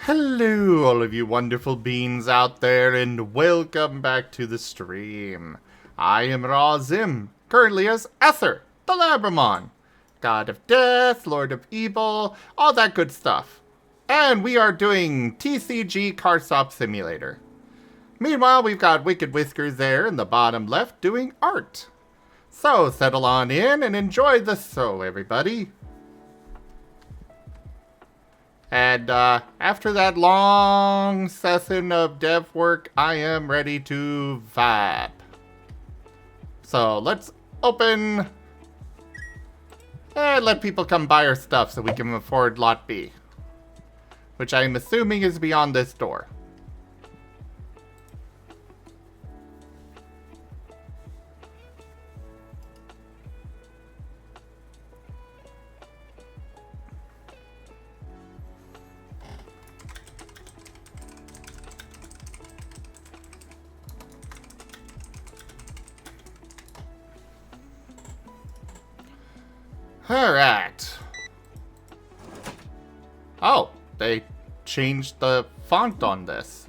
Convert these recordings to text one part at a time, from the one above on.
Hello, all of you wonderful beings out there, and welcome back to the stream. I am Zim, currently as Ether, the Labramon, God of Death, Lord of Evil, all that good stuff. And we are doing TCG Card Shop Simulator. Meanwhile, we've got Wicked Whiskers there in the bottom left doing art. So settle on in and enjoy the show, everybody. And after that long session of dev work, I am ready to vibe. So let's open and let people come buy our stuff so we can afford Lot B. Which I'm assuming is beyond this door. Alright. Oh, they changed the font on this.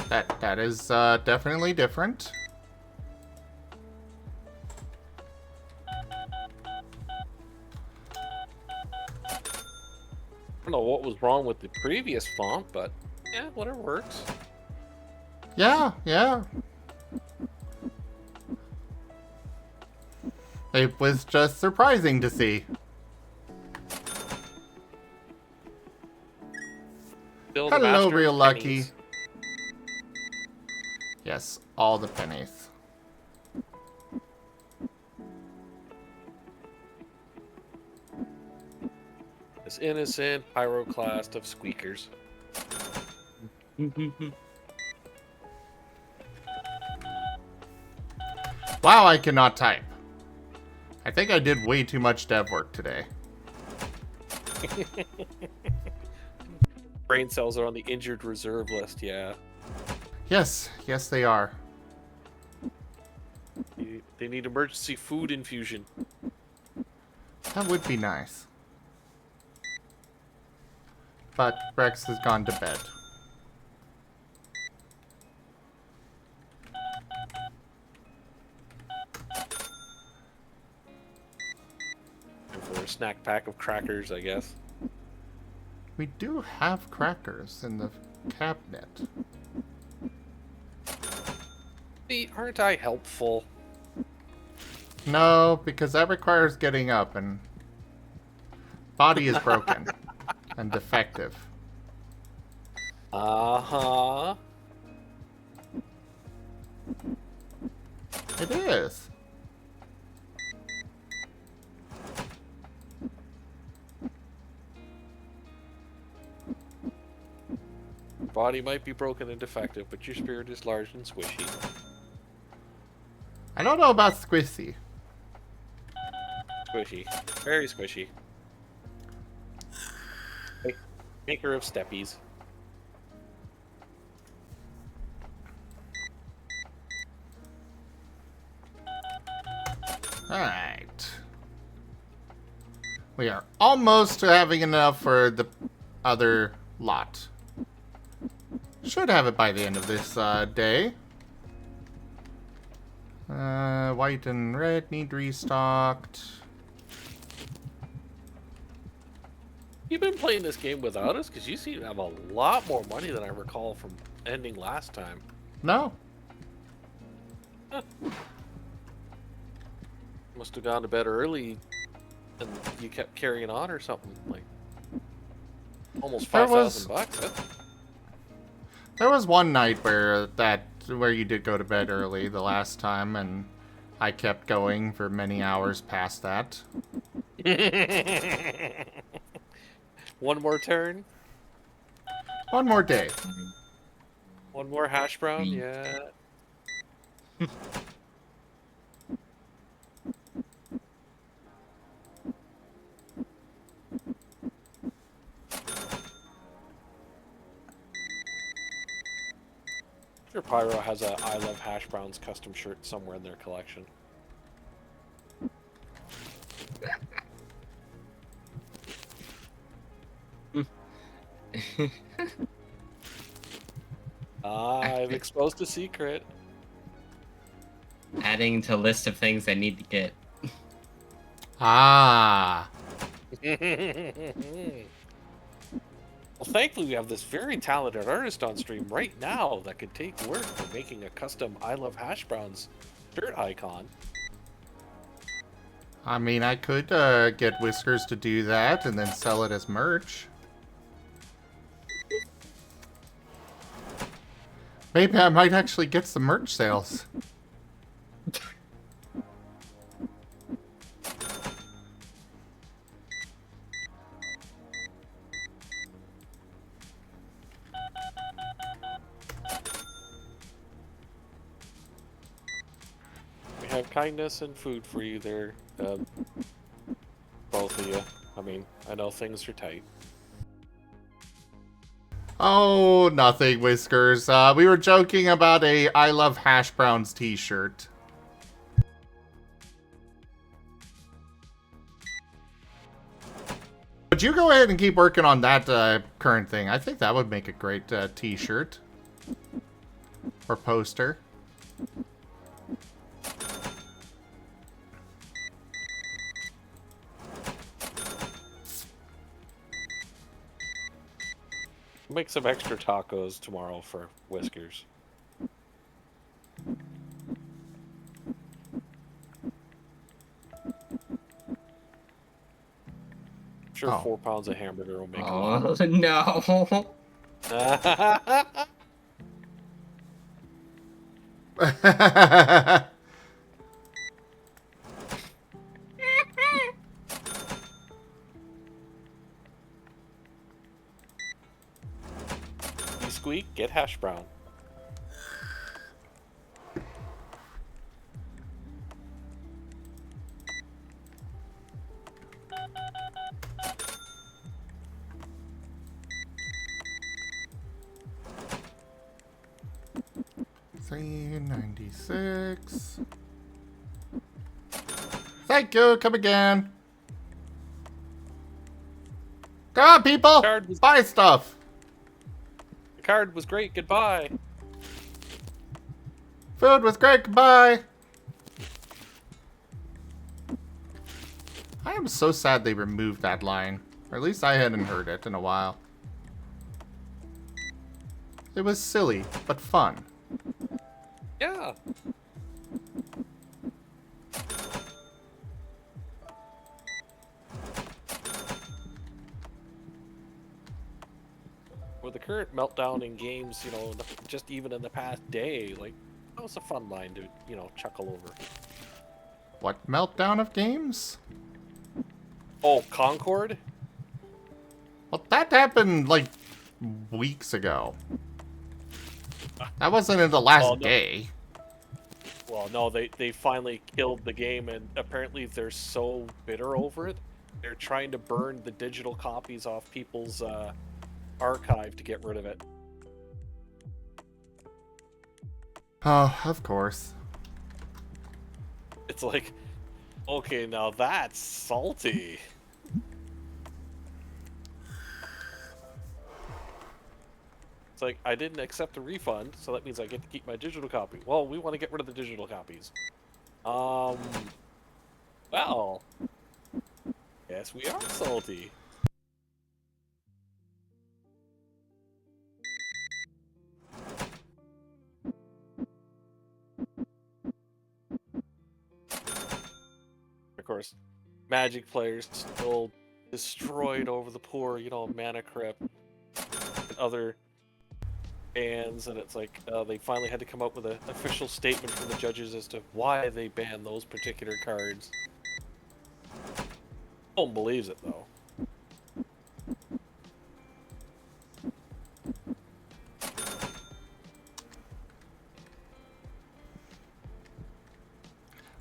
That is definitely different. I don't know what was wrong with the previous font, but yeah, whatever works. Yeah. It was just surprising to see. Hello, real lucky. Yes, all the pennies. This innocent pyroclast of squeakers. Wow, I cannot type. I think I did way too much dev work today. Brain cells are on the injured reserve list, yeah. Yes, they are. They need emergency food infusion. That would be nice. But Rex has gone to bed. And for a snack pack of crackers, I guess. We do have crackers in the cabinet. See, aren't I helpful? No, because that requires getting up and body is broken and defective. Uh-huh. It is. Body might be broken and defective, but your spirit is large and squishy. I don't know about squishy. Squishy. Very squishy. Maker of steppies. Alright. We are almost having enough for the other lot. Should have it by the end of this day. White and red need restocked. You've been playing this game without us? Because you seem to have a lot more money than I recall from ending last time. No. Huh. Must have gone to bed early and you kept carrying on or something. Like, almost 5,000 bucks. Huh? There was one night where you did go to bed early the last time, and I kept going for many hours past that. One more turn. One more day. One more hash brown. Yeah. Sure, Pyro has a I Love Hash Browns custom shirt somewhere in their collection. I've exposed a secret. Adding to list of things I need to get. Ah. Well, thankfully we have this very talented artist on stream right now that could take work for making a custom I Love Hash Browns shirt icon. I mean, I could get Whiskers to do that and then sell it as merch. Maybe I might actually get some merch sales. We have kindness and food for you there, both of you. I mean, I know things are tight. Oh, nothing, Whiskers. We were joking about a I Love Hash Browns t-shirt. Would you go ahead and keep working on that current thing? I think that would make a great t-shirt. Or poster. Make some extra tacos tomorrow for Whiskers. I'm sure 4 pounds of hamburger will make a lot. Oh, no. You squeak, get hash brown. $3.96. Thank you. Come again. Come on, people. Buy stuff. The card was great. Goodbye. Food was great. Goodbye. I am so sad they removed that line. Or at least I hadn't heard it in a while. It was silly, but fun. Yeah. With the current meltdown in games, you know, just even in the past day, like, that was a fun line to, you know, chuckle over. What meltdown of games? Oh, Concord? Well, that happened, like, weeks ago. That wasn't in the last day. Well, no, they finally killed the game, and apparently they're so bitter over it, they're trying to burn the digital copies off people's archive to get rid of it. Oh, of course. It's like, okay, now that's salty. It's like, I didn't accept a refund, so that means I get to keep my digital copy. Well, we want to get rid of the digital copies. Well, yes, we are salty. Of course, Magic players still destroyed over the poor, you know, Mana Crypt and other bans, and it's like they finally had to come up with an official statement from the judges as to why they banned those particular cards. No one believes it, though.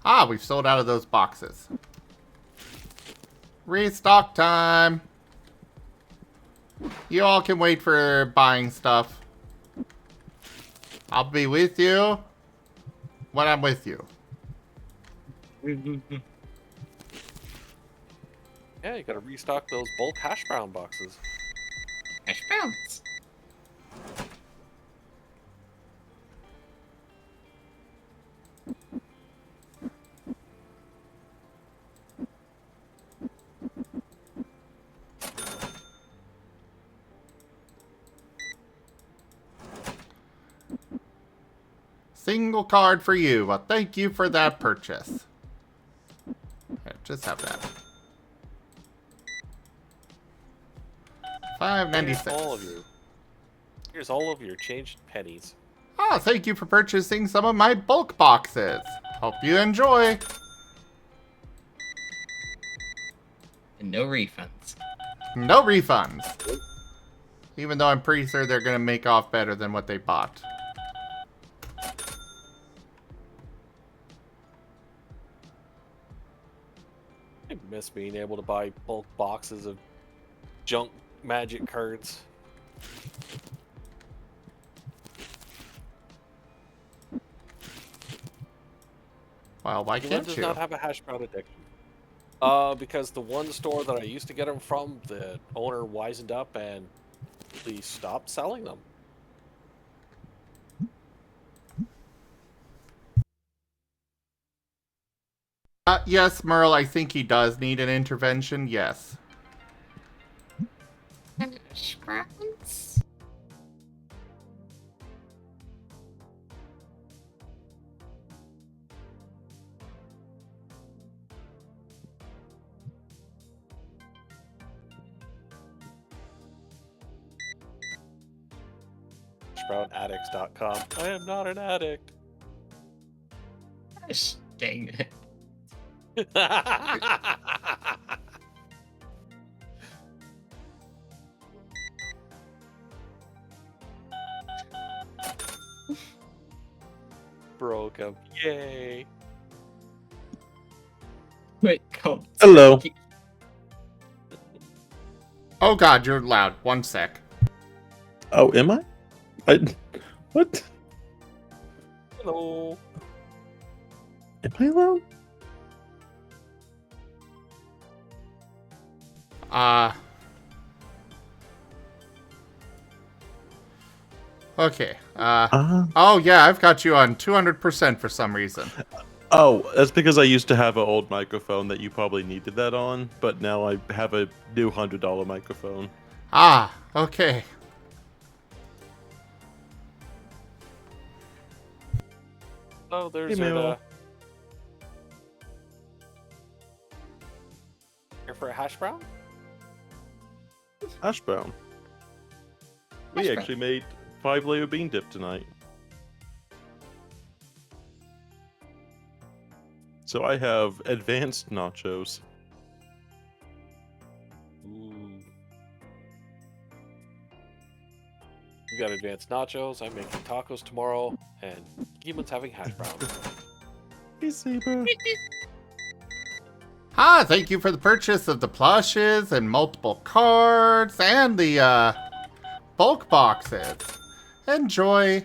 Ah, we've sold out of those boxes. Restock time. You all can wait for buying stuff. I'll be with you when I'm with you. Yeah, you gotta restock those bulk hash brown boxes. Hash browns. Single card for you. Well, thank you for that purchase. Here, just have that. Here's all of $5.96. you. Here's all of your changed pennies. Ah, thank you for purchasing some of my bulk boxes. Hope you enjoy. And no refunds. No refunds. Even though I'm pretty sure they're going to make off better than what they bought. I miss being able to buy bulk boxes of junk Magic cards. Well, why Glenn can't does you? not have a hash brown addiction. Because the one store that I used to get them from, the owner wisened up and he stopped selling them. Yes, Merle, I think he does need an intervention, yes. Hash browns. Sprounaddicts.com. I am not an addict. Gosh, dang it. Broke him. Yay. Wait, go. Hello. Oh god, you're loud. One sec. Oh, am I? What? Hello. Am I alone? Okay. Uh, Oh yeah, I've got you on 200% for some reason. oh, that's because I used to have an old microphone that you probably needed that on, but now I have a new $100 microphone. Ah, okay. Oh, there's Hey, Mel. Here for a hash brown? Hash brown. Hash We brown. actually made 5-layer bean dip tonight. So I have advanced nachos. Ooh. We got advanced nachos. I'm making tacos tomorrow, and Gimon's having hash brown. Hey, Saber. Ah, thank you for the purchase of the plushes and multiple cards and the bulk boxes. Enjoy.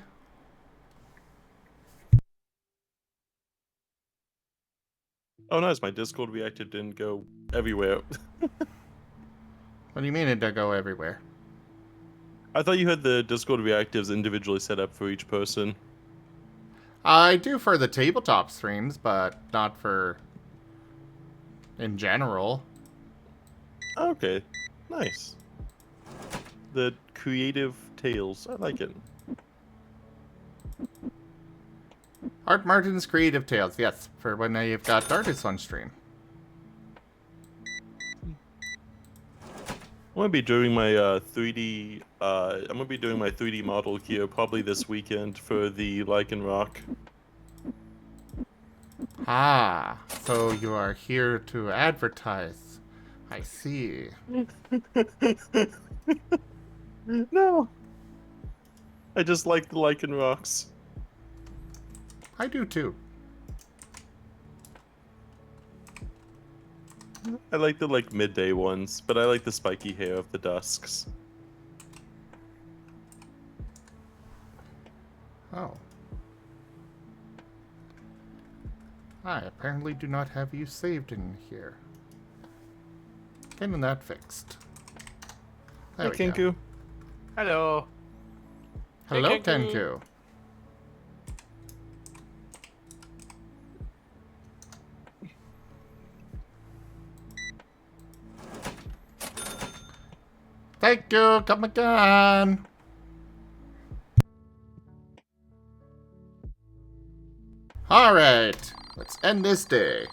Oh, nice. My Discord reactor didn't go everywhere. What do you mean it did go everywhere? I thought you had the Discord reactives individually set up for each person. I do for the tabletop streams, but not for in general. Okay, nice. The creative tales. I like it. Art Martin's Creative Tales, yes, for when you've got artists on stream. I'm gonna be doing my 3D. I'm gonna be doing my 3D model here probably this weekend for the Lichen Rock. Ah, so you are here to advertise. I see. No. I just like the Lichen Rocks. I do too. I like the midday ones, but I like the spiky hair of the dusks. Oh. I apparently do not have you saved in here. Getting that fixed. There Hey, we go. Kinku. Hello. Hello, Hey, Kenku. Kenku. Thank you. Come again. All right. Let's end this day.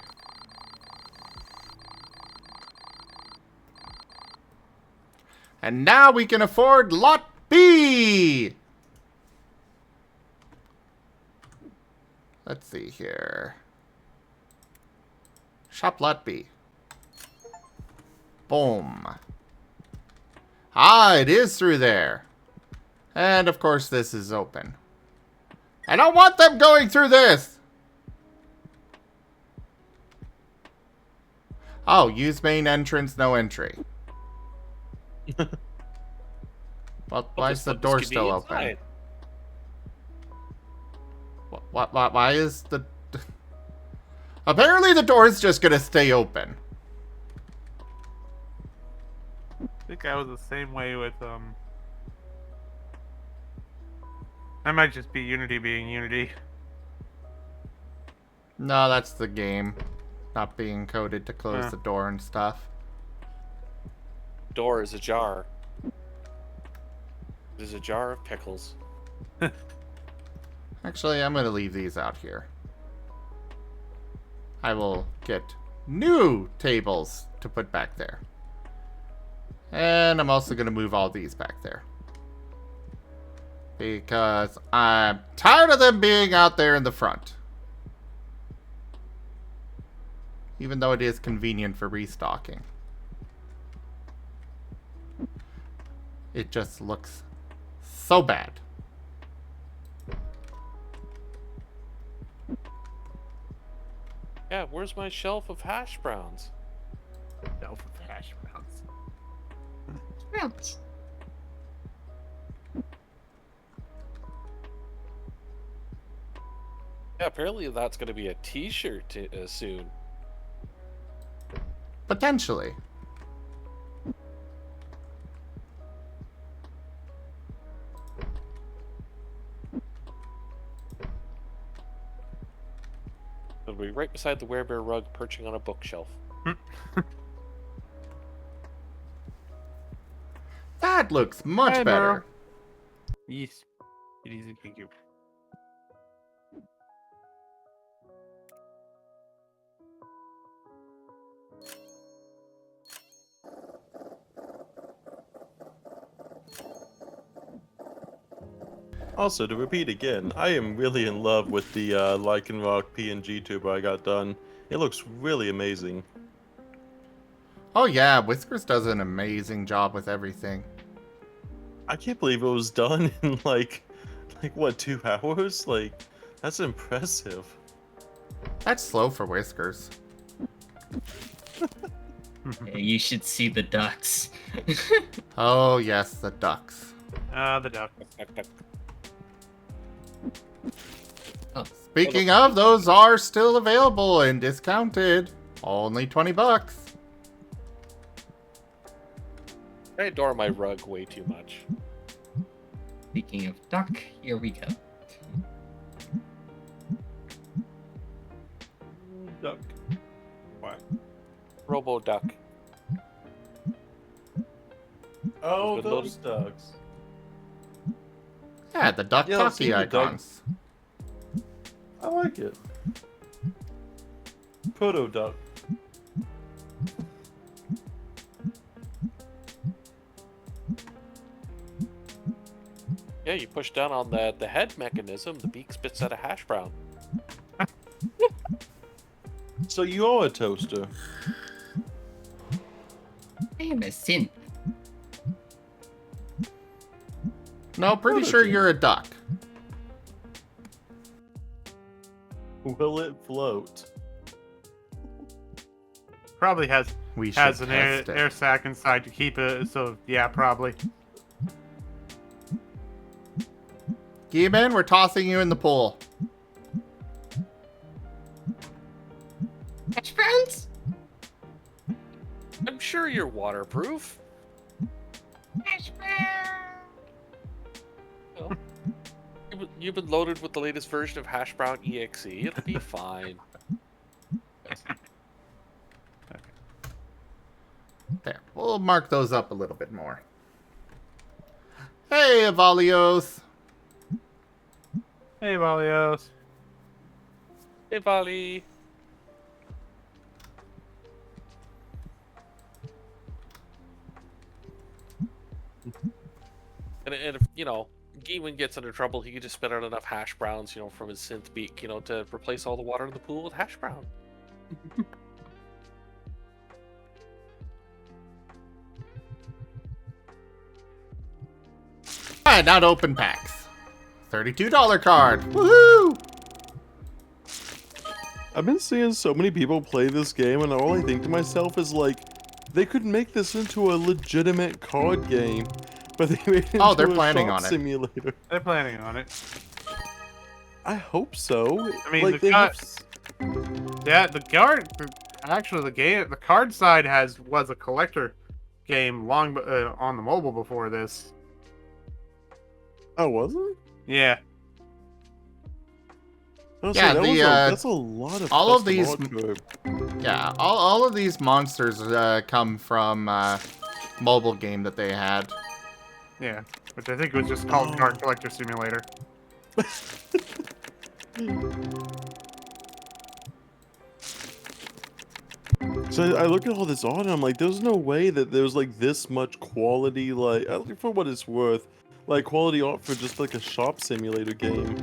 And now we can afford Lot B! Let's see here. Shop Lot B. Boom. Ah, it is through there. And of course this is open. I don't want them going through this! Oh, use main entrance, no entry. Well, why is the door still open? Why is the... Apparently the door is just gonna stay open. I think I was the same way with That might just be Unity being Unity. No, that's the game. Not being coded to close the door and stuff. Door is ajar. It is a jar of pickles. Actually, I'm gonna leave these out here. I will get new tables to put back there. And I'm also gonna move all these back there. Because I'm tired of them being out there in the front. Even though it is convenient for restocking. It just looks so bad. Yeah, where's my shelf of hash browns? Shelf of hash browns. Browns. Yeah, apparently that's going to be a t-shirt soon. Potentially. It'll be right beside the werebear rug perching on a bookshelf. That looks much Hey, better. Merle. Yes. It is a thank you. Also, to repeat again, I am really in love with the Lichen Rock PNG tuber I got done. It looks really amazing. Oh yeah, Whiskers does an amazing job with everything. I can't believe it was done in like what, 2 hours? Like, that's impressive. That's slow for Whiskers. Yeah, you should see the ducks. Oh yes, the ducks. The duck. Speaking of, those are still available and discounted. Only 20 bucks. I adore my rug way too much. Speaking of duck, here we go. Duck. What? Robo duck. Oh, Good those ducks. Yeah, the duck Yeah, I've seen talkie the duck. icons. I like it. Proto duck. Yeah, you push down on the head mechanism, the beak spits out a hash brown. So you are a toaster. I am a synth. No, pretty sure you're a duck. Will it float? Probably has We should an test it. air sac inside to keep it. So yeah, probably. Geeman, we're tossing you in the pool. Hash browns? I'm sure you're waterproof. Hash brown. You know, you've been loaded with the latest version of Hash Brown EXE. It'll be fine. There, we'll mark those up a little bit more. Hey, Avalios. Hey, Valios. Hey, Vali. And if, you know, Gewin gets into trouble, he could just spit out enough hash browns, you know, from his synth beak, you know, to replace all the water in the pool with hash brown. Alright, now to open packs. $32 card. Woohoo! I've been seeing so many people play this game, and all I think to myself is like, they could make this into a legitimate card game, but they made it into they're a planning shop on it. simulator. They're planning on it. I hope so. I mean, like, the they have Yeah, the card side was a collector game long on the mobile before this. Oh, was it? Yeah. Yeah, that's a lot of all of custom these- art code. Yeah, all of these monsters come from mobile game that they had. Yeah, which I think was just called Card Collector Simulator. So I look at all this art and I'm like, there's no way that there's like this much quality, like, at least for what it's worth, like quality art for just like a shop simulator game.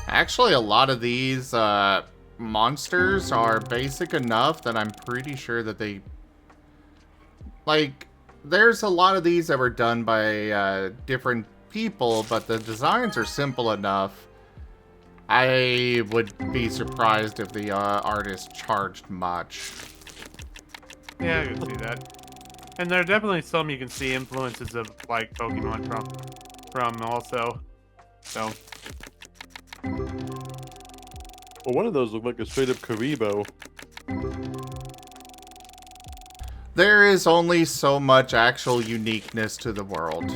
Actually, a lot of these monsters are basic enough that I'm pretty sure that they... Like, there's a lot of these that were done by different people, but the designs are simple enough. I would be surprised if the artist charged much. Yeah, I can see that. And there are definitely some you can see influences of like Pokemon from also. So Well, one of those looked like a straight up Karibo. There is only so much actual uniqueness to the world.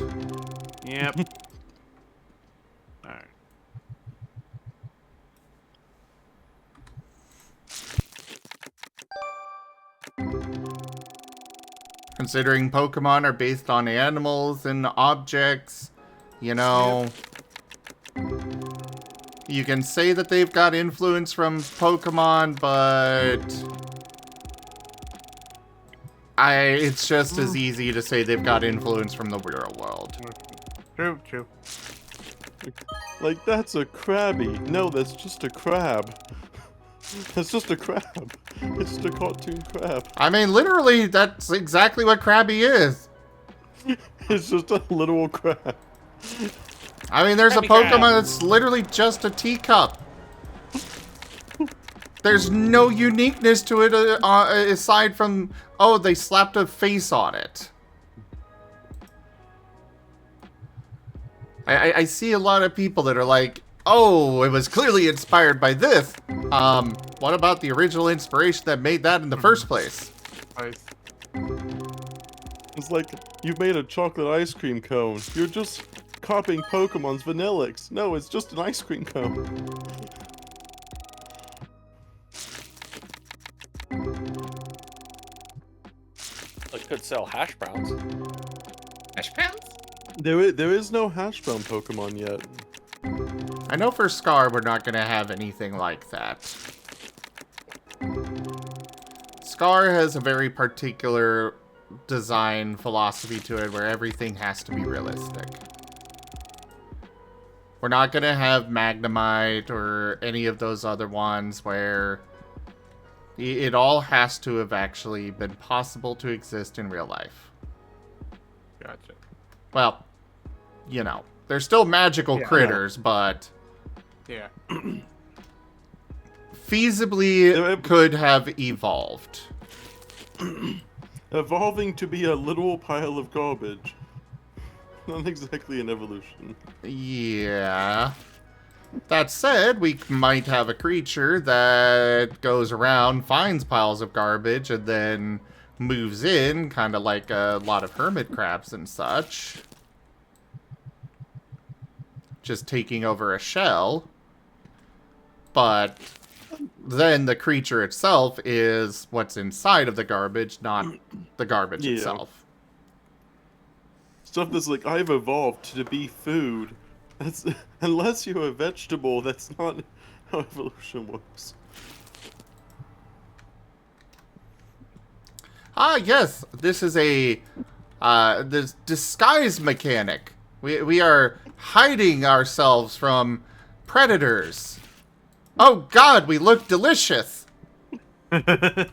yep. Alright. Considering Pokemon are based on animals and objects, you know, you can say that they've got influence from Pokemon, but it's just as easy to say they've got influence from the real world. True. Like, that's a crabby. No, that's just a crab. That's just a crab. It's just a cartoon crab. I mean, literally, that's exactly what Krabby is. It's just a literal crab. I mean, there's a Krabby Pokemon Krab. that's literally just a teacup. There's no uniqueness to it aside from, oh, they slapped a face on it. I see a lot of people that are like, oh, it was clearly inspired by this. What about the original inspiration that made that in the first place? Nice. It's like, you've made a chocolate ice cream cone. You're just copying Pokemon's Vanillix. No, it's just an ice cream cone. It could sell hash browns. Hash browns? There is no hash brown Pokemon yet. I know for Scar, we're not going to have anything like that. Scar has a very particular design philosophy to it where everything has to be realistic. We're not going to have Magnemite or any of those other ones where it all has to have actually been possible to exist in real life. Gotcha. Well, you know, they're still magical critters, but Yeah. feasibly could have evolved. Evolving to be a literal pile of garbage. Not exactly an evolution. Yeah. That said, we might have a creature that goes around, finds piles of garbage, and then moves in, kind of like a lot of hermit crabs and such. Just taking over a shell. But then the creature itself is what's inside of the garbage, not the garbage Yeah. itself. Stuff that's like, I've evolved to be food. That's unless you're a vegetable, that's not how evolution works. Ah, yes, this is a this disguise mechanic. We are hiding ourselves from predators. Oh God, we look delicious. I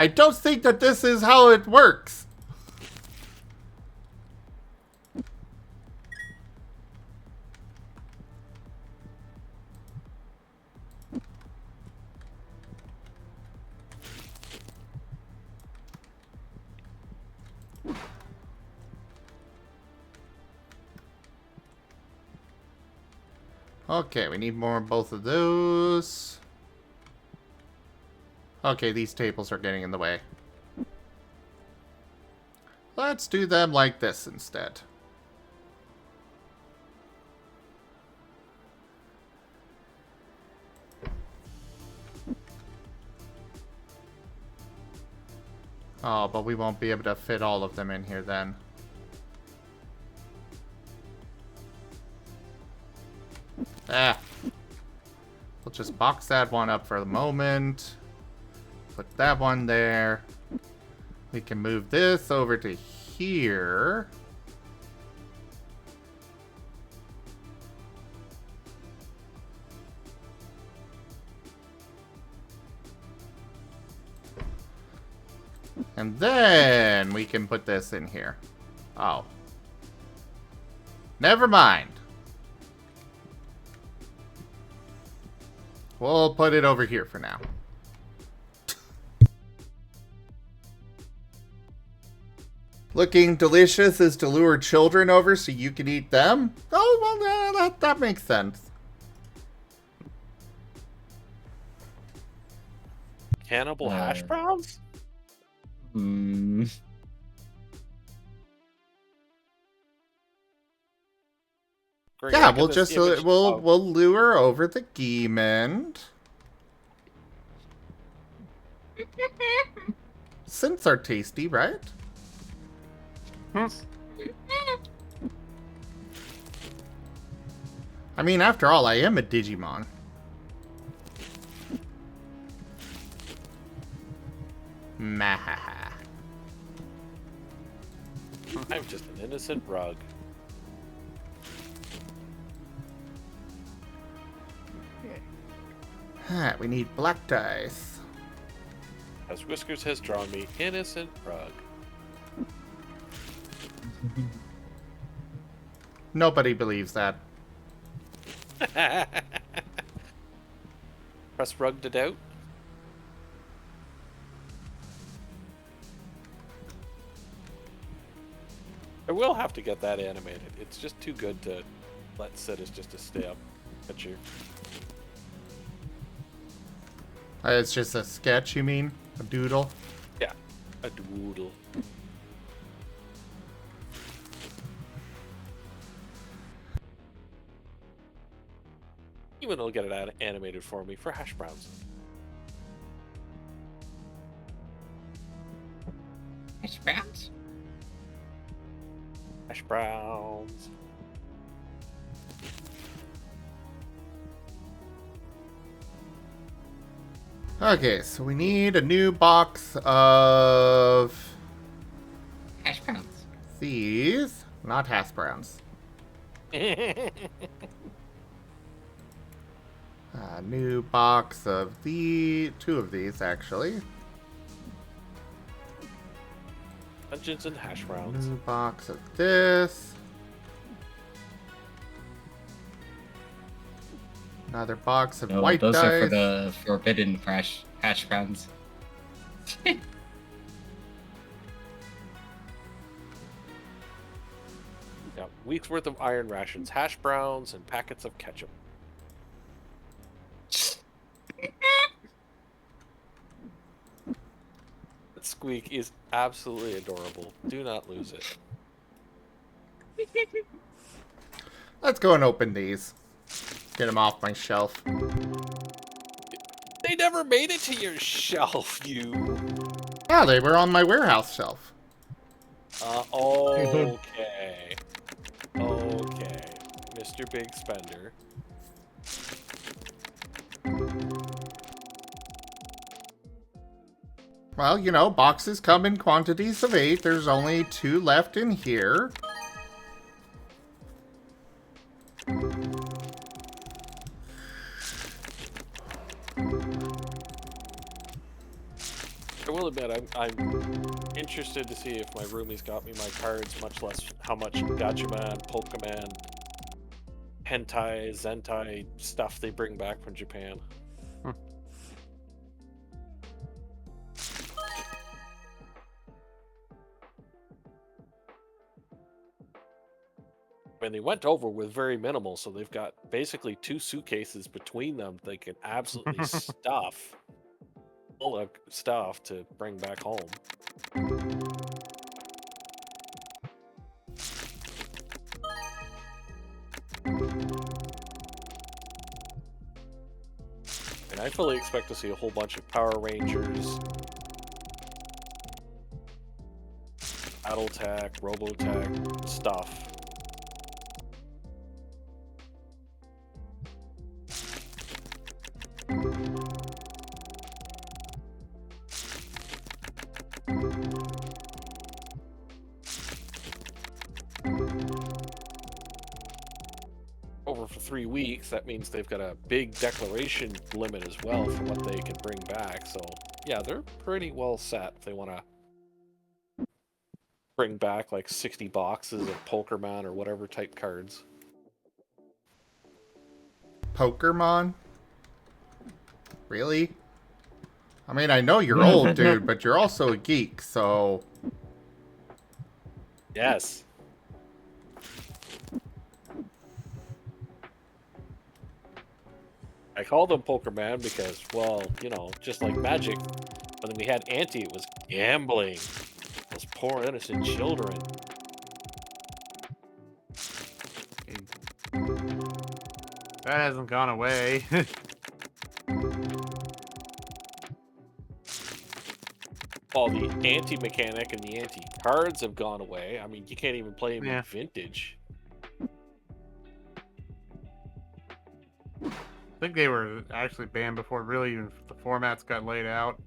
don't think that this is how it works. Okay, we need more of both of those. Okay, these tables are getting in the way. Let's do them like this instead. Oh, but we won't be able to fit all of them in here then. Ah. We'll just box that one up for the moment. Put that one there. We can move this over to here. And then we can put this in here. Oh. Never mind. We'll put it over here for now. Looking delicious is to lure children over so you can eat them? Oh, well, that makes sense. Cannibal hash browns? Hmm. Great, Yeah, look we'll at this just image we'll of- we'll lure over the Geemond. Scents are tasty, right? I mean, after all, I am a Digimon. Mahaha. I'm just an innocent rug. We need black dice. As Whiskers has drawn me, innocent rug. Nobody believes that. Press rug to doubt. I will have to get that animated. It's just too good to let sit as just a stay up picture. It's just a sketch, you mean? A doodle? Yeah, a doodle. Even will get it animated for me for hash browns. Hash browns? Hash browns. Okay, so we need a new box of Hash browns. these. Not hash browns. A new box of two of these, actually. Dungeons and hash browns. New box of this. Another box of No, white those dice. are for the forbidden hash browns. Yeah, week's worth of iron rations, hash browns, and packets of ketchup. squeak is absolutely adorable. Do not lose it. Let's go and open these. Get them off my shelf. They never made it to your shelf, you. Yeah, they were on my warehouse shelf. Okay. Okay. Mr. Big Spender. Well, you know, boxes come in quantities of 8. There's only 2 left in here. I will admit, I'm interested to see if my roomies got me my cards, much less how much Gatchaman, Pokemon, Hentai, Zentai stuff they bring back from Japan. And they went over with very minimal, so they've got basically 2 suitcases between them they can absolutely stuff full of stuff to bring back home. And I fully expect to see a whole bunch of Power Rangers, Battletech, Robotech stuff. Over for 3 weeks, that means they've got a big declaration limit as well for what they can bring back. So yeah, they're pretty well set if they want to bring back like 60 boxes of Pokemon or whatever type cards. Pokemon? Really? I mean, I know you're old, dude, but you're also a geek, so... Yes. I call them Pokemon because, well, you know, just like Magic, when we had Auntie, it was gambling. Those poor innocent children. That hasn't gone away. Well, the anti-mechanic and the anti-cards have gone away. I mean, you can't even play them in Vintage. I think they were actually banned before really even the formats got laid out.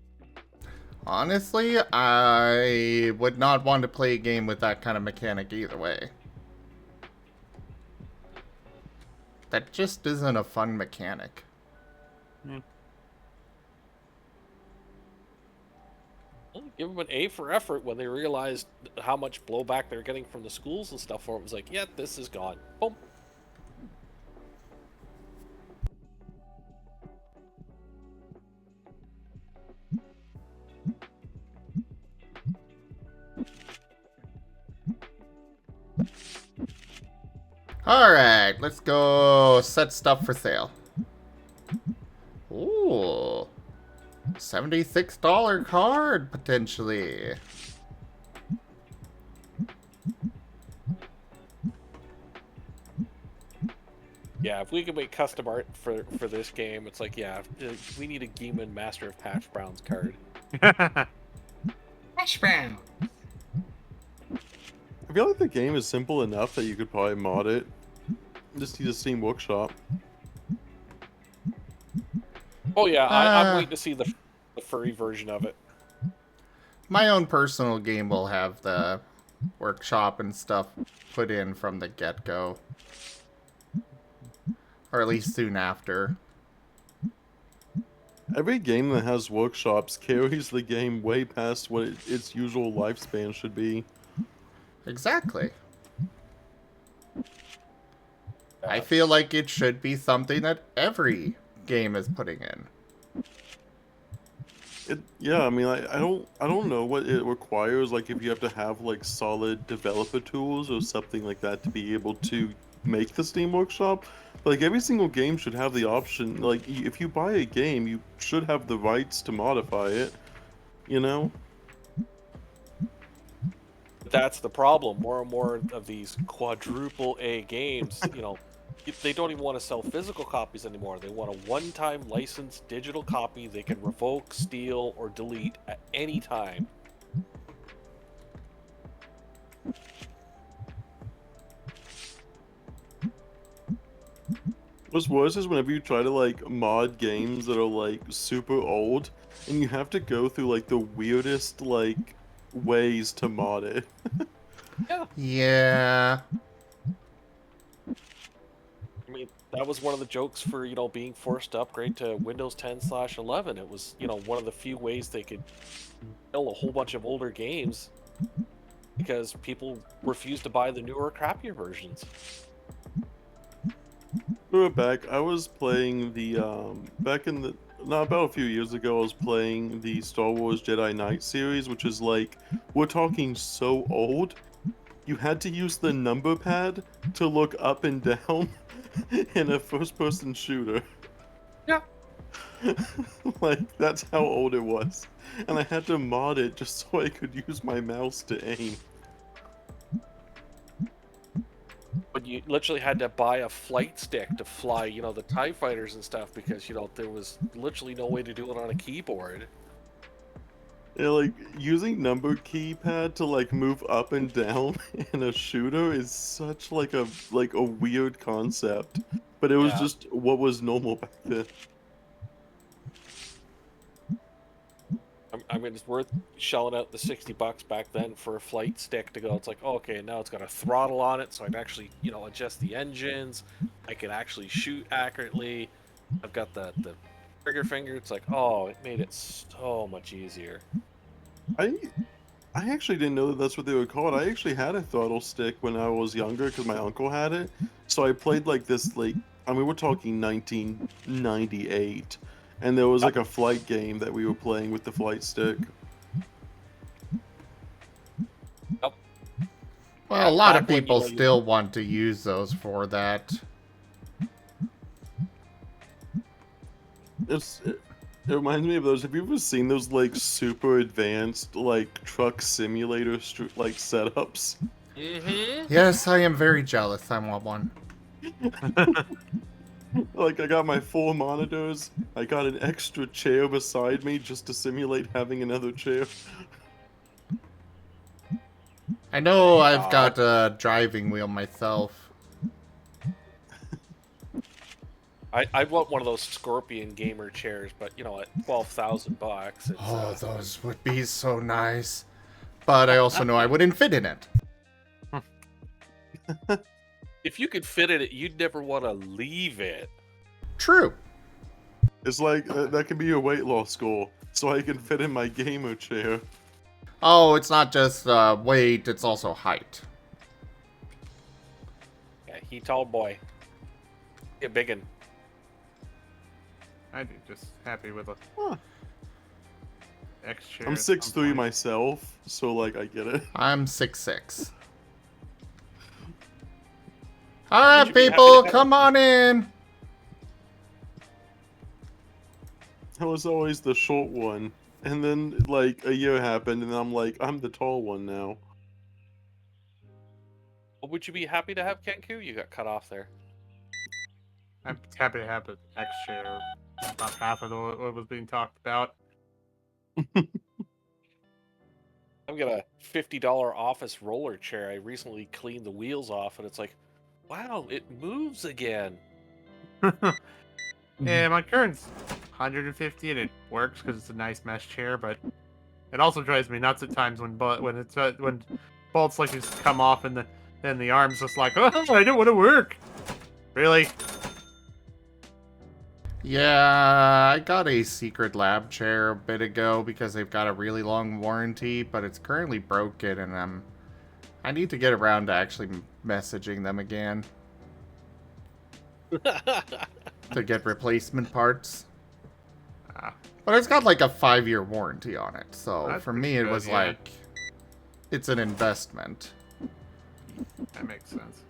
Honestly, I would not want to play a game with that kind of mechanic either way. That just isn't a fun mechanic. Well, give them an A for effort when they realized how much blowback they're getting from the schools and stuff for it. It was like, yeah, this is gone. Boom. Alright, let's go set stuff for sale. Ooh. $76 card, potentially. Yeah, if we could make custom art for this game, it's like, yeah, we need a Geeman Master of Hash Browns card. Hash brown. I feel like the game is simple enough that you could probably mod it. Just need a Steam Workshop. Oh yeah, I'm waiting to see the furry version of it. My own personal game will have the workshop and stuff put in from the get-go. Or at least soon after. Every game that has workshops carries the game way past what its usual lifespan should be. Exactly. I feel like it should be something that every game is putting in. Yeah, I mean, I don't know what it requires. Like, if you have to have like solid developer tools or something like that to be able to make the Steam Workshop. Like, every single game should have the option. Like, if you buy a game, you should have the rights to modify it. You know? That's the problem. More and more of these quadruple A games, they don't even want to sell physical copies anymore. They want a one-time licensed digital copy they can revoke, steal, or delete at any time. What's worse is whenever you try to like mod games that are like super old, and you have to go through like the weirdest like ways to mod it. Yeah. I mean, that was one of the jokes for, being forced to upgrade to Windows 10/11. It was, one of the few ways they could kill a whole bunch of older games because people refused to buy the newer, crappier versions. We were back. I was playing the back in the about a few years ago. I was playing the Star Wars Jedi Knight series, which is like we're talking so old. You had to use the number pad to look up and down in a first-person shooter. Yeah. Like that's how old it was, and I had to mod it just so I could use my mouse to aim. But you literally had to buy a flight stick to fly, the TIE fighters and stuff because, there was literally no way to do it on a keyboard. Yeah, like using number keypad to like move up and down in a shooter is such like a weird concept, but it was Yeah. just what was normal back then. I mean, it's worth shelling out the $60 back then for a flight stick to go. It's like, oh, okay, now it's got a throttle on it, so I can actually, adjust the engines. I can actually shoot accurately. I've got the trigger finger. It's like, oh, it made it so much easier. I actually didn't know that that's what they were called. I actually had a throttle stick when I was younger because my uncle had it. So I played like this like I mean we're talking 1998, and there was like a flight game that we were playing with the flight stick. Well, a lot of Back when, people still want to use those for that. It reminds me of those. Have you ever seen those like super advanced like truck simulator like setups? Mm-hmm. Yes, I am very jealous. I want one. Like I got my 4 monitors. I got an extra chair beside me just to simulate having another chair. I know I've got a driving wheel myself. I want one of those Scorpion gamer chairs, but at $12,000. Oh, those would be so nice. But I also know I wouldn't fit in it. If you could fit in it, you'd never want to leave it. True. It's like that could be your weight loss goal, so I can fit in my gamer chair. Oh, it's not just weight, it's also height. Yeah, he tall boy. Get biggin'. I'd be just happy with a Huh. X chair. I'm at some 6'3" point. myself, so like I get it. I'm 6'6". Alright, should be happy people, to have come on in. I was always the short one, and then like a year happened, and I'm like I'm the tall one now. Well, would you be happy to have Kenku? You got cut off there. I'm happy to have an X chair. About half of what was being talked about. I've got a $50 office roller chair. I recently cleaned the wheels off, and it's like, wow, it moves again. Yeah, my current's 150 and it works because it's a nice mesh chair, but it also drives me nuts at times when bolts like just come off and then the arm's just like, oh, I don't want to work. Really? Yeah, I got a secret lab chair a bit ago because they've got a really long warranty, but it's currently broken and I need to get around to actually messaging them again to get replacement parts. Ah, But it's got like a 5-year warranty on it, so That's for me pretty it good, was yeah. like, it's an investment. that makes sense.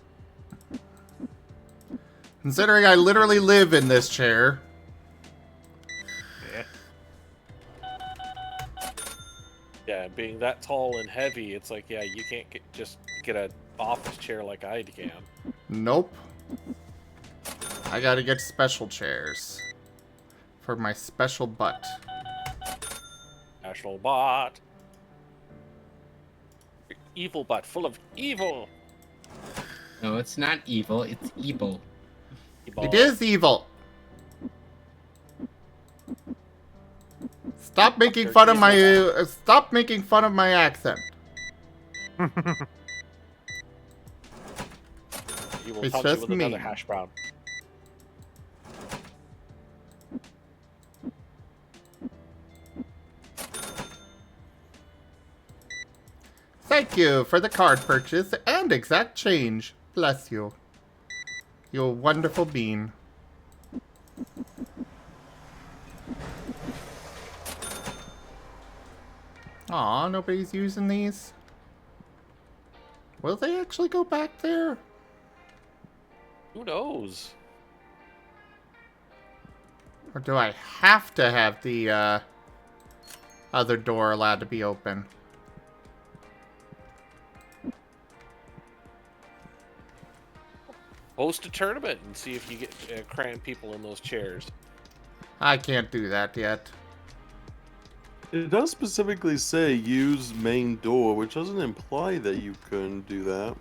Considering I literally live in this chair. Yeah. Yeah, being that tall and heavy, it's like, yeah, you can't just get an office chair like I can. Nope. I gotta get special chairs. For my special butt. National bot. Evil butt, full of evil. No, it's not evil. It's evil. It is evil. Stop making fun of my accent. You will It's touch it just with another me. hash brown. Thank you for the card purchase and exact change. Bless you. You wonderful bean. Aw, nobody's using these. Will they actually go back there? Who knows? Or do I have to have the other door allowed to be open? Host a tournament and see if you get cram people in those chairs. I can't do that yet. It does specifically say use main door, which doesn't imply that you couldn't do that.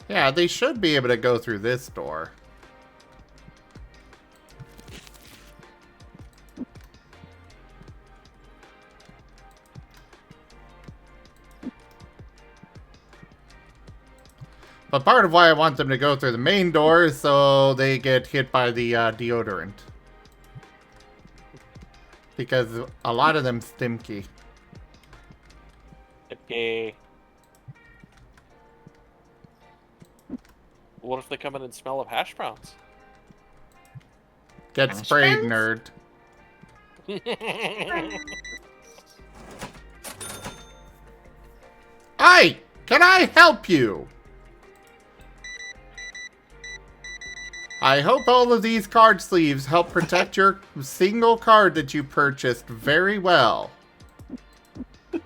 Yeah, they should be able to go through this door. But part of why I want them to go through the main door is so they get hit by the deodorant. Because a lot of them stinky. Okay. What if they come in and smell of hash browns? Get Hash sprayed, browns? nerd. Hi! Can I help you? I hope all of these card sleeves help protect your single card that you purchased very well. Did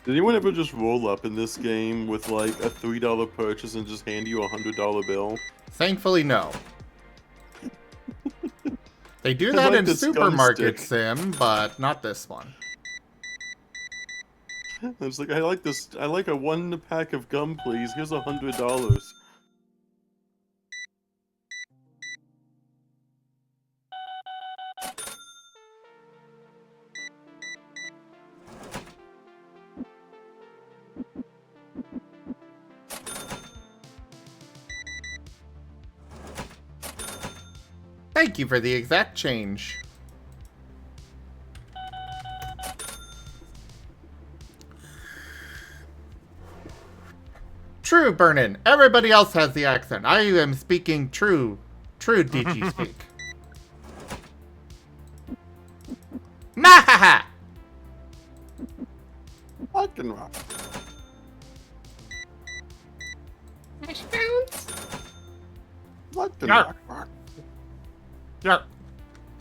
anyone ever just roll up in this game with like a $3 purchase and just hand you a $100 bill? Thankfully, no. They do I that like in the Supermarket scum stick. Sim, but not this one. It's like I like this. I like a 1-pack of gum, please. Here's $100. Thank you for the exact change. True, Burnin. Everybody else has the accent. I am speaking true. True DG speak. Mahaha! I can rock. Hash browns? I can Yarp. rock, rock. Yeah.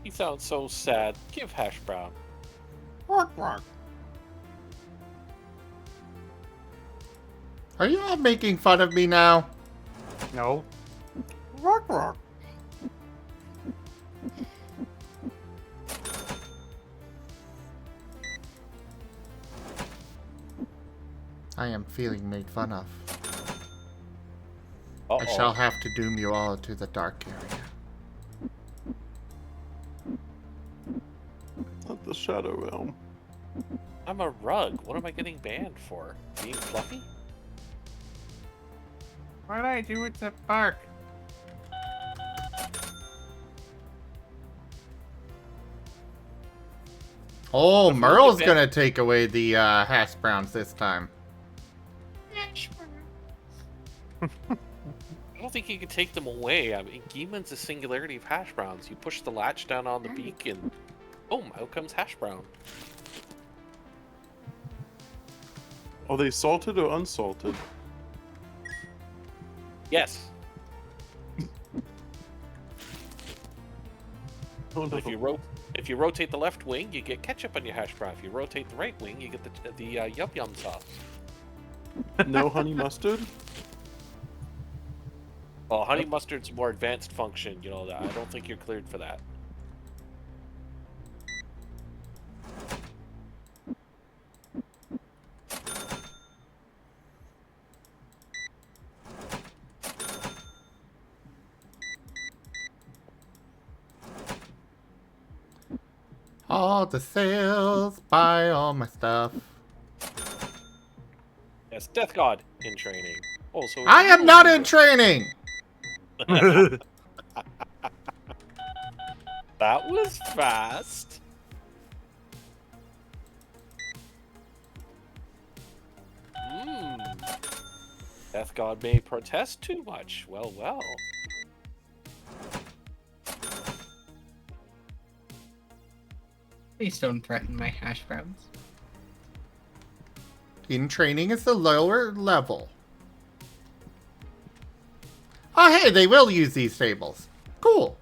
He sounds so sad. Give hash brown. Rock, rock. Are you all making fun of me now? No. Rock, rock. I am feeling made fun of. Uh-oh. I shall have to doom you all to the dark area. Not the Shadow Realm. I'm a rug. What am I getting banned for? Being fluffy? What did I do with the bark? Oh, If you Merle's look at- gonna take away the hash browns this time. Hash browns. I don't think you can take them away. I mean, Geeman's a singularity of hash browns. You push the latch down on the beak and... Boom, out comes hash brown. Are they salted or unsalted? Yes. Oh no. If you rotate the left wing, you get ketchup on your hash brown. If you rotate the right wing, you get the yum yum sauce. No honey mustard? Well, honey mustard's a more advanced function. You know that. I don't think you're cleared for that. All the sales, buy all my stuff. Yes, Death God in training. Oh, so it's I am you. not in training! That was fast. Death God may protest too much. Well, well. Please don't threaten my hash browns. In training is the lower level. Oh, hey, they will use these tables. Cool.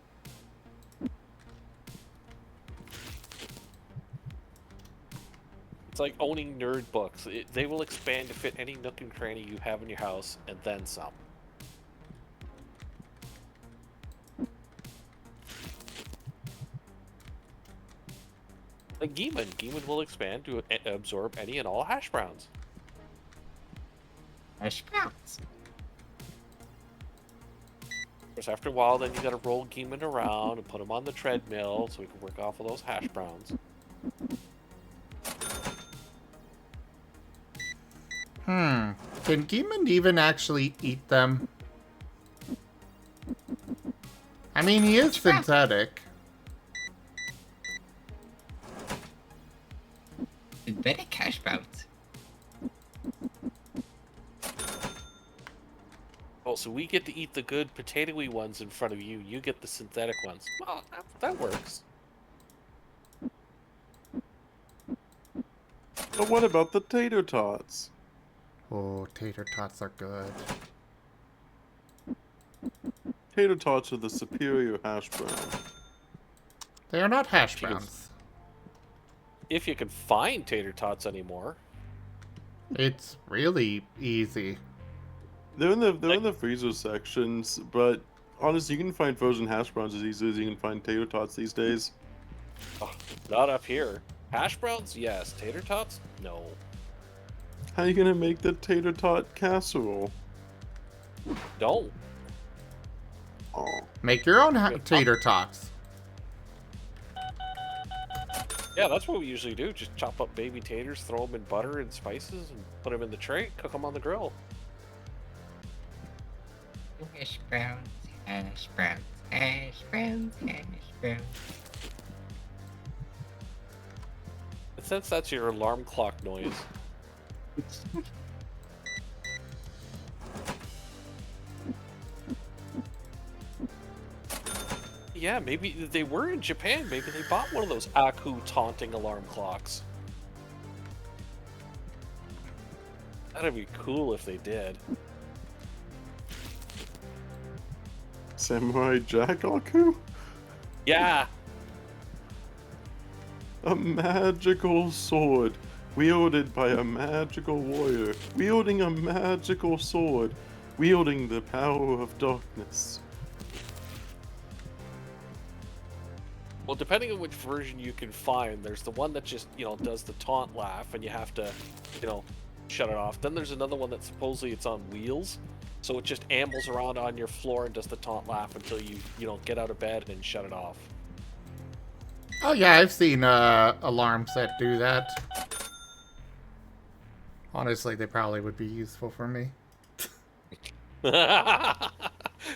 It's like owning nerd books. They will expand to fit any nook and cranny you have in your house, and then some. Like Geeman. Geeman will expand to absorb any and all hash browns. Hash browns. Of course, after a while, then you gotta roll Geeman around and put him on the treadmill so we can work off of those hash browns. Can Geeman even actually eat them? I mean, he is synthetic. Synthetic hash browns. Oh, so we get to eat the good potatoey ones in front of you. You get the synthetic ones. Well, that works. But what about the tater tots? Oh, tater tots are good. Tater tots are the superior hash brown. They are not hash She gets- browns. If you can find tater tots anymore. It's really easy. They're in the freezer sections, but honestly, you can find frozen hash browns as easily as you can find tater tots these days. Oh, not up here. Hash browns? Yes. Tater tots? No. How are you gonna make the tater tot casserole? Don't. Oh, Make your own tater tots. Yeah, that's what we usually do. Just chop up baby taters, throw them in butter and spices, and put them in the tray, cook them on the grill. Hash browns, hash browns, hash browns, hash browns. And since that's your alarm clock noise, yeah, maybe they were in Japan. Maybe they bought one of those Aku taunting alarm clocks. That'd be cool if they did. Samurai Jack Aku? Yeah. A magical sword, wielded by a magical warrior, wielding a magical sword, wielding the power of darkness. Well, depending on which version you can find, there's the one that just, does the taunt laugh and you have to, shut it off. Then there's another one that supposedly it's on wheels. So it just ambles around on your floor and does the taunt laugh until you get out of bed and shut it off. Oh yeah, I've seen alarms that do that. Honestly, they probably would be useful for me.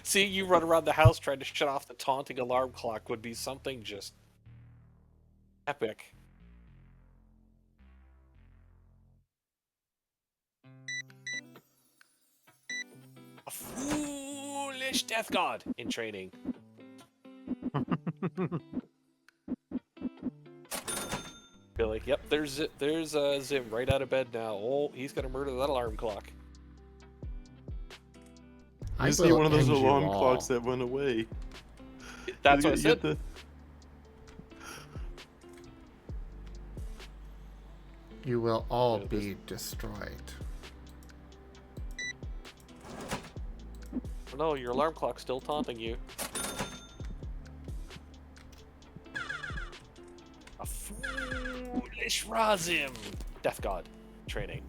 See, you run around the house trying to shut off the taunting alarm clock would be something just epic. A foolish death god in training. Be like, yep, there's Zim right out of bed now. Oh, he's gonna murder that alarm clock. I You see will one of those end you alarm all. clocks that went away. That's You what I get said. the- You will all Yeah, be destroyed. No, your alarm clock's still taunting you. A foolish Razim! Death God training.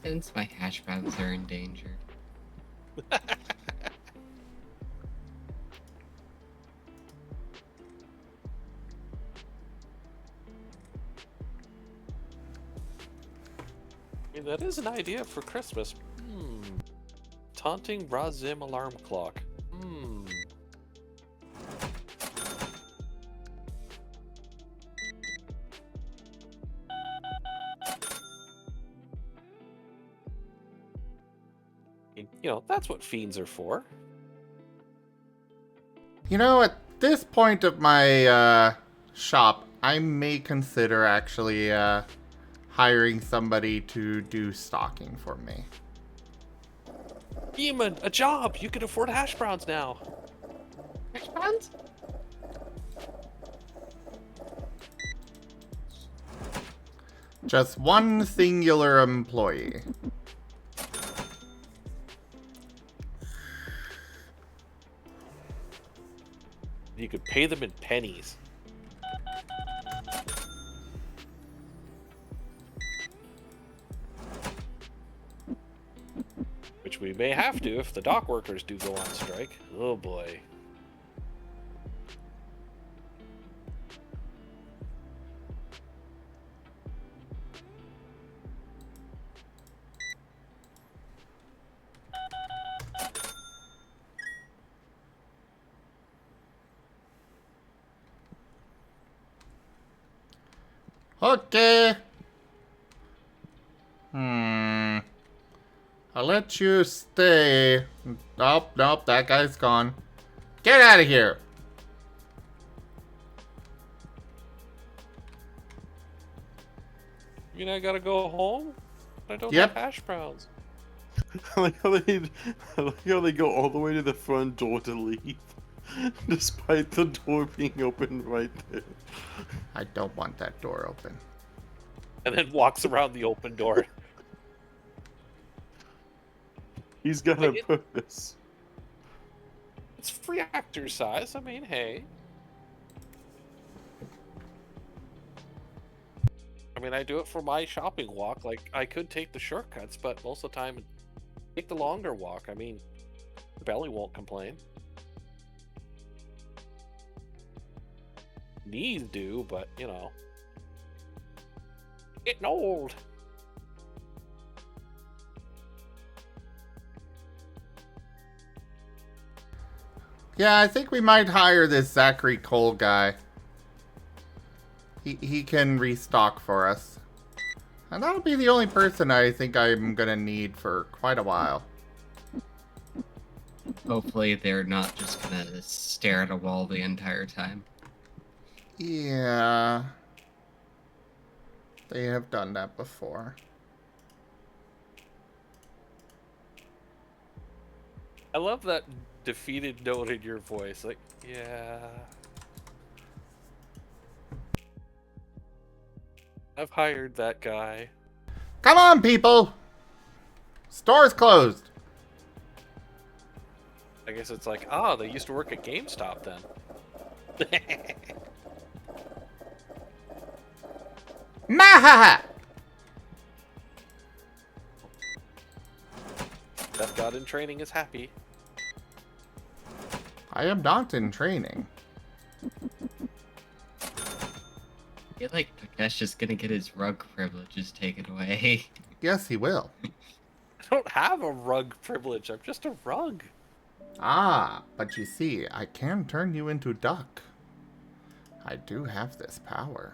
Since my hash browns are in danger. I mean, that is an idea for Christmas. Taunting Razim alarm clock. You know, that's what fiends are for. You know, at this point of my shop, I may consider actually hiring somebody to do stocking for me. Demon, a job! You can afford hash browns now. Hash browns? Just one singular employee. You could pay them in pennies. Which we may have to if the dock workers do go on strike. Oh boy. Okay. I'll let you stay. Nope, nope, that guy's gone. Get out of here. You mean I gotta go home? I don't Yep. have hash browns. I like how they go all the way to the front door to leave, despite the door being open right there. I don't want that door open. And then walks around the open door. He's got a purpose. It's free exercise. I mean, hey. I mean, I do it for my shopping walk. Like, I could take the shortcuts, but most of the time, take the longer walk. I mean, the belly won't complain. Knees do, but, you know. Getting old. Yeah, I think we might hire this Zachary Cole guy. He can restock for us. And that'll be the only person I think I'm gonna need for quite a while. Hopefully they're not just gonna stare at a wall the entire time. Yeah. They have done that before. I love that defeated note in your voice. Like, yeah. I've hired that guy. Come on, people! Store's closed. I guess it's like, they used to work at GameStop then. Mahaha! Death God in training is happy. I am not in training. I feel like Takesh is gonna get his rug privileges taken away. Yes, he will. I don't have a rug privilege. I'm just a rug. Ah, but you see, I can turn you into duck. I do have this power.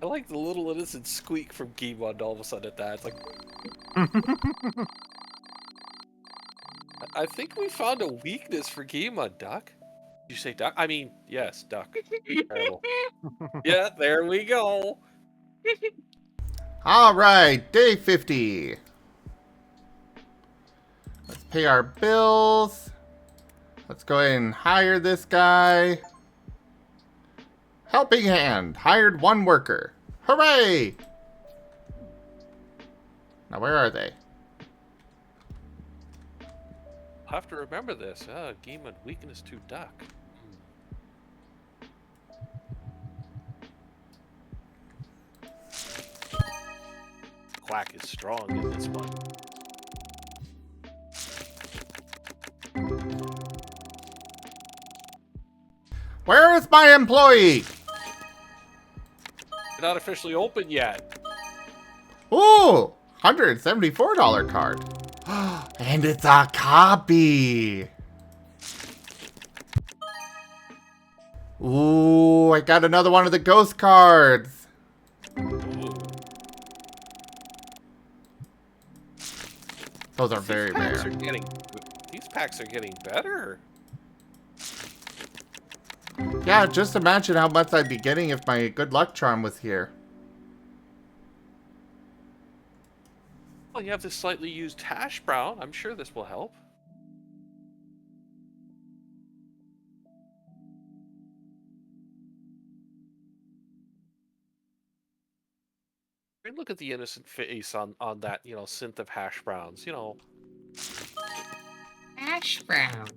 I like the little innocent squeak from Giewon all of a sudden at that. It's like... I think we found a weakness for Gima, Duck. Did you say duck? I mean, yes, duck. Terrible. Yeah, there we go. All right, day 50. Let's pay our bills. Let's go ahead and hire this guy. Helping hand. Hired 1 worker. Hooray! Now, where are they? I'll have to remember this. Gima, weakness to duck. Quack is strong in this one. Where is my employee? You're not officially open yet. Ooh, $174 card. And it's a copy. Ooh, I got another one of the ghost cards. Ooh. Those are very rare. These packs are getting better. Yeah, just imagine how much I'd be getting if my good luck charm was here. Well, you have this slightly used hash brown. I'm sure this will help. I mean, look at the innocent face on that, synth of hash browns. Hash brown.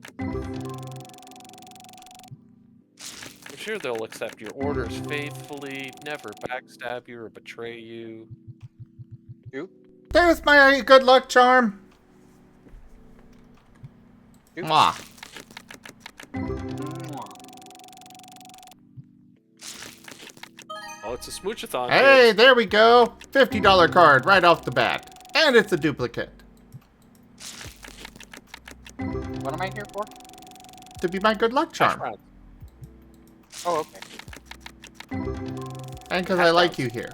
I'm sure they'll accept your orders faithfully, never backstab you or betray you. There's my good luck charm. Mwah. Oh, it's a smoochathon. Hey, kids. there we go. $50 card right off the bat. And it's a duplicate. What am I here for? To be my good luck Hash charm. browns. Oh, okay. And because I like you here.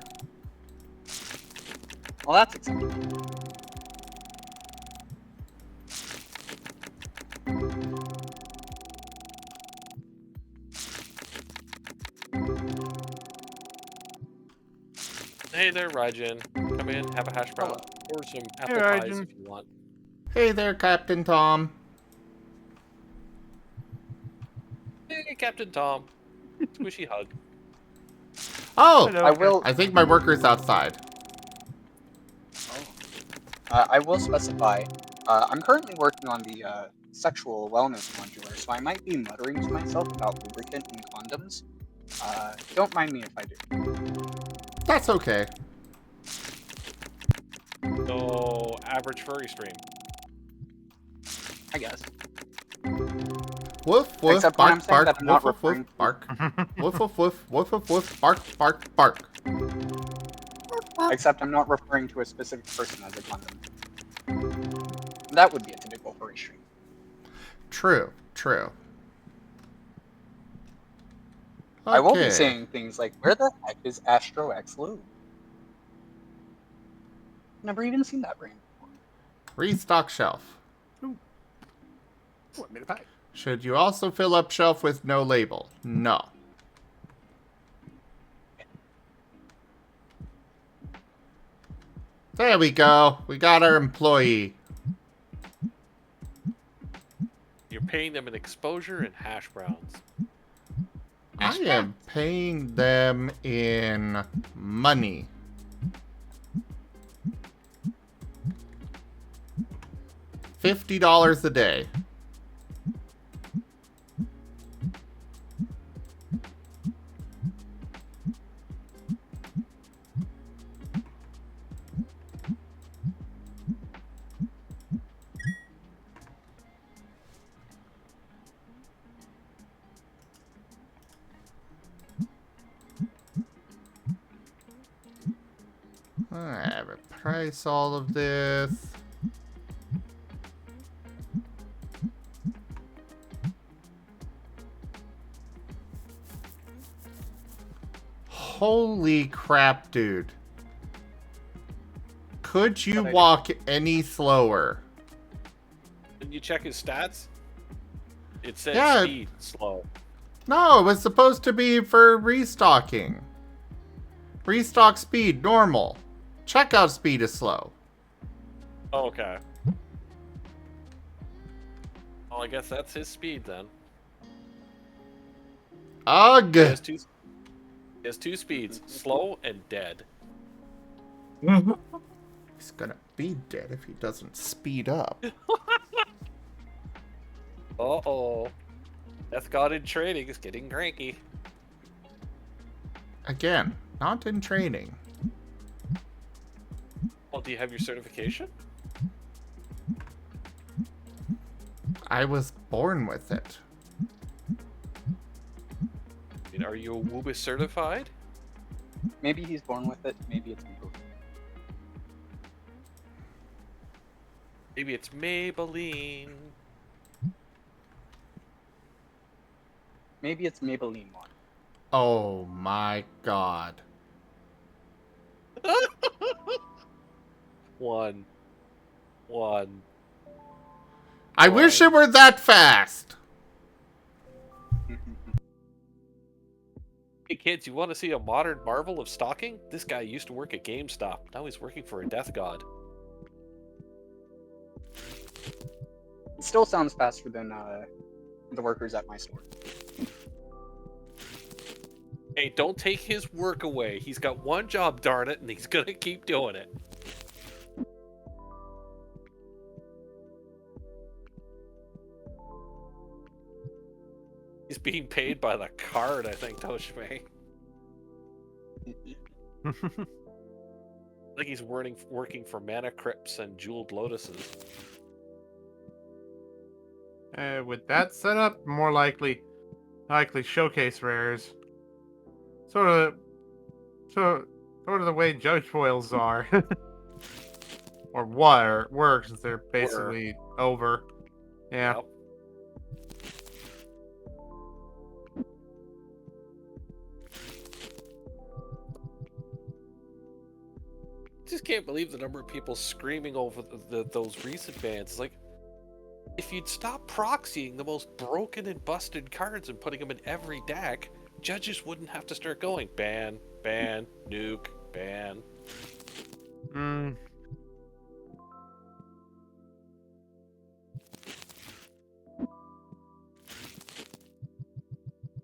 Well, that's acceptable. Hey there, Raijin. Come in, have a hash brown, or some apple Hey, pies Raijin. if you want. Hey there, Captain Tom. Hey, Captain Tom. Squishy hug. Oh, Hello. I will. I think my worker's outside. I will specify. I'm currently working on the sexual wellness modular, so I might be muttering to myself about lubricant and condoms. Don't mind me if I do. That's okay. So, average furry stream. I guess. Woof, woof, Except when I'm bark, saying bark, that I'm not woof, woof, referring woof, bark. Woof, woof, woof, woof, woof, woof, bark, bark, bark. Except I'm not referring to a specific person as a condom. That would be a typical furry stream. True, true. I won't Okay. be saying things like, "Where the heck is Astro X Lube?" Never even seen that brand before. Restock shelf. What, made a pie? Should you also fill up shelf with no label? No. There we go. We got our employee. You're paying them in exposure and hash browns. I am paying them in money. $50 a day. I price all of this. Holy crap, dude. Could you walk any slower? you check his stats? It said Yeah. speed slow. No, it was supposed to be for restocking. Restock speed, normal. Checkout speed is slow. Oh, okay. Well, I guess that's his speed then. Ugh! He has two speeds: slow and dead. He's gonna be dead if he doesn't speed up. Uh-oh. Death God in training is getting cranky. Again, not in training. Well, do you have your certification? I was born with it. I mean, are you a Wooba certified? Maybe he's born with it. Maybe it's improved. Maybe it's Maybelline. Maybe it's Maybelline one. Oh my god. One. I wish it were that fast! Hey kids, you want to see a modern marvel of stalking? This guy used to work at GameStop. Now he's working for a Death God. It still sounds faster than the workers at my store. Hey, don't take his work away. He's got one job, darn it, and he's gonna keep doing it. He's being paid by the card, I think, Toshime. Like he's working for mana crypts and jeweled lotuses. With that setup, more likely showcase rares. Sort of the way judge foils are, or were since they're basically over. Yeah. Yep. Just can't believe the number of people screaming over those recent bans. It's like, if you'd stop proxying the most broken and busted cards and putting them in every deck, judges wouldn't have to start going ban, ban, nuke, ban.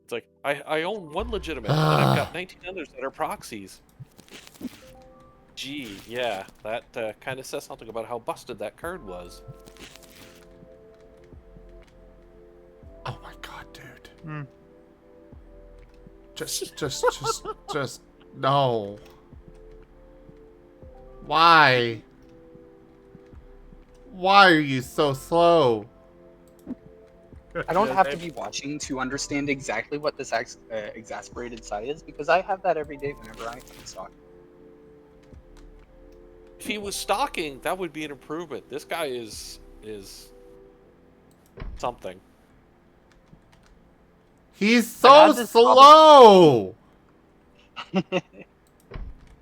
It's like, I own one legitimate, and I've got 19 others that are proxies. Gee, yeah, that kind of says something about how busted that card was. Oh my god, dude. Just, no. Why? Why are you so slow? I don't have to be watching to understand exactly what this exasperated sigh is, because I have that every day whenever I stock. If he was stalking, that would be an improvement. This guy is something. He's so slow!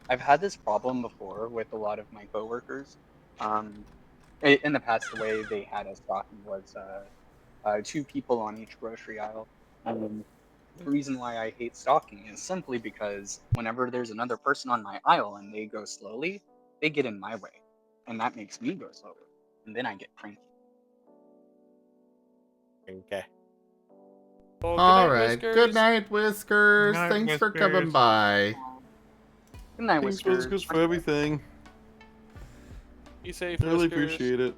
I've had this problem before with a lot of my coworkers. In the past, the way they had us stocking was two people on each grocery aisle. The reason why I hate stocking is simply because whenever there's another person on my aisle and they go slowly, they get in my way, and that makes me go slower, and then I get cranky. Okay. Oh, Alright, good night, Whiskers. Night, Thanks for Whiskers. coming by. Good night, Thanks, Whiskers. Whiskers, for everything. Be safe, I really Whiskers. appreciate it.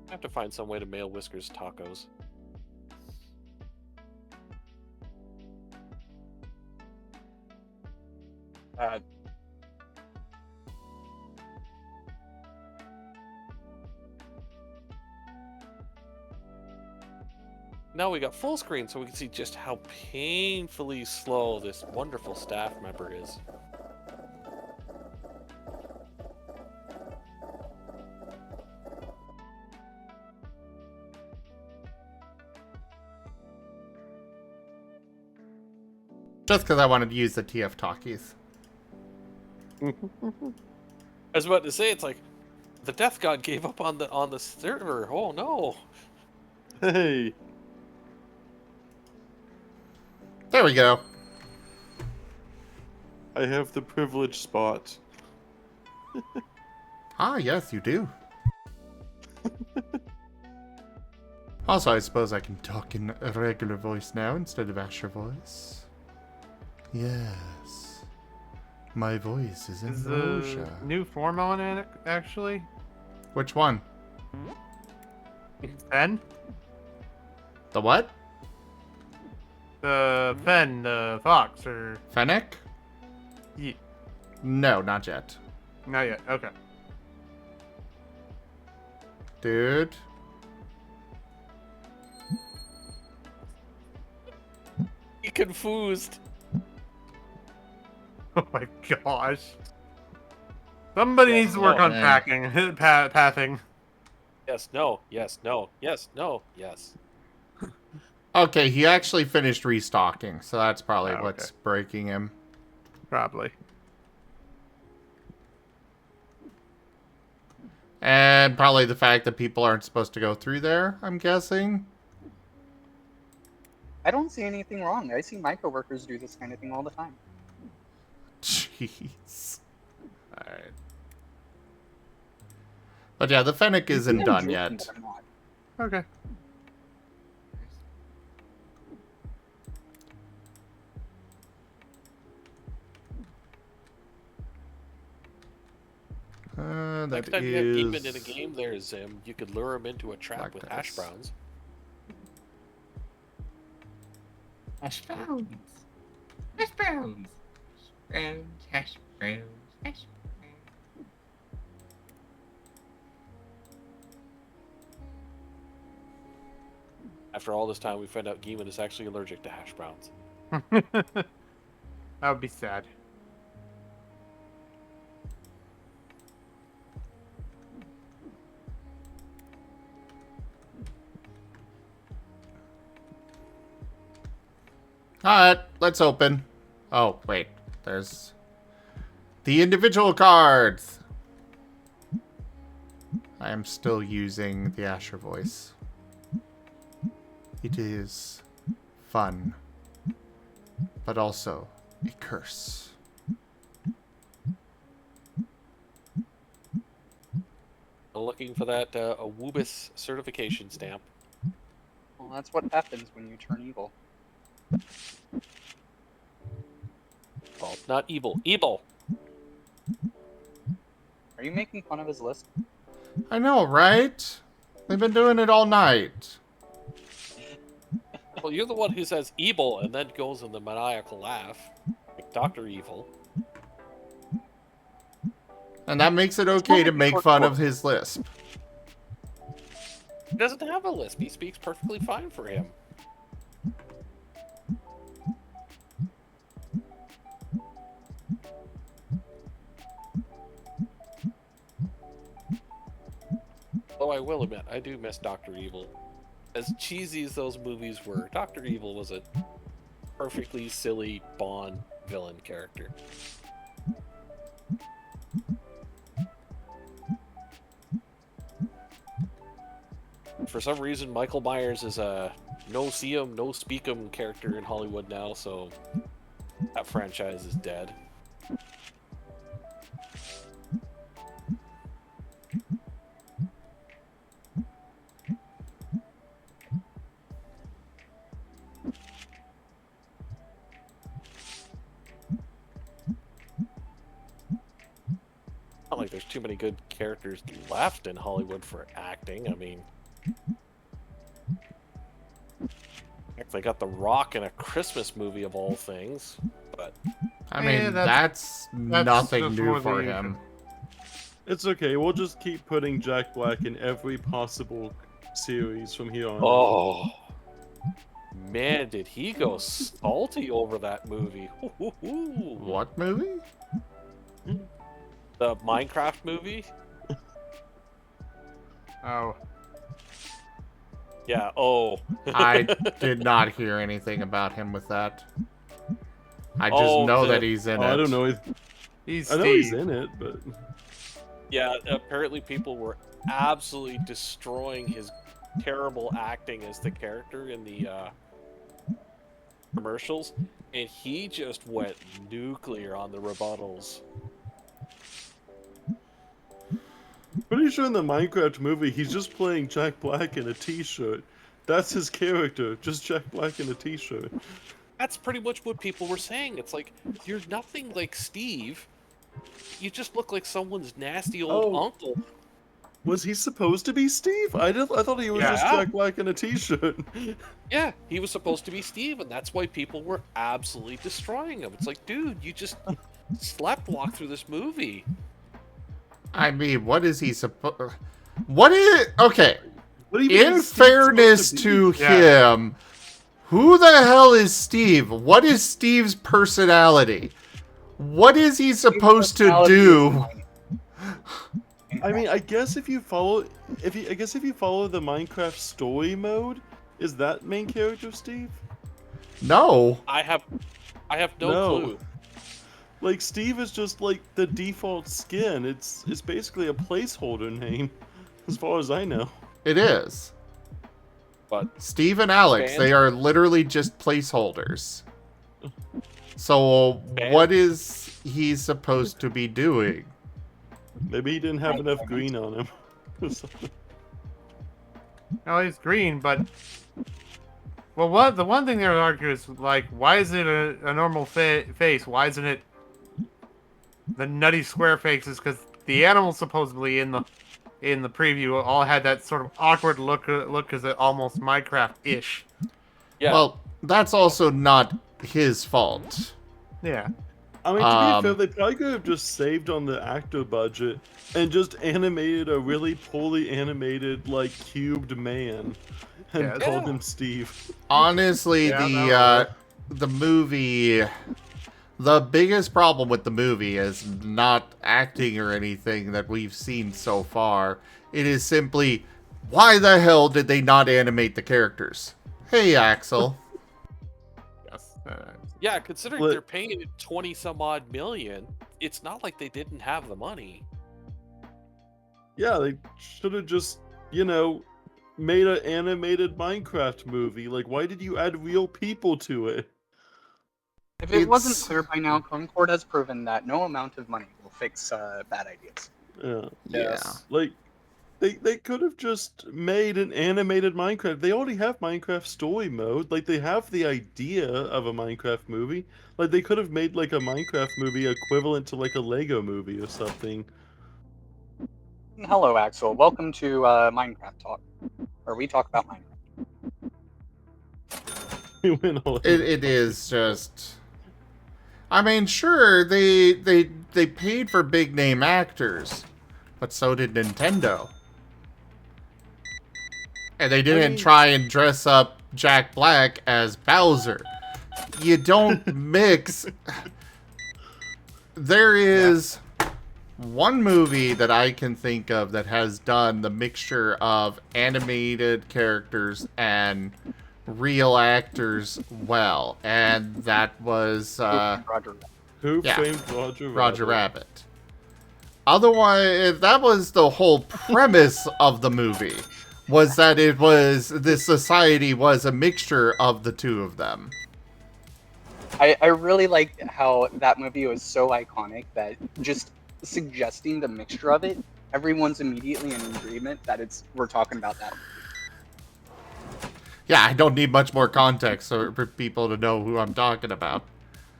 I have to find some way to mail Whiskers tacos. Now we got full screen so we can see just how painfully slow this wonderful staff member is. Just because I wanted to use the TF talkies. I was about to say, it's like the Death God gave up on the server. Oh no! Hey, There we go. I have the privileged spot. Ah, yes, you do. Also, I suppose I can talk in a regular voice now instead of Asher voice. Yes. My voice is in Is the Roja. new form on it, actually? Which one? Fen? The what? The Fen, the fox, or... Fennec? Ye- No, not yet. Not yet, okay. Dude. He confused. Oh my gosh. Somebody Yes, needs to work no, on man. packing, pathing. Yes, no, yes, no, yes, no, yes. Okay, he actually finished restocking, so that's probably Oh, okay. what's breaking him. Probably. And probably the fact that people aren't supposed to go through there, I'm guessing. I don't see anything wrong. I see my coworkers do this kind of thing all the time. Jeez. Alright. But yeah, the Fennec You isn't think I'm done joking, yet. but I'm not. Okay. That Next time you have demon in a is... game, there, Zim, you could lure him into a trap Black with dice. hash browns. Hash browns. Hash browns. Browns. Hash browns. Hash browns. After all this time, we find out Geeman is actually allergic to hash browns. That would be sad. Alright, let's open. Oh, wait. There's... the individual cards! I am still using the Asher voice. It is fun, but also a curse. I'm looking for that Awubis certification stamp. Well, that's what happens when you turn evil. Well, not evil. Evil! Are you making fun of his list? I know, right? They've been doing it all night. Well, you're the one who says evil and then goes in the maniacal laugh. Like Dr. Evil. And that makes it It's okay not to like make short fun form. of his lisp. He doesn't have a lisp. He speaks perfectly fine for him. Though I will admit, I do miss Dr. Evil. As cheesy as those movies were, Dr. Evil was a perfectly silly Bond villain character. For some reason, Michael Myers is a no see 'em, no speak 'em character in Hollywood now, so that franchise is dead. Not like there's too many good characters left in Hollywood for acting. I mean, heck, they got The Rock in a Christmas movie of all things, but I Yeah, mean, that's nothing just new more for the him. It's okay. We'll just keep putting Jack Black in every possible series from here on. oh man, did he go salty over that movie? Hoo-hoo-hoo. What movie? The Minecraft movie? Oh. Yeah. Oh. I did not hear anything about him with that. I just Oh, know the- that he's in Oh, it. I don't know. He's I know Steve. he's in it, but Yeah, apparently people were absolutely destroying his terrible acting as the character in the commercials, and he just went nuclear on the rebuttals. pretty sure in the Minecraft movie he's just playing Jack Black in a t-shirt. That's his character, just Jack Black in a t-shirt. That's pretty much what people were saying. It's like, you're nothing like Steve. You just look like someone's nasty old Oh. uncle. Was he supposed to be Steve? I thought he was just Yeah. Jack Black in a t-shirt. Yeah, he was supposed to be Steve, and that's why people were absolutely destroying him. It's like, dude, you just sleptwalk through this movie. I mean, what is he supposed... What is... Okay. What do you mean In is Steve fairness supposed to be? Yeah. him, who the hell is Steve? What is Steve's personality? What is he supposed to Personality is do? mine. I mean, I guess if you follow the Minecraft story mode, is that main character Steve? No. I have no No. clue. Like Steve is just like the default skin. It's basically a placeholder name, as far as I know. It is. But Steve and Alex, they are literally just placeholders. So, what is he supposed to be doing? Maybe he didn't have enough green on him. No, he's green, but well, the one thing they would argue is like, why is it a normal face? Why isn't it the nutty square faces? Because the animals supposedly in the preview all had that sort of awkward look because it almost Minecraft-ish. Yeah, Well, that's also not his fault. Yeah. I mean, to be fair, they probably could have just saved on the actor budget and just animated a really poorly animated, like, cubed man and Yeah. called him Steve. Honestly, Yeah, the movie... The biggest problem with the movie is not acting or anything that we've seen so far. It is simply, why the hell did they not animate the characters? Hey, Axel. Yes. yeah. Considering What- they're paying 20 some odd million, it's not like they didn't have the money. Yeah, they should have just, made an animated Minecraft movie. Like, why did you add real people to it? If it wasn't It's- clear by now, Concord has proven that no amount of money will fix bad ideas. Yeah. Yes. Like, they could have just made an animated Minecraft. They already have Minecraft story mode. Like, they have the idea of a Minecraft movie. Like, they could have made, like, a Minecraft movie equivalent to, like, a Lego movie or something. Hello, Axel. Welcome to Minecraft Talk, where we talk about Minecraft. We went all It is just... I mean, sure, they paid for big name actors, but so did Nintendo. And they didn't try and dress up Jack Black as Bowser. You don't mix. There is one movie that I can think of that has done the mixture of animated characters and real actors well, and that was Roger. Who Yeah. framed Roger Rabbit? Roger Rabbit. Otherwise, that was the whole premise of the movie, was that this society was a mixture of the two of them. I really liked how that movie was so iconic that just suggesting the mixture of it, everyone's immediately in agreement that we're talking about that. Yeah, I don't need much more context for people to know who I'm talking about.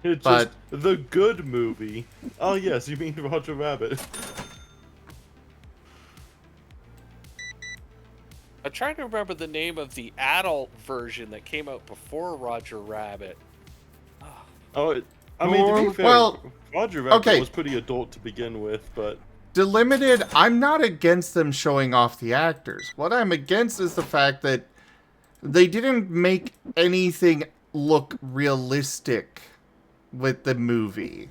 It's But- just the good movie. Oh yes, you mean Roger Rabbit. I'm trying to remember the name of the adult version that came out before Roger Rabbit. Oh, I mean, to be fair, Well, Roger Rabbit okay. was pretty adult to begin with, but Delimited, I'm not against them showing off the actors. What I'm against is the fact that they didn't make anything look realistic with the movie.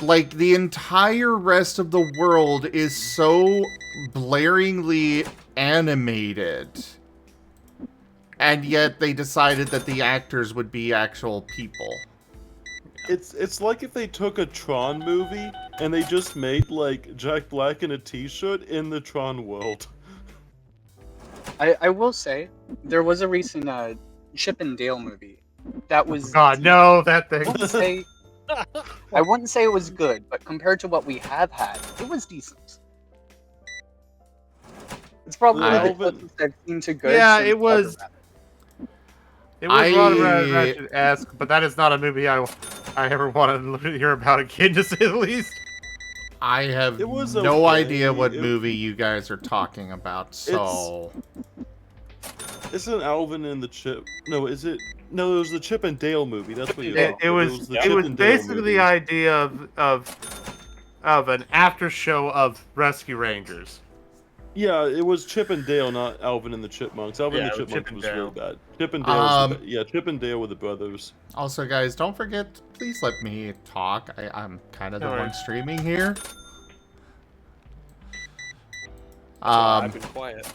Like, the entire rest of the world is so blaringly animated. And yet they decided that the actors would be actual people. It's like if they took a Tron movie and they just made like Jack Black in a T-shirt in the Tron world. I will say there was a recent Chip and Dale movie that was. God, no, that thing. I wouldn't say I wouldn't say it was good, but compared to what we have had, it was decent. It's probably the Alvin- closest I've seen to good. Yeah, since it was. Rubber It was I- Ratchet-esque, but that is not a movie I ever wanted to hear about again, to say the least. I have It was no okay. idea what movie you guys are talking about, so... It's an Alvin and the Chip. No, is it? No, it was the Chip and Dale movie. That's what you're It, talking it about. was the it Chip was and Dale basically movie. the idea of an after show of Rescue Rangers. Yeah, it was Chip and Dale, not Alvin and the Chipmunks. Alvin Yeah, and the it was Chip Chipmunks and was Dale. really bad. Chip and Dale was Um, Chip and Dale were the brothers. Also, guys, don't forget, please let me talk. I'm kind of the No one worries. streaming here. I've been quiet.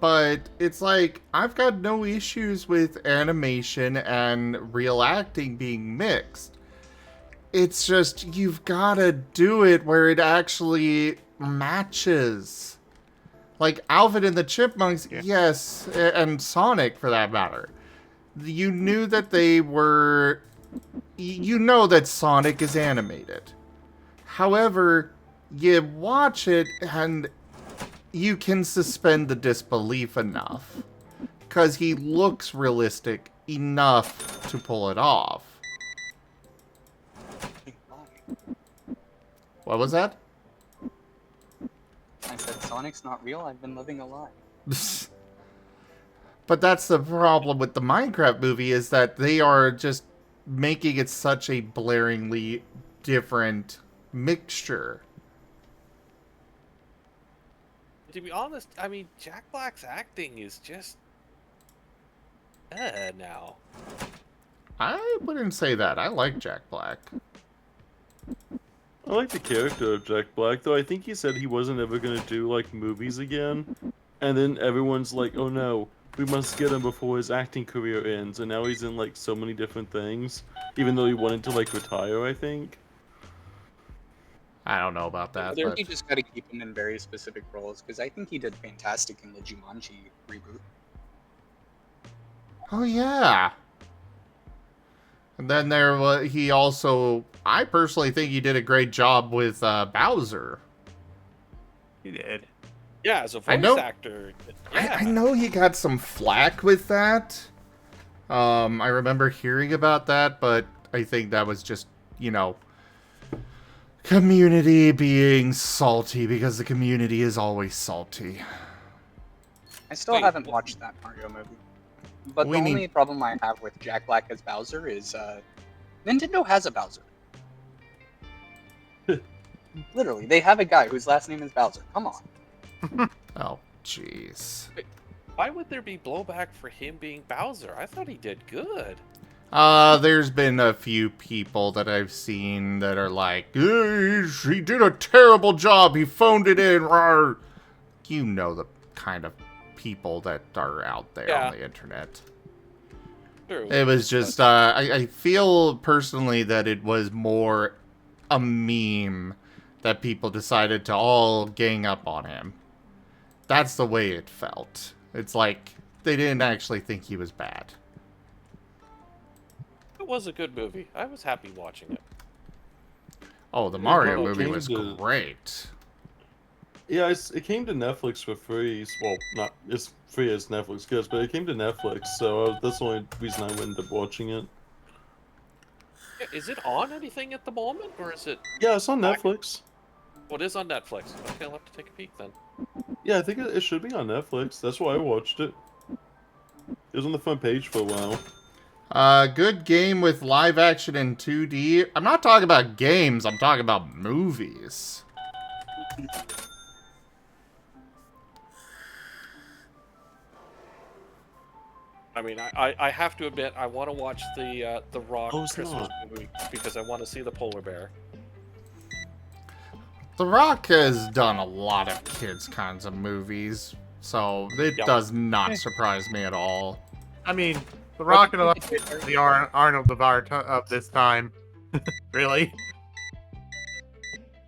But it's like, I've got no issues with animation and real acting being mixed. It's just, you've gotta do it where it actually matches. Like, Alvin and the Chipmunks, Yeah. yes, and Sonic for that matter. You knew that they were... You know that Sonic is animated. However, you watch it and you can suspend the disbelief enough. Because he looks realistic enough to pull it off. What was that? I said Sonic's not real. I've been living a lie. But that's the problem with the Minecraft movie, is that they are just making it such a blaringly different mixture. To be honest, I mean, Jack Black's acting is just now. I wouldn't say that. I like Jack Black. I like the character of Jack Black, though. I think he said he wasn't ever gonna do like movies again, and then everyone's like, "Oh no, we must get him before his acting career ends." And now he's in like so many different things, even though he wanted to like retire. I think. I don't know about that, There but... you just got to keep him in very specific roles because I think he did fantastic in the Jumanji reboot. Oh, yeah. And then there was... He also... I personally think he did a great job with Bowser. He did. Yeah, as a I voice know- actor. Yeah. I know he got some flack with that. I remember hearing about that, but I think that was just, you know... community being salty, because the community is always salty. I still Wait, haven't what- watched that Mario movie. But We the need- only problem I have with Jack Black as Bowser is Nintendo has a Bowser. Literally, they have a guy whose last name is Bowser. Come on. Oh, jeez. Why would there be blowback for him being Bowser? I thought he did good. There's been a few people that I've seen that are like, he did a terrible job, he phoned it in, rawr." You know the kind of people that are out there Yeah. on the internet. True. It was just, I feel personally that it was more a meme that people decided to all gang up on him. That's the way it felt. It's like, they didn't actually think he was bad. It was a good movie. I was happy watching it. Oh, the Yeah, Mario well, it movie came was to- great. Yeah, it came to Netflix for free. Well, not as free as Netflix goes, but it came to Netflix, so that's the only reason I ended up watching it. Yeah, is it on anything at the moment, or is it? Yeah, it's on Netflix. Well, it is on Netflix. Okay, I'll have to take a peek then. Yeah, I think it should be on Netflix. That's why I watched it. It was on the front page for a while. Good game with live action in 2D. I'm not talking about games, I'm talking about movies. I mean, I have to admit, I want to watch the Rock Oh, it's Christmas not. movie because I want to see the polar bear. The Rock has done a lot of kids kinds of movies, so it Yep. does not surprise me at all. I mean, The Rock and the Arnold of this time. Really?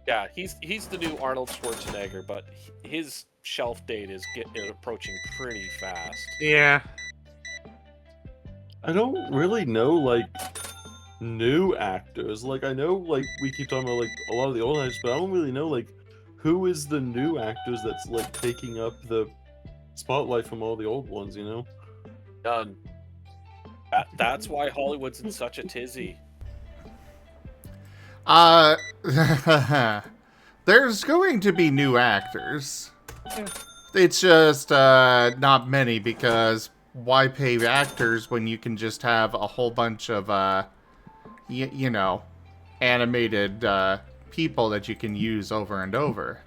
Yeah, he's the new Arnold Schwarzenegger, but his shelf date is approaching pretty fast. Yeah. I don't really know like new actors. Like I know like we keep talking about like a lot of the old actors, but I don't really know like who is the new actors that's like taking up the spotlight from all the old ones, you know? Done. That's why Hollywood's in such a tizzy. There's going to be new actors. It's just not many, because why pay actors when you can just have a whole bunch of you know, animated people that you can use over and over.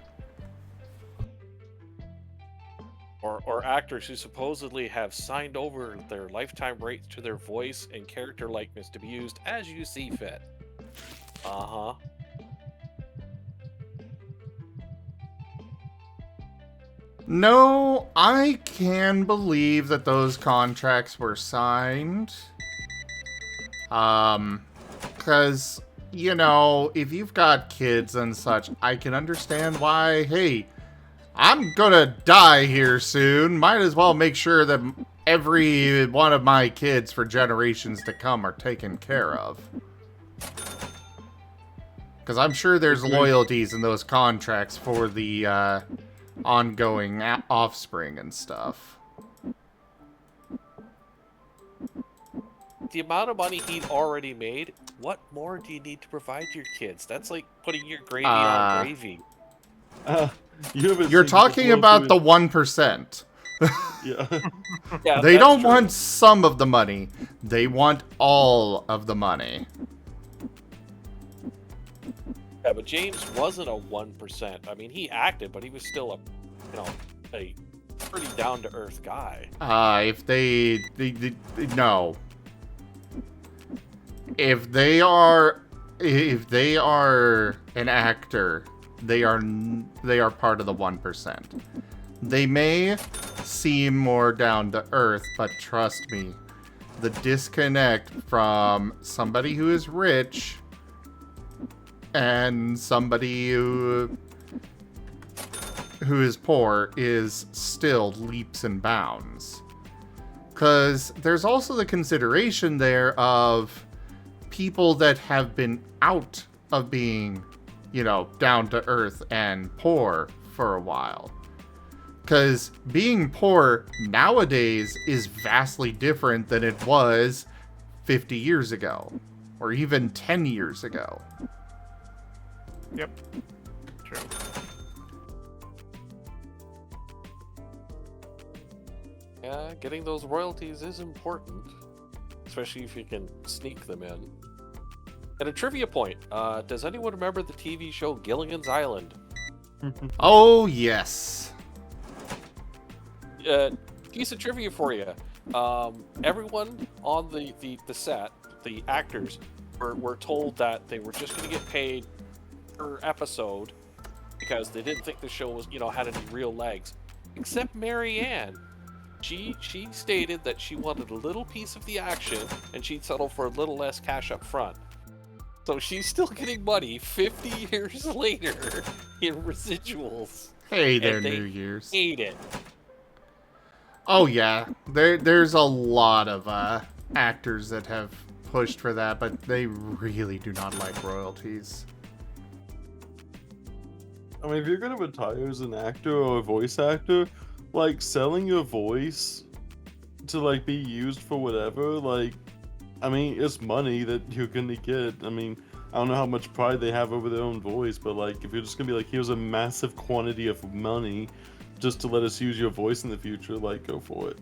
Or actors who supposedly have signed over their lifetime rights to their voice and character likeness to be used as you see fit. Uh-huh. No, I can believe that those contracts were signed. Because, you know, if you've got kids and such, I can understand why, hey, I'm gonna die here soon. Might as well make sure that every one of my kids for generations to come are taken care of. Because I'm sure there's loyalties in those contracts for the ongoing offspring and stuff. The amount of money he'd already made, what more do you need to provide your kids? That's like putting your gravy on gravy. You're talking about the 1%. Yeah. Yeah, They that's don't true. want some of the money. They want all of the money. Yeah, but James wasn't a 1%. I mean, he acted, but he was still a pretty down-to-earth guy. If they no. If they are an actor, they are part of the 1%. They may seem more down to earth, but trust me, the disconnect from somebody who is rich and somebody who is poor is still leaps and bounds. Because there's also the consideration there of people that have been out of being, you know, down to earth and poor for a while. Because being poor nowadays is vastly different than it was 50 years ago, or even 10 years ago. Yep. True. Yeah, getting those royalties is important, especially if you can sneak them in. And a trivia point, does anyone remember the TV show Gilligan's Island? Oh, yes. Piece of trivia for you. Everyone on the set, the actors, were told that they were just going to get paid per episode because they didn't think the show was, had any real legs. Except Marianne. She stated that she wanted a little piece of the action and she'd settle for a little less cash up front. So she's still getting money 50 years later in residuals. Hey there, And they New Year's. hate it. Oh yeah, there's a lot of actors that have pushed for that, but they really do not like royalties. I mean, if you're gonna retire as an actor or a voice actor, like selling your voice to like be used for whatever, like, I mean, it's money that you're gonna get. I mean, I don't know how much pride they have over their own voice, but like, if you're just gonna be like, here's a massive quantity of money just to let us use your voice in the future, like, go for it.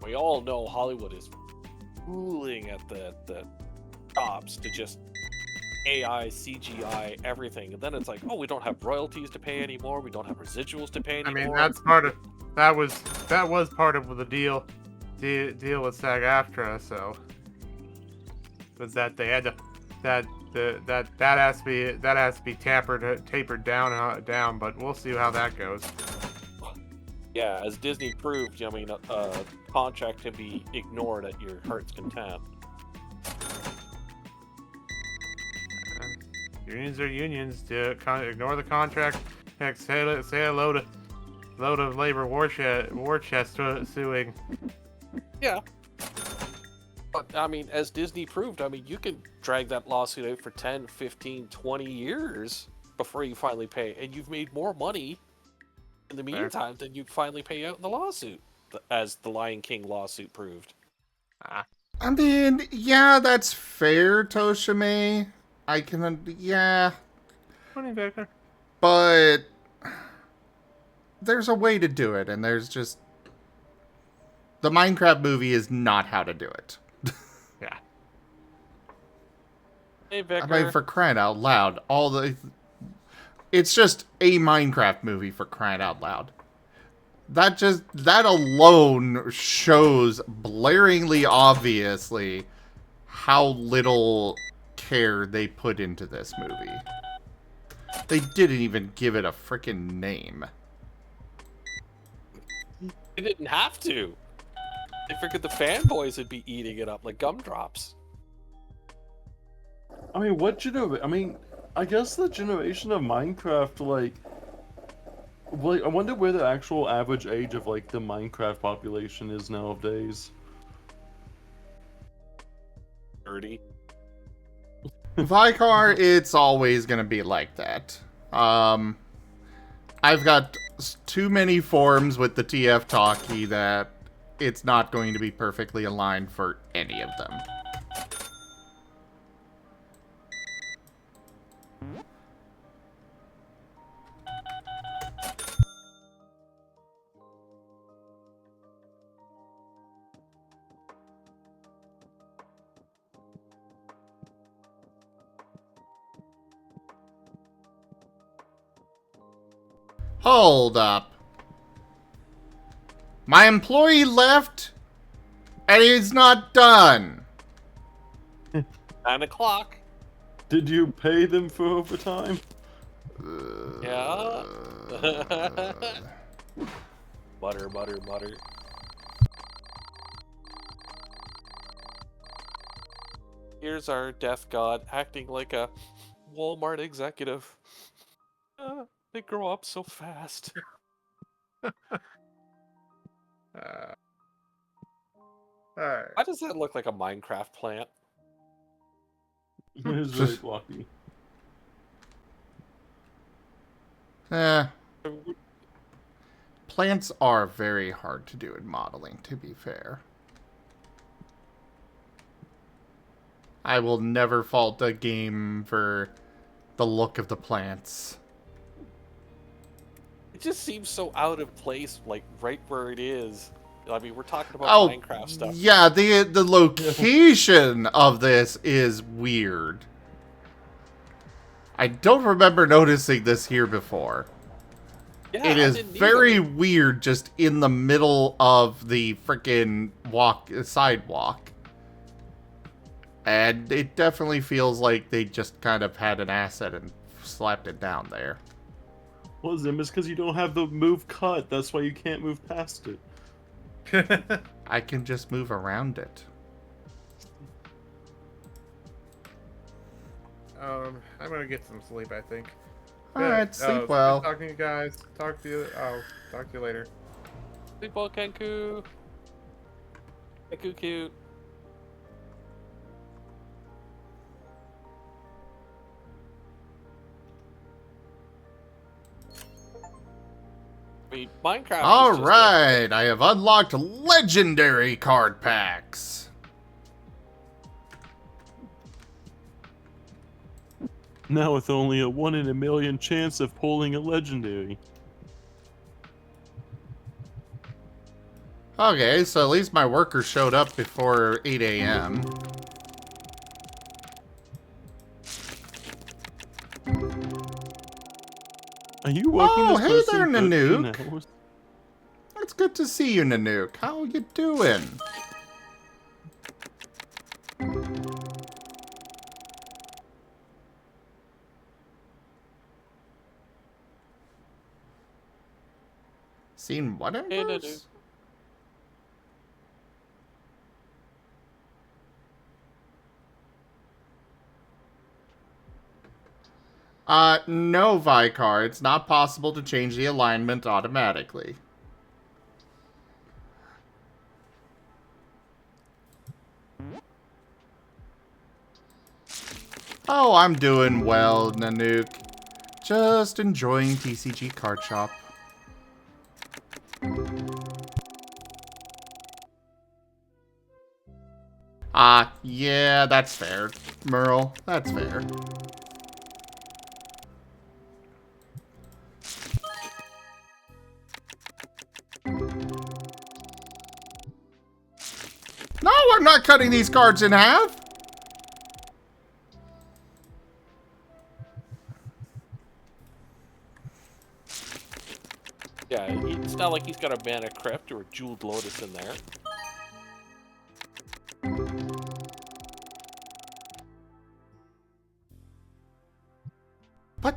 We all know Hollywood is fooling at the tops to just AI, CGI, everything, and then it's like, oh, we don't have royalties to pay anymore. We don't have residuals to pay I anymore. mean, that's part of that was part of the deal with SAG-AFTRA. So was that they had to that has to be tapered down. But we'll see how that goes. Yeah, as Disney proved, I mean, a contract can be ignored at your heart's content. Unions are unions. To ignore the contract. Heck, say hello to labor war chest suing. Yeah. But, I mean, as Disney proved, I mean, you can drag that lawsuit out for 10, 15, 20 years before you finally pay, and you've made more money in the meantime than you finally pay out in the lawsuit, as the Lion King lawsuit proved. I mean, yeah, that's fair, Toshime. I can, yeah. But there's a way to do it, and there's just... The Minecraft movie is not how to do it. Yeah. Hey, Vicar. I mean, for crying out loud, it's just a Minecraft movie, for crying out loud. That alone shows blaringly obviously how little care they put into this movie. They didn't even give it a freaking name. They didn't have to. They figured the fanboys would be eating it up like gumdrops. I mean, I guess the generation of Minecraft, like, I wonder where the actual average age of, like, the Minecraft population is nowadays. 30. Vicar, it's always gonna be like that. I've got too many forums with the TF Talkie that it's not going to be perfectly aligned for any of them. Hold up. My employee left, and he's not done. 9 o'clock. Did you pay them for overtime? Yeah. Butter, butter, butter. Here's our death god acting like a Walmart executive. They grow up so fast. Alright. Why does that look like a Minecraft plant? It is really blocky. Plants are very hard to do in modeling, to be fair. I will never fault a game for the look of the plants. It just seems so out of place, like right where it is. I mean, we're talking about Minecraft stuff. Yeah, the location of this is weird. I don't remember noticing this here before. Yeah, It I is didn't very either. weird, just in the middle of the freaking sidewalk. And it definitely feels like they just kind of had an asset and slapped it down there. Well, Zim, it's because you don't have the move cut. That's why you can't move past it. I can just move around it. I'm gonna get some sleep, I think. Alright, sleep well. Talking to you guys. Talk to you later. Sleep well, Kenku. Kenku cute. I mean, Minecraft. Alright, I have unlocked legendary card packs. Now with only a 1 in a million chance of pulling a legendary. Okay, so at least my workers showed up before 8 a.m. Are you working Oh, this hey person there, 13 Nanook. hours? It's good to see you, Nanook. How you doing? Seen what inverse? No, Vicar. It's not possible to change the alignment automatically. Oh, I'm doing well, Nanook. Just enjoying TCG Card Shop. Yeah, that's fair, Merle. That's fair. No, I'm not cutting these cards in half! Yeah, it's not like he's got a Mana Crypt or a Jeweled Lotus in there.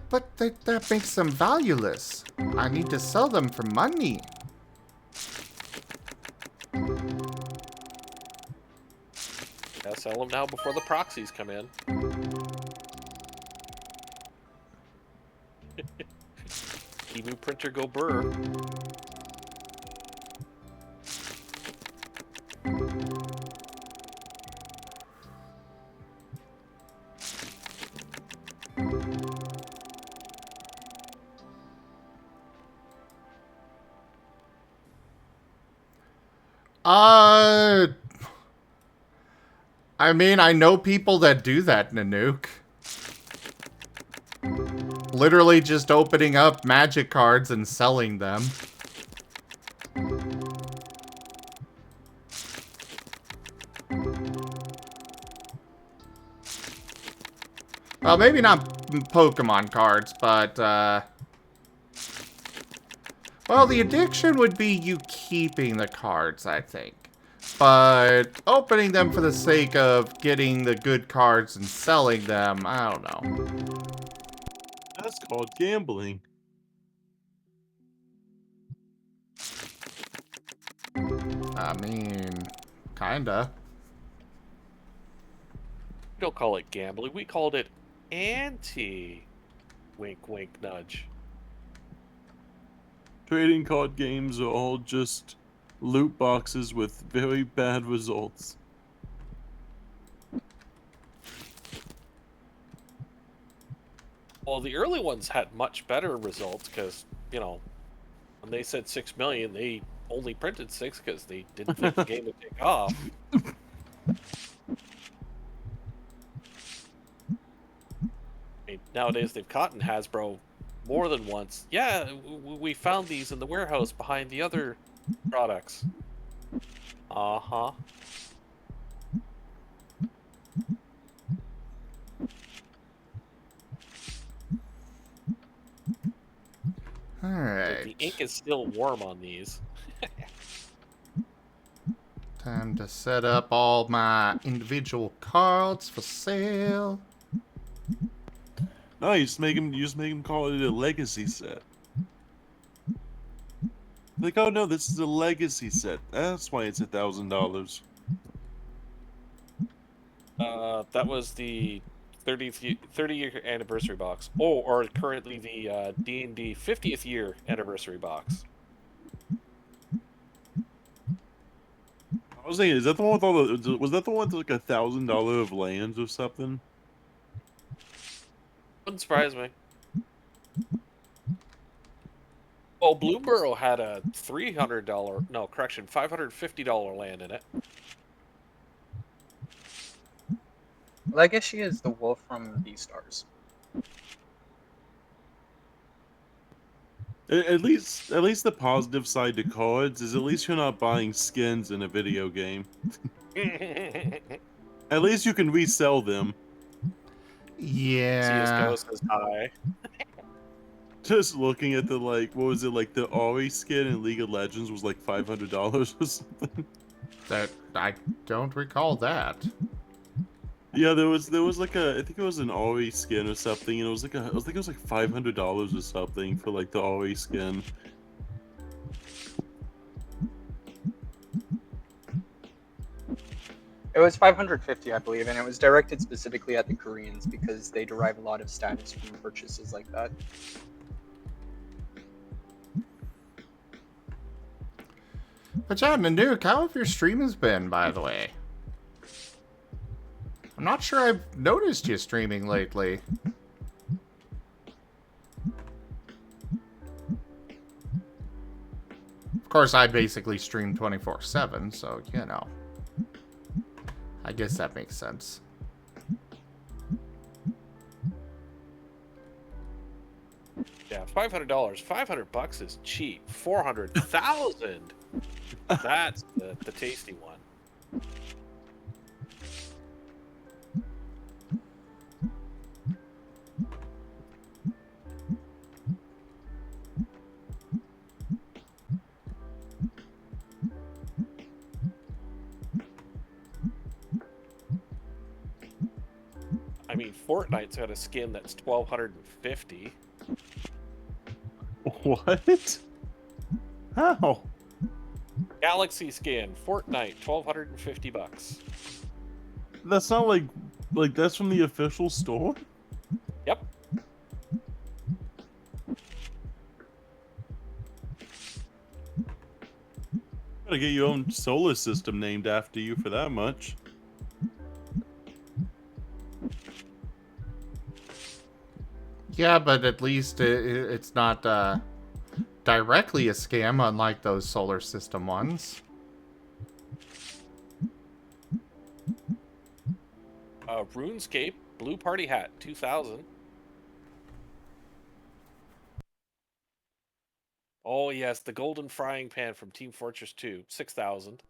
But that makes them valueless. I need to sell them for money. Yeah, sell them now before the proxies come in. Emu printer go burr. I mean, I know people that do that, Nanook. Literally just opening up magic cards and selling them. Well, maybe not Pokemon cards, but, well, the addiction would be you keeping the cards, I think. But opening them for the sake of getting the good cards and selling them, I don't know. That's called gambling. I mean, kinda. We don't call it gambling, we called it wink wink nudge. Trading card games are all just loot boxes with very bad results. Well, the early ones had much better results because, you know, when they said 6 million, they only printed 6 because they didn't think the game would take off. I mean, nowadays they've caught in Hasbro more than once. Yeah, we found these in the warehouse behind the other products. Uh-huh. Alright. The ink is still warm on these. Time to set up all my individual cards for sale. No, you just make him call it a legacy set. Like, oh no, this is a legacy set. That's why it's $1,000. That was the 30-year anniversary box. Oh, or currently the D&D 50th year anniversary box. I was thinking, is that the one with all the? Was that the one with like $1,000 of lands or something? Wouldn't surprise me. Well, Bloomburrow had a $550 land in it. Legacy is the wolf from Beastars. At least the positive side to cards is at least you're not buying skins in a video game. At least you can resell them. Yeah. CSGO says hi. Just looking at the, like, what was it, like the Ori skin in League of Legends was like $500 or something. That I don't recall that. Yeah, there was like a, I think it was an Ori skin or something, and it was like I think it was like $500 or something for like the Ori skin. It was 550, I believe, and it was directed specifically at the Koreans because they derive a lot of status from purchases like that. But yeah, Nanook, how have your streams been, by the way? I'm not sure I've noticed you streaming lately. Of course, I basically stream 24/7, so, you know. I guess that makes sense. Yeah, $500. $500 is cheap. 400,000. That's the tasty one. I mean, Fortnite's got a skin that's 1,250. What? How? Galaxy skin, Fortnite, $1,250. That's not like that's from the official store? Yep. Gotta get your own solar system named after you for that much. Yeah, but at least it's not directly a scam, unlike those solar system ones. RuneScape, blue party hat, 2,000. Oh yes, the golden frying pan from Team Fortress 2, 6,000.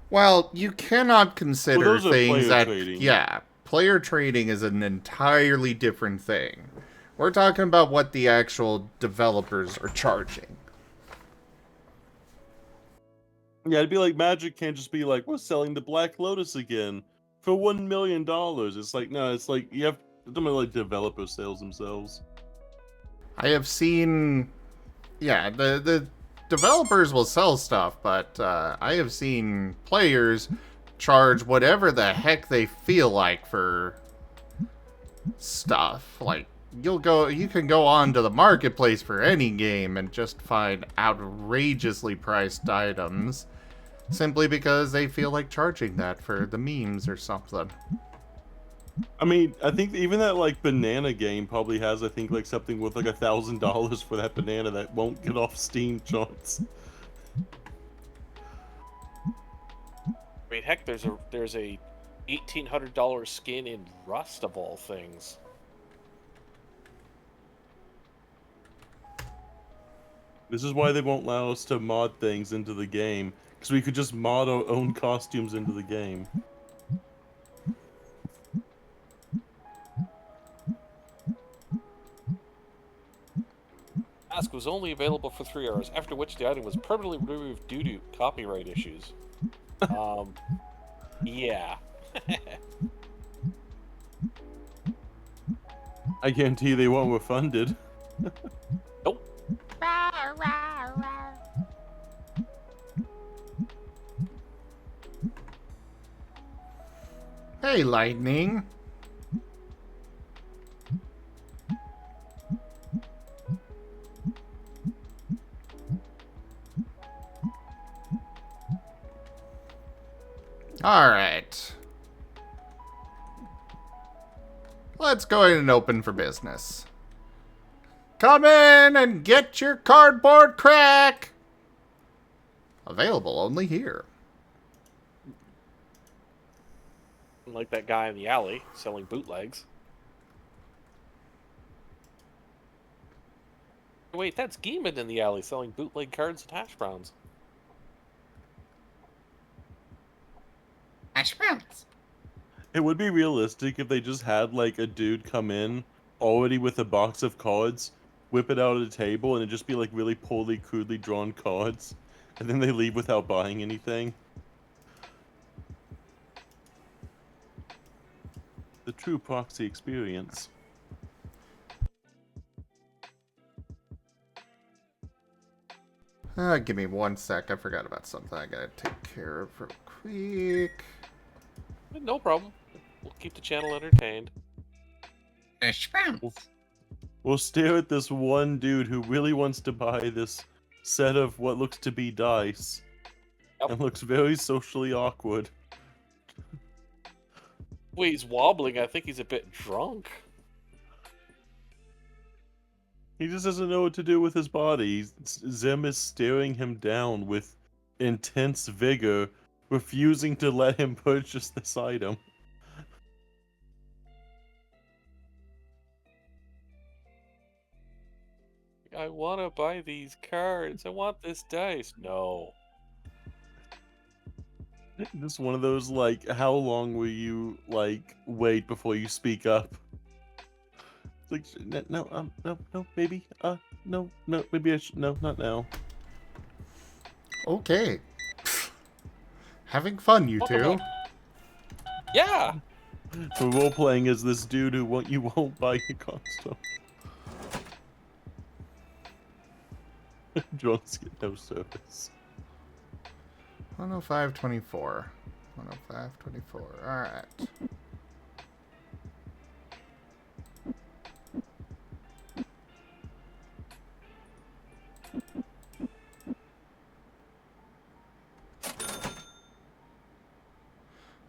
Well, you cannot consider Well, those are things player that... trading. Yeah, player trading is an entirely different thing. We're talking about what the actual developers are charging. Yeah, it'd be like Magic can't just be like, we're selling the Black Lotus again for $1 million. It's like, no, it's like you have to like developer sales themselves. I have seen... Yeah, the developers will sell stuff, but I have seen players charge whatever the heck they feel like for stuff. Like, you can go on to the marketplace for any game and just find outrageously priced items simply because they feel like charging that for the memes or something. I mean, I think even that like banana game probably has, I think, like something worth like $1,000 for that banana that won't get off Steam charts. I mean, heck, there's a $1,800 skin in Rust of all things. This is why they won't allow us to mod things into the game, because we could just mod our own costumes into the game. Mask was only available for 3 hours, after which the item was permanently removed due to copyright issues. Yeah. I guarantee they won't refund it. Nope. Hey, Lightning. Alright. Let's go ahead and open for business. Come in and get your cardboard crack! Available only here. Like that guy in the alley selling bootlegs. Wait, that's Geeman in the alley selling bootleg cards and hash browns. Hash browns. It would be realistic if they just had like a dude come in already with a box of cards, whip it out at a table, and it'd just be like really poorly, crudely drawn cards, and then they leave without buying anything. The true proxy experience. Give me 1 sec. I forgot about something I gotta take care of real quick. No problem. We'll keep the channel entertained. Fish bounce. We'll stare at this one dude who really wants to buy this set of what looks to be dice. Yep. And looks very socially awkward. Wait, he's wobbling. I think he's a bit drunk. He just doesn't know what to do with his body. Zim is staring him down with intense vigor, refusing to let him purchase this item. I want to buy these cards. I want this dice. No. Just one of those, like, how long will you, like, wait before you speak up? It's like, no, maybe, no, maybe I should, no, not now. Okay. Having fun, you two. Yeah. We're role playing as this dude who won't buy your console. Drunks get no service. 105.24. 105.24. Alright.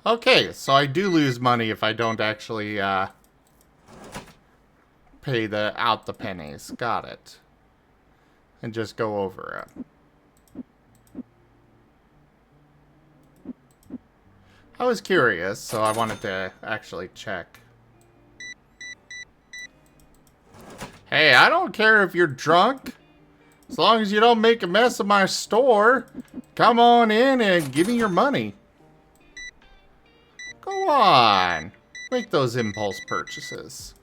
Okay, so I do lose money if I don't actually pay out the pennies. Got it. And just go over it. I was curious, so I wanted to actually check. Hey, I don't care if you're drunk. As long as you don't make a mess of my store, come on in and give me your money. Go on. Make those impulse purchases.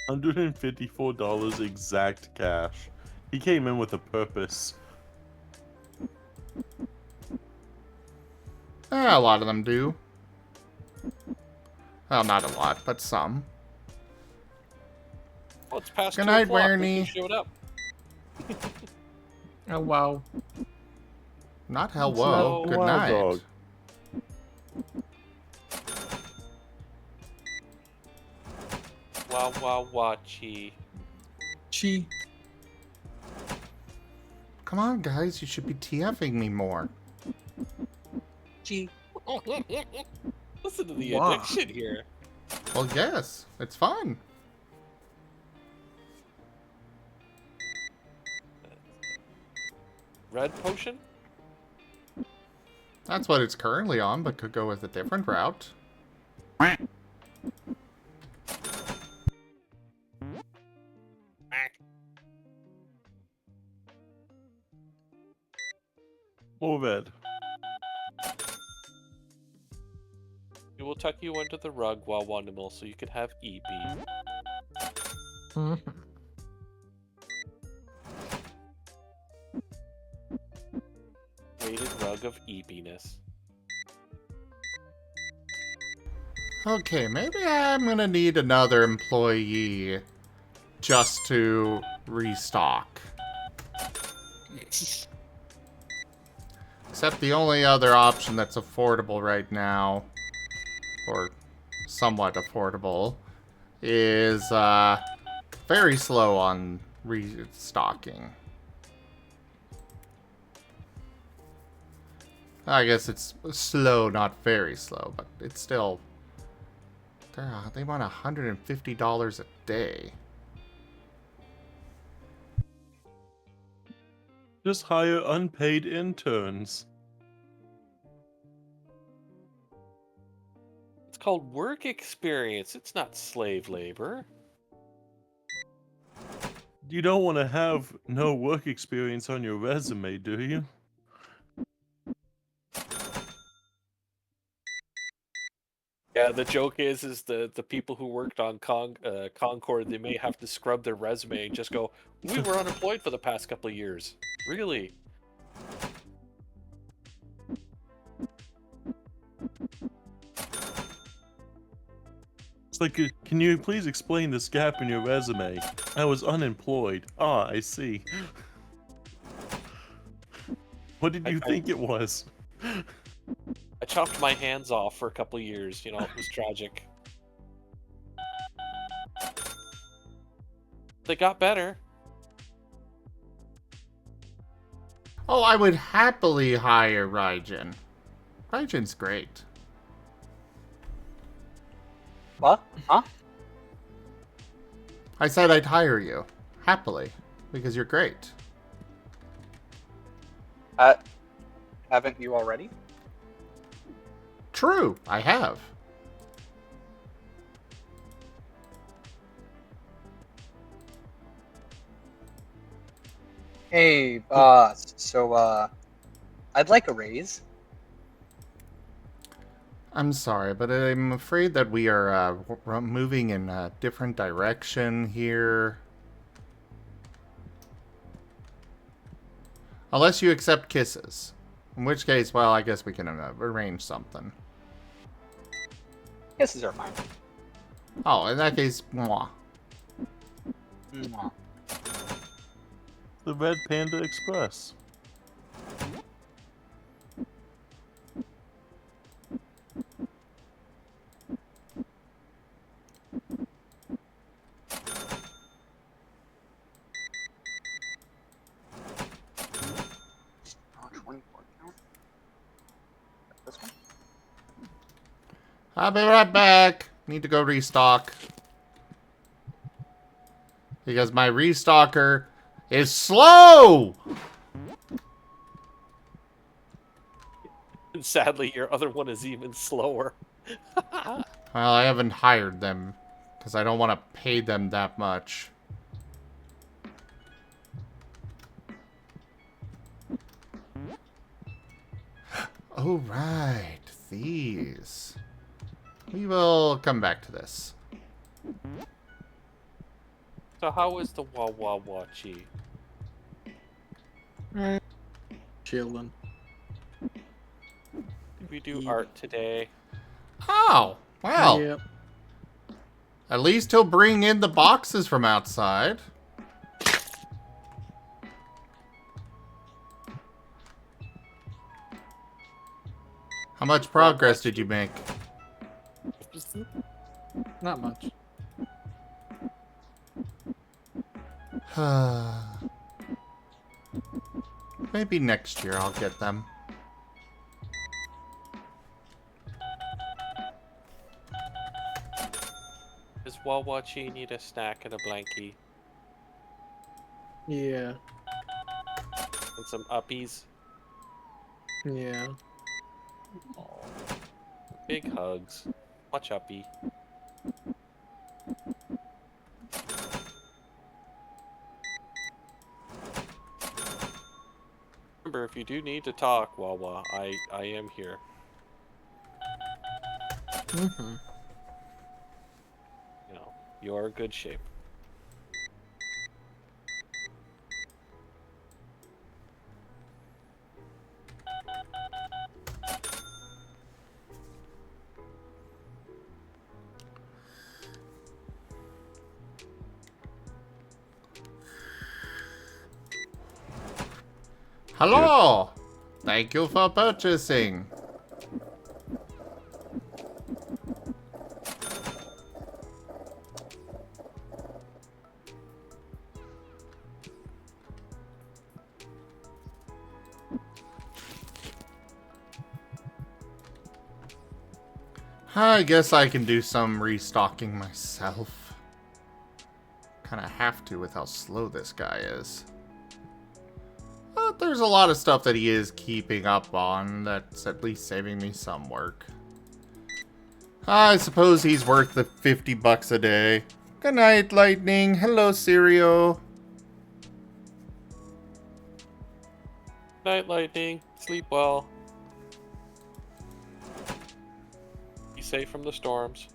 $154 exact cash. He came in with a purpose. A lot of them do. Well, not a lot, but some. Well, it's past Good 2 night, o'clock. Bernie. You showed up. Oh wow. Not hello. So, Good wild night. dog. Wow, watchy. Chi. Come on, guys. You should be TFing me more. Gee, Listen to the Wow. addiction here. Well, yes. It's fun. Red potion? That's what it's currently on, but could go with a different route. More red. We will tuck you under the rug while Wondermill so you can have EP. Weighted rug of EPness. Okay, maybe I'm gonna need another employee just to restock. Except the only other option that's affordable right now, or somewhat affordable, is very slow on restocking. I guess it's slow, not very slow, but it's still... They want $150 a day. Just hire unpaid interns. It's called work experience. It's not slave labor. You don't want to have no work experience on your resume, do you? Yeah, the joke is the people who worked on Concord, they may have to scrub their resume and just go, we were unemployed for the past couple of years. Really? It's like, can you please explain this gap in your resume? I was unemployed. Ah, I see. What did you think it was? I chopped my hands off for a couple years. You know, it was tragic. They got better. Oh, I would happily hire Raijin. Raijin's great. What? Huh? I said I'd hire you. Happily. Because you're great. Haven't you already? True, I have. Hey, boss. So, I'd like a raise. I'm sorry, but I'm afraid that we are moving in a different direction here. Unless you accept kisses. In which case, well, I guess we can arrange something. Kisses are fine. Oh, in that case, mwah. Mwah. The Red Panda Express. Oh, 24 count. This one? I'll be right back. Need to go restock. Because my restocker is slow! And sadly, your other one is even slower. Well, I haven't hired them. Because I don't want to pay them that much. Oh, right. These. We will come back to this. So how is the Wawawachi? Chillin'. Did we do art today? Oh, well. Yep. At least he'll bring in the boxes from outside. How much progress did you make? Not much. Maybe next year I'll get them. Does Wawachi need a snack and a blankie Yeah. and some uppies? Yeah. Aw. Big hugs. Watch uppy. Remember, if you do need to talk, Wawa, I am here. Mm-hmm. You know, you're in good shape. Hello! Thank you for purchasing. I guess I can do some restocking myself. Kinda have to with how slow this guy is. But there's a lot of stuff that he is keeping up on that's at least saving me some work. I suppose he's worth the 50 bucks a day. Good night, Lightning. Hello, Cereal. Night, Lightning. Sleep well. Be safe from the storms.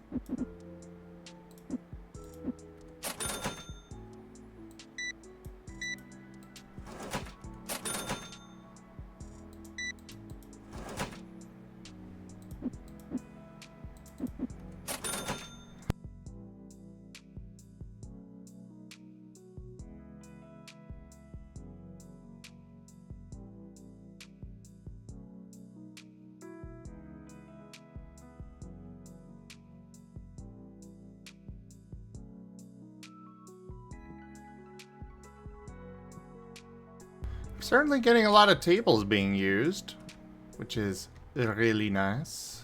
Certainly getting a lot of tables being used, which is really nice.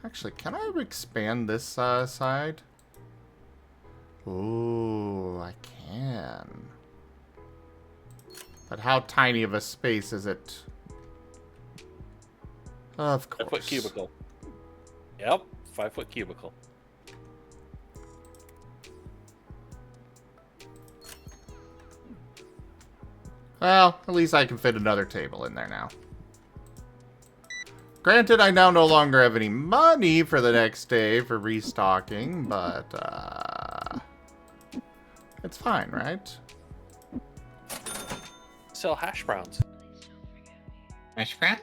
Actually, can I expand this side? Ooh, I can. But how tiny of a space is it? Of course. 5-foot cubicle. Yep, 5-foot cubicle. Well, at least I can fit another table in there now. Granted, I now no longer have any money for the next day for restocking, but, it's fine, right? Sell hash browns. Hash browns?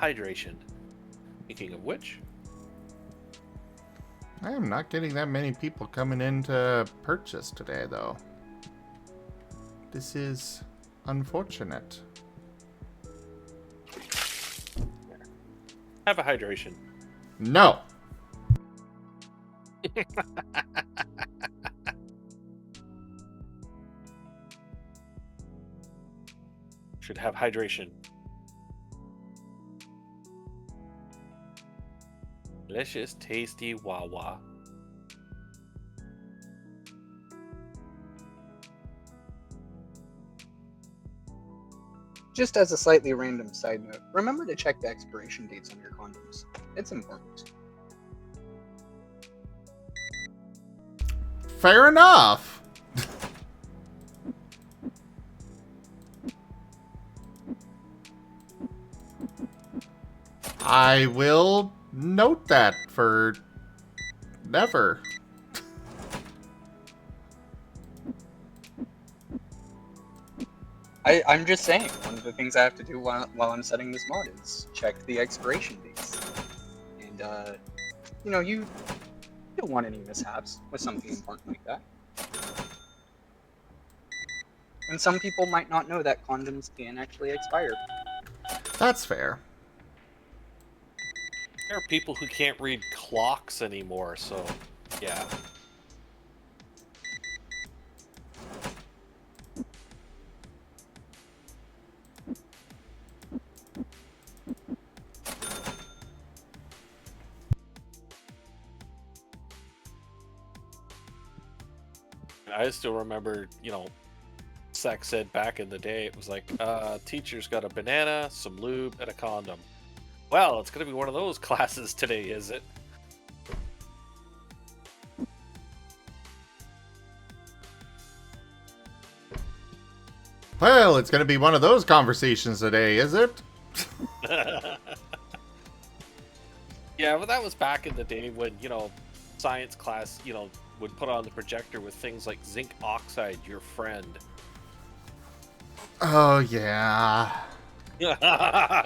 Hydration. Speaking of which, I am not getting that many people coming in to purchase today, though. This is unfortunate. have a hydration. No! Should have hydration. Delicious, tasty Wawa. Just as a slightly random side note, remember to check the expiration dates on your condoms. It's important. Fair enough! I will note that for never. I'm just saying, one of the things I have to do while I'm setting this mod is check the expiration dates. And, you don't want any mishaps with something important like that. And some people might not know that condoms can actually expire. That's fair. There are people who can't read clocks anymore, so yeah. I still remember, sex ed back in the day. It was like, teacher's got a banana, some lube, and a condom. Well, it's going to be one of those classes today, is it? Well, it's going to be one of those conversations today, is it? Yeah, but that was back in the day when, science class, would put on the projector with things like zinc oxide, your friend. Oh, yeah.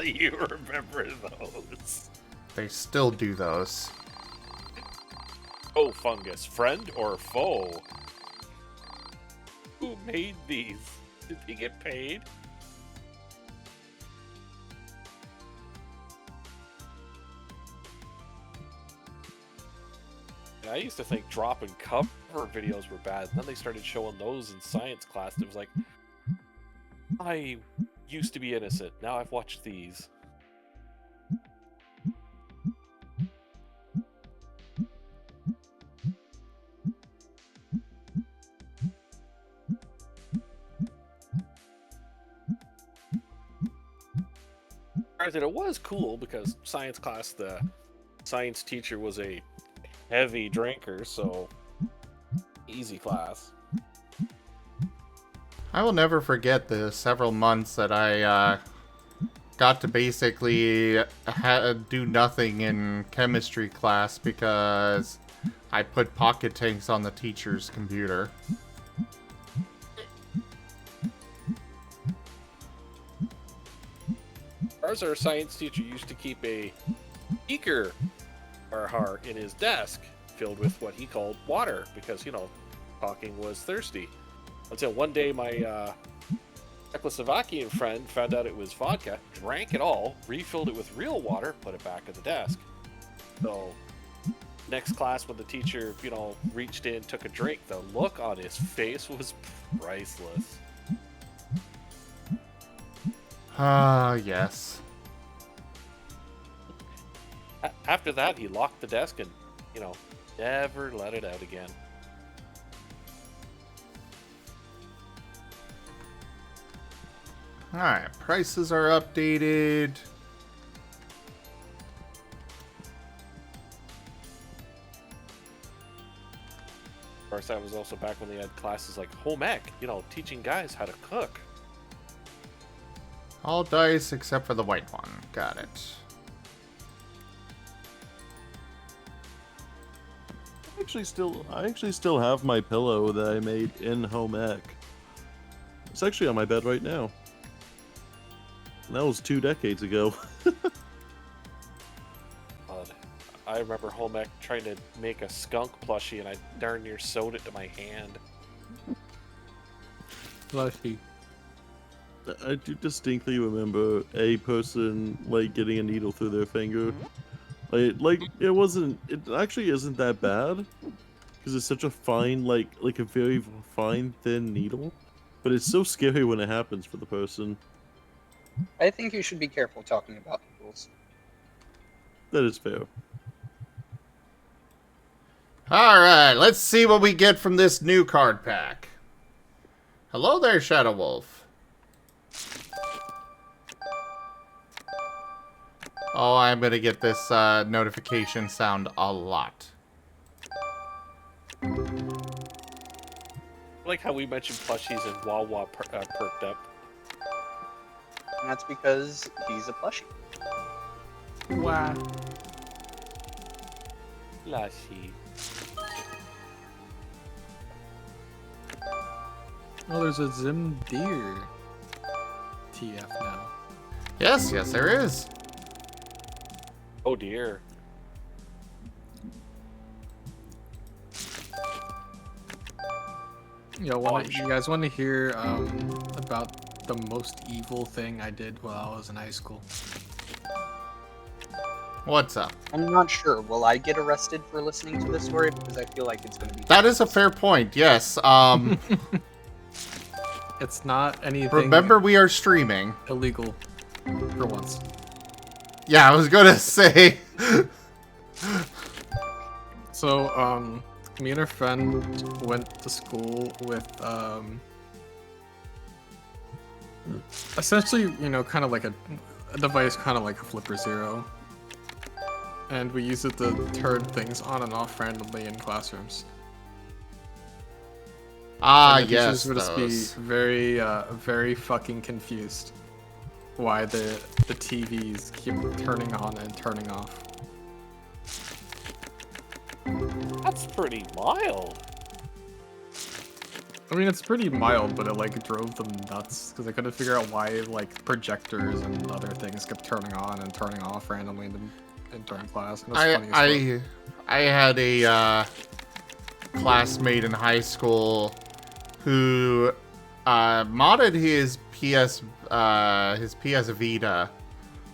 You remember those. They still do those. Oh, fungus, friend or foe? Who made these? Did he get paid? I used to think drop and cover videos were bad, and then they started showing those in science class. It was like, I used to be innocent, now I've watched these. Granted, it was cool because science class, the science teacher was a heavy drinker, so easy class. I will never forget the several months that I got to basically do nothing in chemistry class because I put pocket tanks on the teacher's computer. Our science teacher used to keep a beaker in his desk filled with what he called water because, talking was thirsty. Until one day my Czechoslovakian friend found out it was vodka, drank it all, refilled it with real water, put it back at the desk. So, next class when the teacher, reached in, took a drink, the look on his face was priceless. Ah, yes. After that, he locked the desk and, never let it out again. Alright, prices are updated. Of course, that was also back when they had classes like home ec, teaching guys how to cook. All dice except for the white one. Got it. I actually still have my pillow that I made in home ec. It's actually on my bed right now. And that was 2 decades ago. God, I remember home ec trying to make a skunk plushie and I darn near sewed it to my hand. Lucky. I do distinctly remember a person getting a needle through their finger. It wasn't. It actually isn't that bad because it's such a fine, like a very fine, thin needle. But it's so scary when it happens for the person. I think you should be careful talking about needles. That is fair. Alright, let's see what we get from this new card pack. Hello there, Shadow Wolf. Oh, I'm gonna get this notification sound a lot. I like how we mentioned plushies and Wawa perked up. And that's because he's a plushie. Wow. Lashy. Oh, there's a Zim Deer TF now. Yes, there is. Oh dear. Yo, you guys want to hear about the most evil thing I did while I was in high school? What's up? I'm not sure. Will I get arrested for listening to this story? Because I feel like it's going to be... That is a fair point, yes. It's not anything Remember, we are streaming. illegal for once. Yeah, I was gonna say. So, me and a friend went to school with, essentially, kind of like a device, kind of like a Flipper Zero. And we use it to turn things on and off randomly in classrooms. Ah, And the yes, teachers would just those. be very, very fucking confused why the TVs keep turning on and turning off. That's pretty mild. I mean, it's pretty mild, but it drove them nuts because they couldn't figure out why projectors and other things kept turning on and turning off randomly during class. And it was funny as fuck. I had a classmate in high school who modded his PS Vita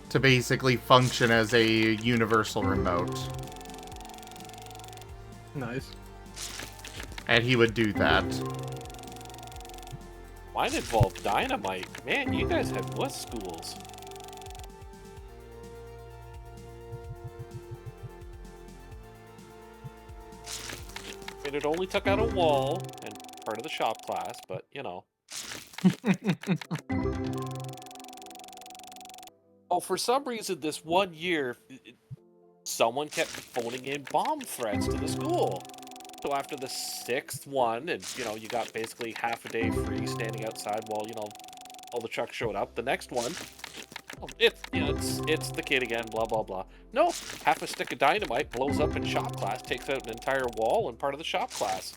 to basically function as a universal remote. Nice. And he would do that. Mine involved dynamite. Man, you guys had what schools? And it only took out a wall and part of the shop class, but Oh, for some reason, this one year, someone kept phoning in bomb threats to the school. So after the 6th one, and you got basically half a day free standing outside while all the trucks showed up. The next one, it's the kid again. Blah blah blah. No, half a stick of dynamite blows up in shop class, takes out an entire wall and part of the shop class.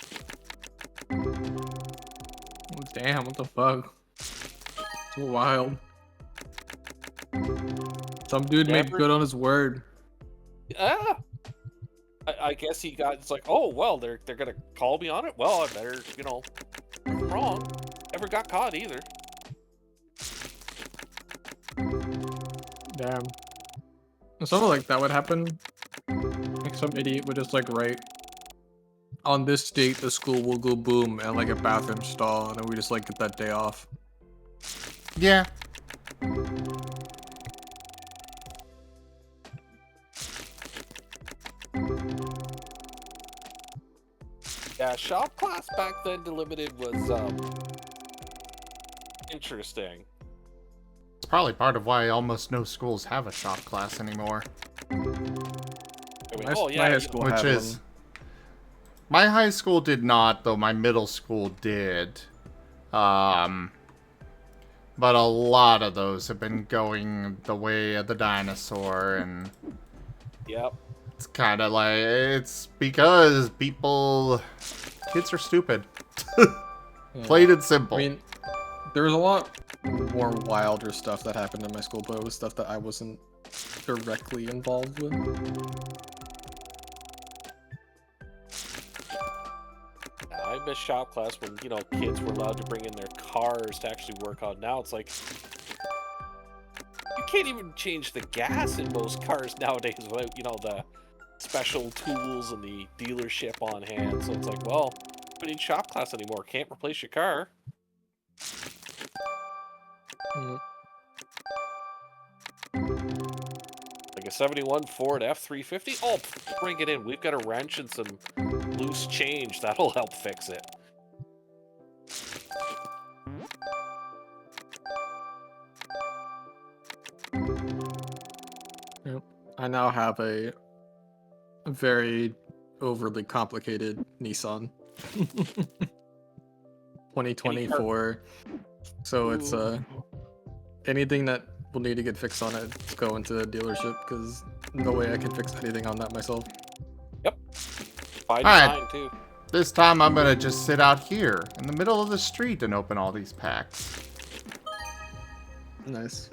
Damn, what the fuck? So wild. Some dude made good on his word. Yeah. I guess he got. It's like, oh well, they're gonna call me on it. Well, I better, I'm wrong. Never got caught either. Damn. Something like that would happen. Like some idiot would just like write, on this date the school will go boom and like a bathroom stall, and then we just like get that day off. Yeah. Yeah, shop class back then delimited was interesting. It's probably part of why almost no schools have a shop class anymore. I mean, My high school Which had is... one. My high school did not, though my middle school did. But a lot of those have been going the way of the dinosaur, and Yep. it's kind of like, it's because kids are stupid. Plain and simple. I mean, there was a lot more wilder stuff that happened in my school, but it was stuff that I wasn't directly involved with. I miss shop class when, you know, kids were allowed to bring in their cars to actually work on. Now it's like, you can't even change the gas in most cars nowadays without, you know, the special tools and the dealership on hand. So it's like, well, you don't need shop class anymore. Can't replace your car. Mm. Like a 71 Ford F-350? Oh, bring it in. We've got a wrench and some loose change. That'll help fix it. Yep. I now have a very overly complicated Nissan. 2024. So it's anything that will need to get fixed on it, it's going to the dealership because no way I can fix anything on that myself. Yep. By Alright. design, too. This time I'm gonna just sit out here in the middle of the street and open all these packs. Nice.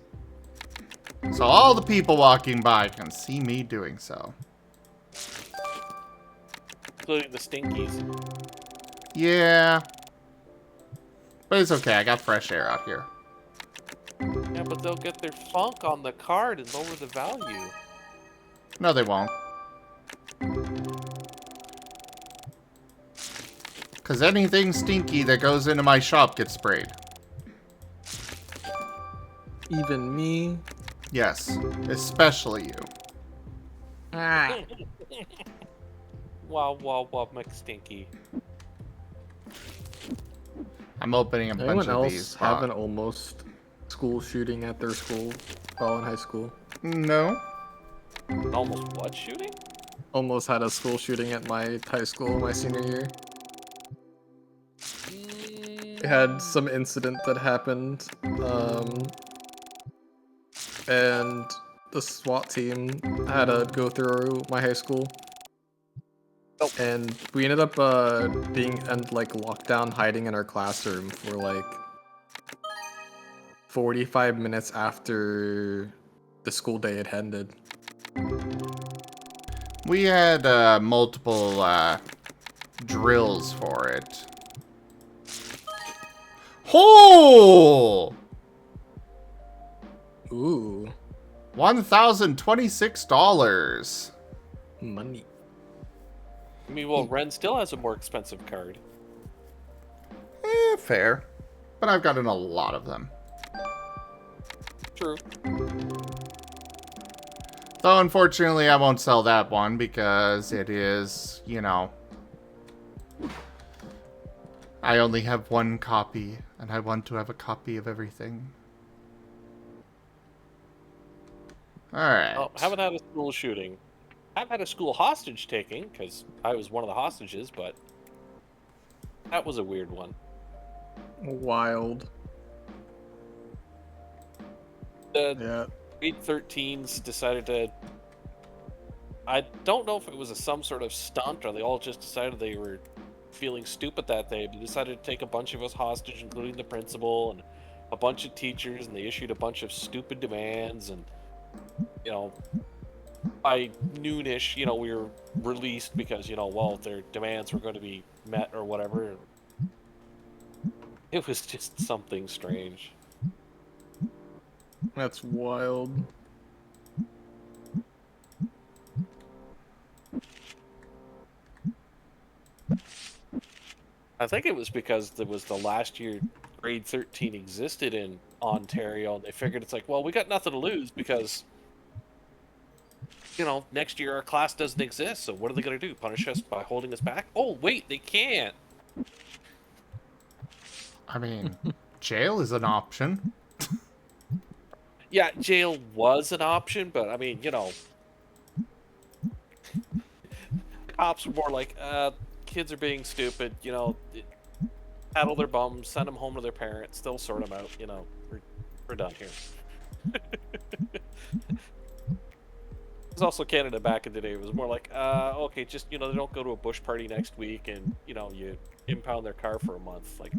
So all the people walking by can see me doing so. Including the stinkies. Yeah. But it's okay, I got fresh air out here. Yeah, but they'll get their funk on the card and lower the value. No, they won't. Because anything stinky that goes into my shop gets sprayed. Even me. Yes, especially you. Ah. Wow, wow, wow, McStinky. I'm opening a Anyone bunch of else these. have an almost school shooting at their school while in high school? No. Almost what shooting? Almost had a school shooting at my high school my senior year. It had some incident that happened, and the SWAT team had to go through my high school. And we ended up being like locked down, hiding in our classroom for like 45 minutes after the school day had ended. We had multiple drills for it. Oh! Ooh, $1,026. money. I mean, well, Ren still has a more expensive card. Fair. But I've gotten a lot of them. True. Though, unfortunately, I won't sell that one because it is, you know... I only have one copy, and I want to have a copy of everything. Alright. Oh, haven't had a school shooting. I've had a school hostage taking, because I was one of the hostages, but that was a weird one. Wild. The Yeah. grade 13s decided to... I don't know if it was some sort of stunt, or they all just decided they were feeling stupid that day. They decided to take a bunch of us hostage, including the principal and a bunch of teachers, and they issued a bunch of stupid demands, and, you know... By noonish, you know, we were released because, you know, well, their demands were going to be met or whatever. It was just something strange. That's wild. I think it was because it was the last year grade 13 existed in Ontario, and they figured it's like, well, we got nothing to lose because, next year our class doesn't exist, so what are they going to do? Punish us by holding us back? Oh, wait, they can't. I mean, jail is an option. Yeah, jail was an option, but I mean, cops were more like, kids are being stupid, paddle their bums, send them home to their parents, they'll sort them out, we're done here. It was also Canada back in the day. It was more like, okay, just, they don't go to a bush party next week and, you impound their car for a month, like,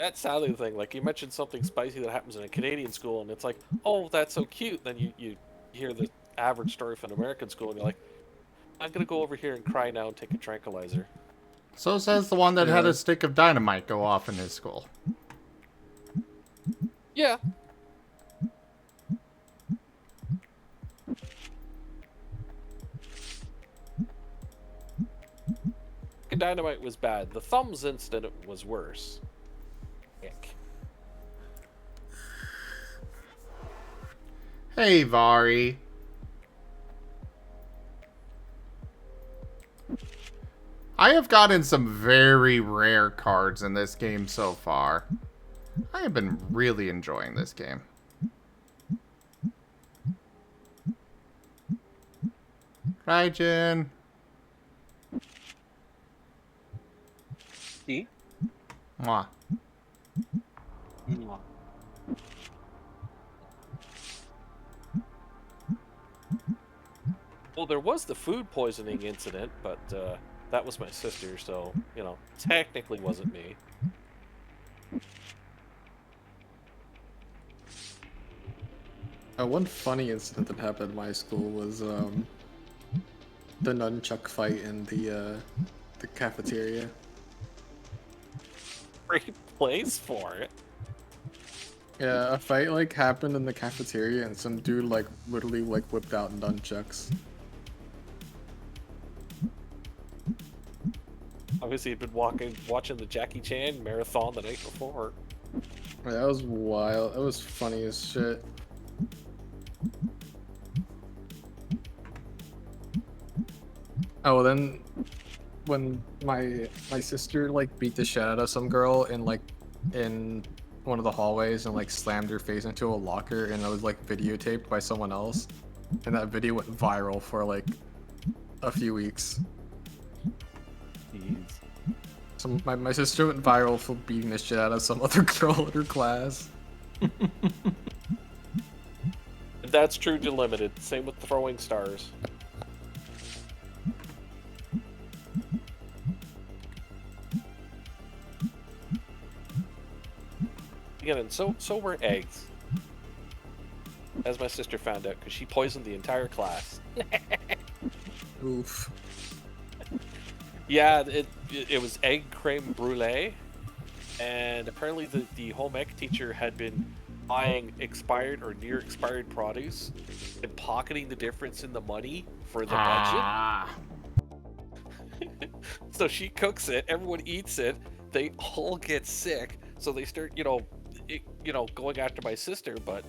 That's sadly the thing. Like, you mentioned something spicy that happens in a Canadian school, and it's like, oh, that's so cute. Then you hear the average story from an American school, and you're like, I'm gonna go over here and cry now and take a tranquilizer. So says the one that had Yeah. a stick of dynamite go off in his school. Yeah. Dynamite was bad. The thumbs incident was worse. Ick. Hey, Vari. I have gotten some very rare cards in this game so far. I have been really enjoying this game. Raijin. See? Mwah. Mwah. Well, there was the food poisoning incident, but that was my sister, so, technically wasn't me. One funny incident that happened at my school was the nunchuck fight in the cafeteria. Great place for it. Yeah, a fight happened in the cafeteria and some dude literally whipped out nunchucks. Obviously, he'd been watching the Jackie Chan marathon the night before. Yeah, that was wild. That was funny as shit. Oh, then when my sister beat the shit out of some girl in one of the hallways and slammed her face into a locker, and it was videotaped by someone else, and that video went viral for a few weeks. Jeez. So my sister went viral for beating the shit out of some other girl in her class. That's true to limited. Same with throwing stars. Again, and so were eggs. As my sister found out, because she poisoned the entire class. Oof. Yeah, it was egg creme brulee, and apparently the home ec teacher had been buying expired or near expired produce and pocketing the difference in the money for the budget. So she cooks it, everyone eats it, they all get sick, so they start, going after my sister, but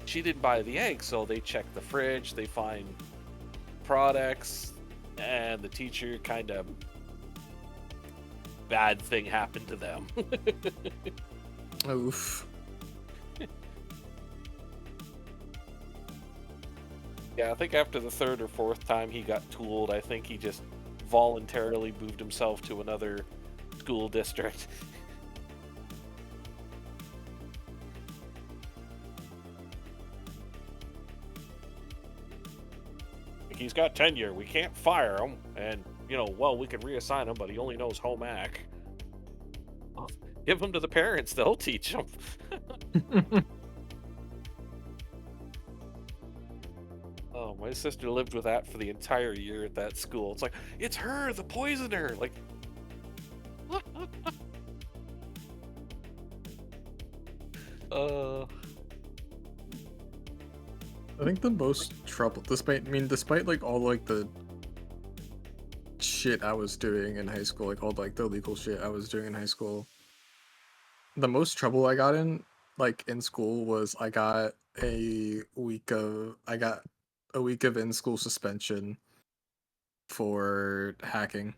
she didn't buy the eggs, so they check the fridge, they find products, and the teacher kind of bad thing happened to them. Oof. Yeah, I think after the third or fourth time he got tooled, I think he just voluntarily moved himself to another school district. He's got tenure, we can't fire him, and, we can reassign him, but he only knows home ec. Well, give him to the parents, they'll teach him. Oh, my sister lived with that for the entire year at that school. It's like, it's her, the poisoner! Like, I think the most trouble, despite like all like the shit I was doing in high school, like all like the illegal shit I was doing in high school, the most trouble I got in school was I got a week of in-school suspension for hacking.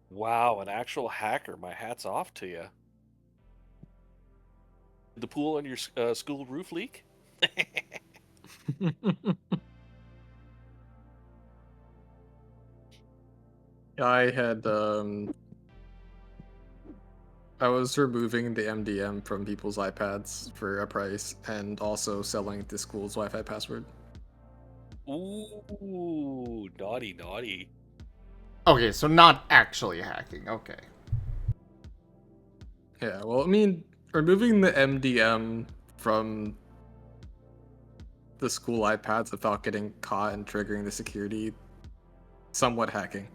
Wow, an actual hacker. My hat's off to you. Did the pool on your school roof leak? I had I was removing the MDM from people's iPads for a price and also selling the school's Wi-Fi password. Ooh, naughty, naughty. Okay, so not actually hacking. Okay. Yeah, well, I mean, removing the MDM from the school iPads without getting caught and triggering the security, somewhat hacking.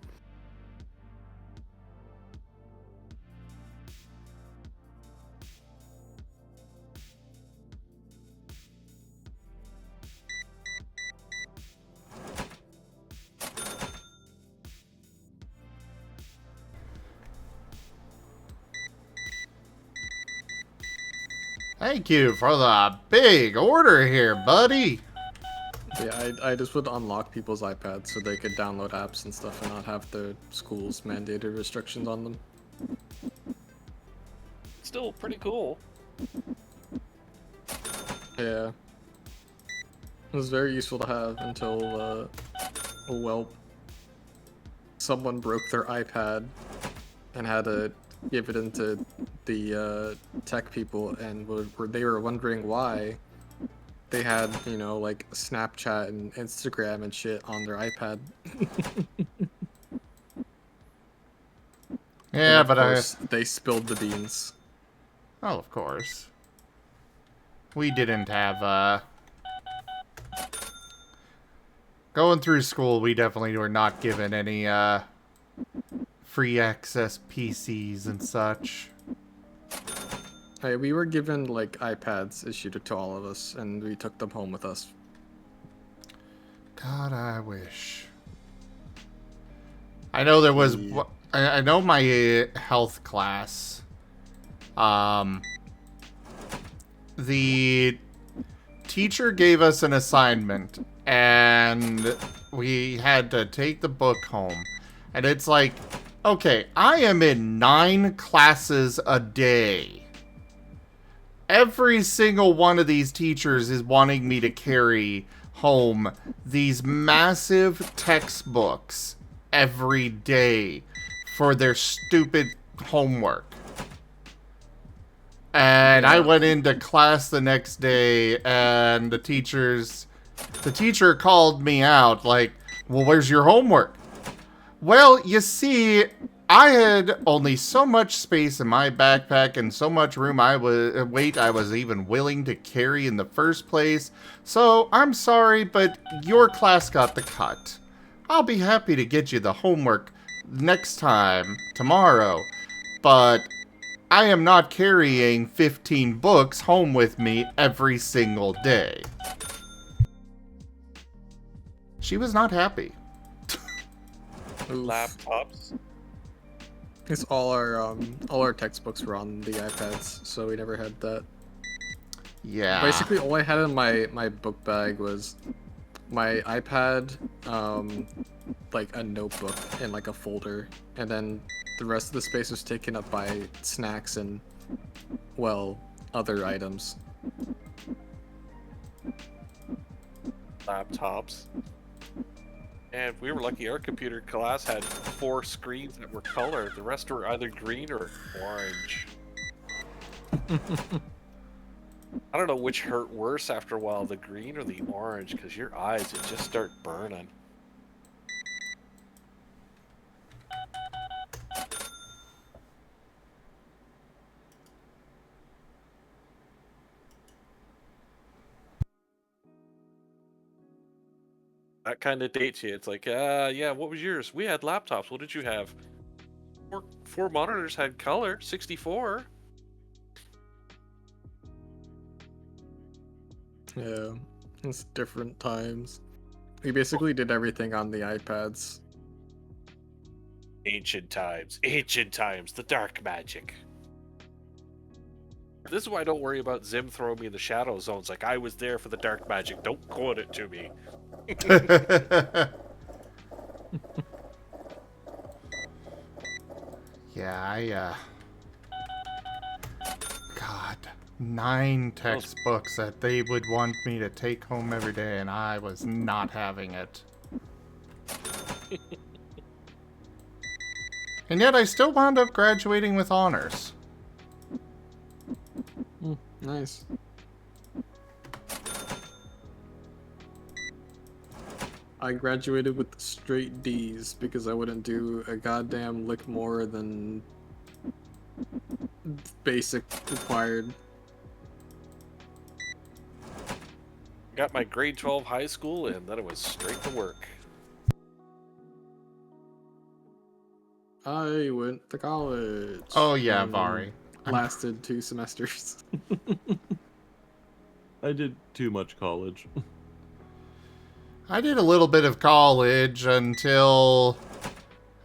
Thank you for the big order here, buddy. Yeah, I just would unlock people's iPads so they could download apps and stuff and not have the school's mandated restrictions on them. Still pretty cool. Yeah. It was very useful to have until, well, someone broke their iPad and had to give it into the tech people, and they were wondering why they had, you know, like Snapchat and Instagram and shit on their iPad. Yeah, And but of course, they spilled the beans. Oh, of course. We didn't have, going through school, we definitely were not given any, free access PCs and such. Hey, we were given, like, iPads issued to all of us, and we took them home with us. God, I wish. I know there was... Yeah. I know my health class. The teacher gave us an assignment, and we had to take the book home. And it's like, okay, I am in 9 classes a day. Every single one of these teachers is wanting me to carry home these massive textbooks every day for their stupid homework. And I went into class the next day, and the teacher called me out, like, well, where's your homework? Well, you see, I had only so much space in my backpack and so much weight I was even willing to carry in the first place. So I'm sorry, but your class got the cut. I'll be happy to get you the homework next time, tomorrow. But I am not carrying 15 books home with me every single day. She was not happy. Oof. Laptops. Because all our textbooks were on the iPads, so we never had that. Yeah. Basically, all I had in my book bag was my iPad, like a notebook and like a folder, and then the rest of the space was taken up by snacks and, well, other items. Laptops. And we were lucky our computer class had 4 screens that were colored. The rest were either green or orange. I don't know which hurt worse after a while, the green or the orange, because your eyes would just start burning. That kind of dates you. It's like, yeah, what was yours? We had laptops. What did you have? Four monitors had color, 64. Yeah, it's different times. We basically did everything on the iPads. Ancient times, the dark magic. This is why I don't worry about Zim throwing me in the shadow zones. Like, I was there for the dark magic. Don't quote it to me. Yeah, God, 9 textbooks that they would want me to take home every day, and I was not having it. And yet I still wound up graduating with honors. Nice. I graduated with straight D's because I wouldn't do a goddamn lick more than basic required. Got my grade 12 high school, and then it was straight to work. I went to college. Oh yeah, and Vari. Lasted 2 semesters. I did too much college. I did a little bit of college until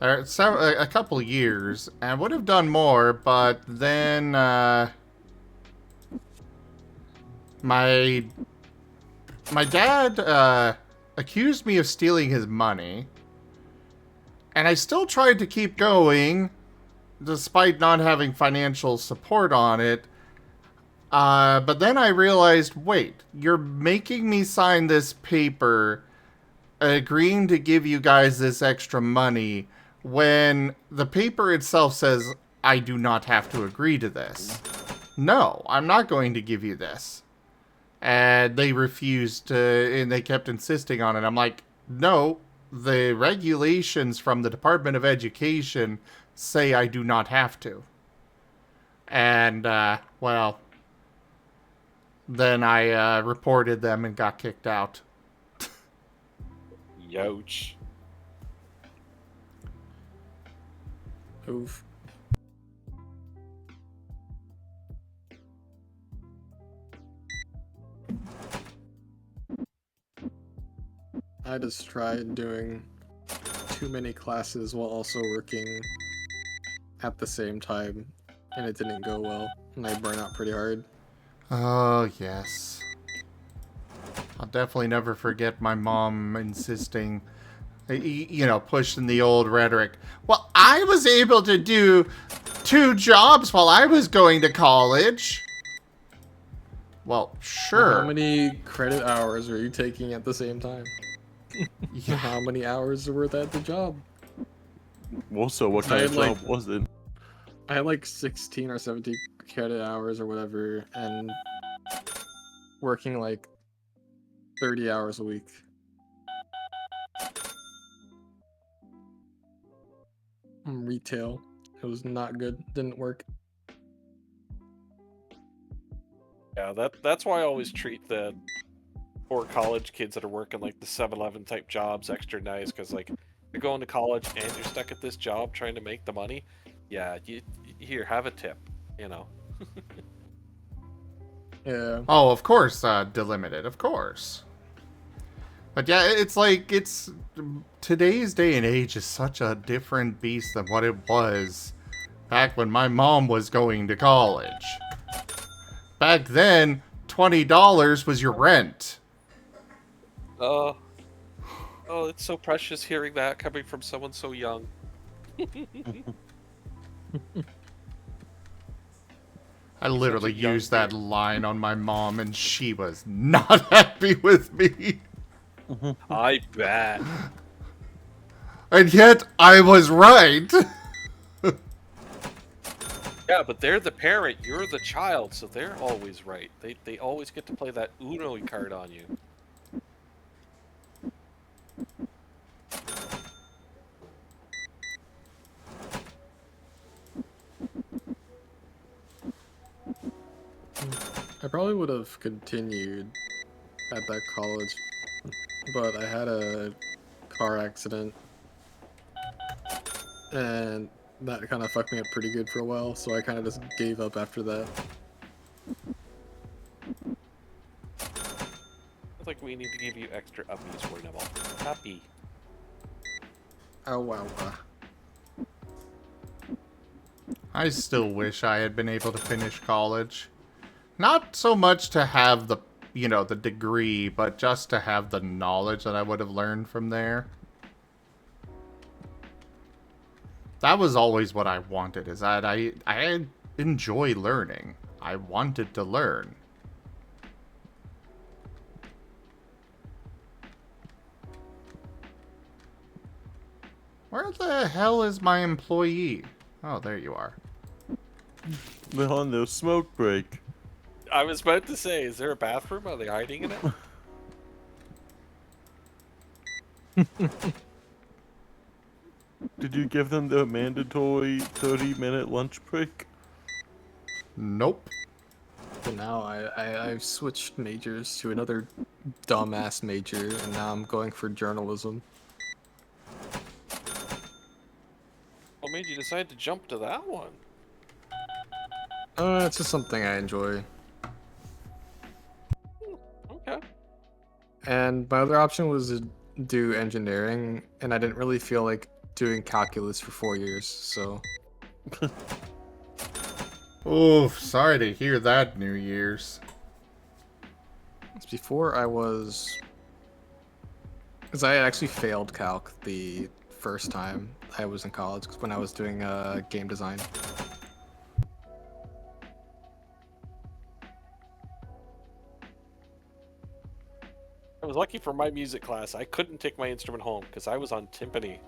a couple years. I would have done more, but then my dad accused me of stealing his money, and I still tried to keep going despite not having financial support on it. But then I realized, wait, you're making me sign this paper agreeing to give you guys this extra money when the paper itself says I do not have to agree to this. No, I'm not going to give you this. And they refused to, and they kept insisting on it. I'm like, no, the regulations from the Department of Education say I do not have to. And, well, then I reported them and got kicked out. Youch. Oof. I just tried doing too many classes while also working at the same time, and it didn't go well, and I burn out pretty hard. Oh, yes. I'll definitely never forget my mom insisting, you know, pushing the old rhetoric. Well, I was able to do 2 jobs while I was going to college. Well, sure. How many credit hours were you taking at the same time? Yeah. How many hours were at the job? Also, what I kind had, of like- job was it? I had like 16 or 17 credit hours or whatever, and working like 30 hours a week. Retail. It was not good. Didn't work. Yeah, that's why I always treat the poor college kids that are working like the 7-Eleven type jobs extra nice, because like you're going to college and you're stuck at this job trying to make the money. Yeah, here, have a tip, you know. Yeah. Oh, of course, delimited, of course. But yeah, it's like, today's day and age is such a different beast than what it was back when my mom was going to college. Back then, $20 was your rent. Oh, it's so precious hearing that coming from someone so young. I literally young used that line on my mom, and she was not happy with me. I bet. And yet, I was right. Yeah, but they're the parent, you're the child, so they're always right. They always get to play that Uno card on you. I probably would have continued at that college, but I had a car accident, and that kind of fucked me up pretty good for a while, so I kind of just gave up after that. like we need to give you extra uppies for now. Happy. Oh wow. I still wish I had been able to finish college. Not so much to have the, the degree, but just to have the knowledge that I would have learned from there. That was always what I wanted, is that I enjoy learning. I wanted to learn. Where the hell is my employee? Oh, there you are. They're on their smoke break. I was about to say, is there a bathroom? Are they hiding in it? Did you give them the mandatory 30-minute lunch break? Nope. But now I've switched majors to another dumbass major, and now I'm going for journalism. What made you decide to jump to that one? It's just something I enjoy. Okay. And my other option was to do engineering, and I didn't really feel like doing calculus for 4 years, so... Oof, sorry to hear that, New Year's. It's before I was... Because I actually failed calc the first time I was in college, when I was doing game design. I was lucky for my music class. I couldn't take my instrument home because I was on timpani.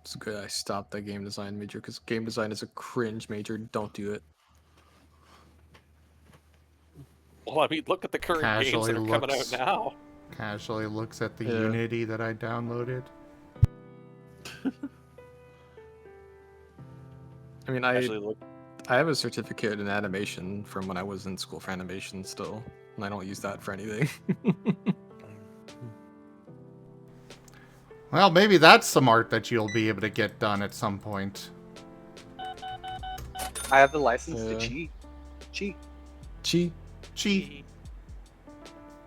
It's good I stopped that game design major, because game design is a cringe major. Don't do it. Well, I mean, look at the current games Casually that are coming out looks- now. Casually looks at the Yeah. Unity that I downloaded. I mean, Actually, look. I have a certificate in animation from when I was in school for animation still, and I don't use that for anything. Well, maybe that's some art that you'll be able to get done at some point. I have the license Yeah. to cheat. Cheat. Cheat. Cheat.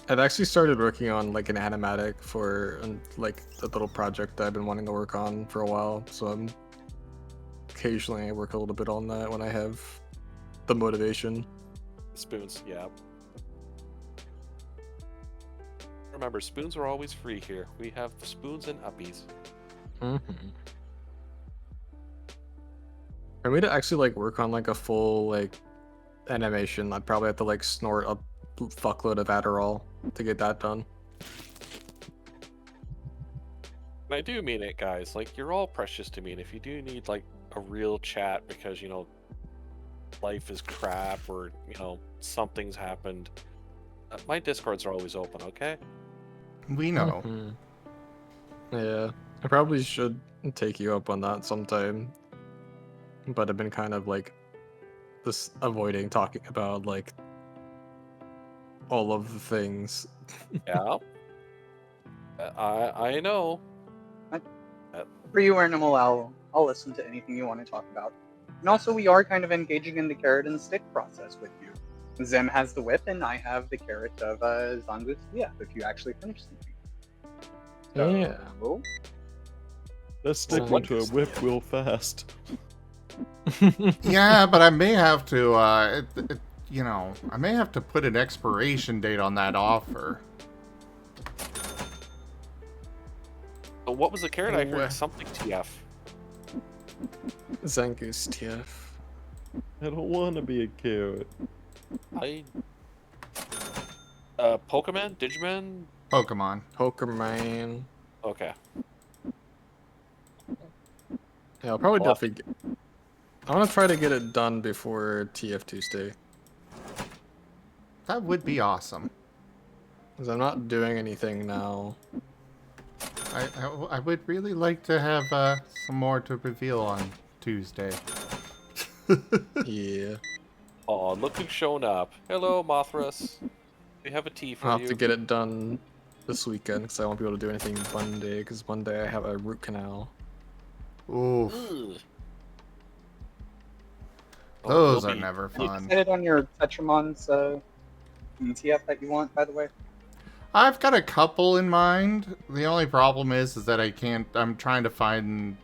I've actually started working on like an animatic for like a little project that I've been wanting to work on for a while, so occasionally I work a little bit on that when I have the motivation. Spoons, yeah. Remember, spoons are always free here. We have spoons and uppies. For me to actually like work on like a full like animation, I'd probably have to like snort a fuckload of Adderall to get that done. And I do mean it, guys. Like, you're all precious to me, and if you do need, like, a real chat because, life is crap or, something's happened, my Discords are always open, okay? We know. Yeah, I probably should take you up on that sometime, but I've been kind of like just avoiding talking about like all of the things. Yeah. I know. For you, Animal Owl, I'll listen to anything you want to talk about. And also, we are kind of engaging in the carrot and stick process with you. Zem has the whip, and I have the carrot of Zangu's Liaf, if you actually finish something. Yeah. So, Let's stick Well, into a whip real fast. Yeah, but I may have to, I may have to put an expiration date on that offer. But what was the carrot? I Oh, heard something TF. Zangoose TF. I don't want to be a carrot. Pokemon? Digimon? Pokemon. Pokemon. Okay. Yeah, I'll probably Well, definitely. I want to try to get it done before TF Tuesday, That would be awesome. because I'm not doing anything now. I would really like to have some more to reveal on Tuesday. Yeah, Oh, look who's shown up. Hello, Mothras. We have a tea for I'll have you. to get it done this weekend, because I won't be able to do anything Monday, because Monday I have a root canal. Oof. Ugh. Those will are be. never Have you fun. decided on your Tetramon's ETF that you want, by the way? I've got a couple in mind. The only problem is that I can't. I'm trying to find.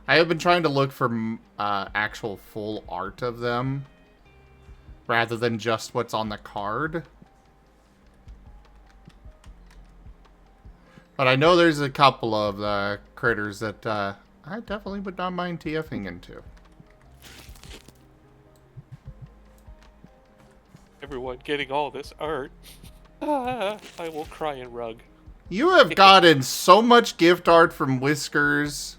I have been trying to look for actual full art of them, rather than just what's on the card. But I know there's a couple of critters that I definitely would not mind TFing into. Everyone getting all this art. Ah, I will cry in rug. You have gotten so much gift art from Whiskers.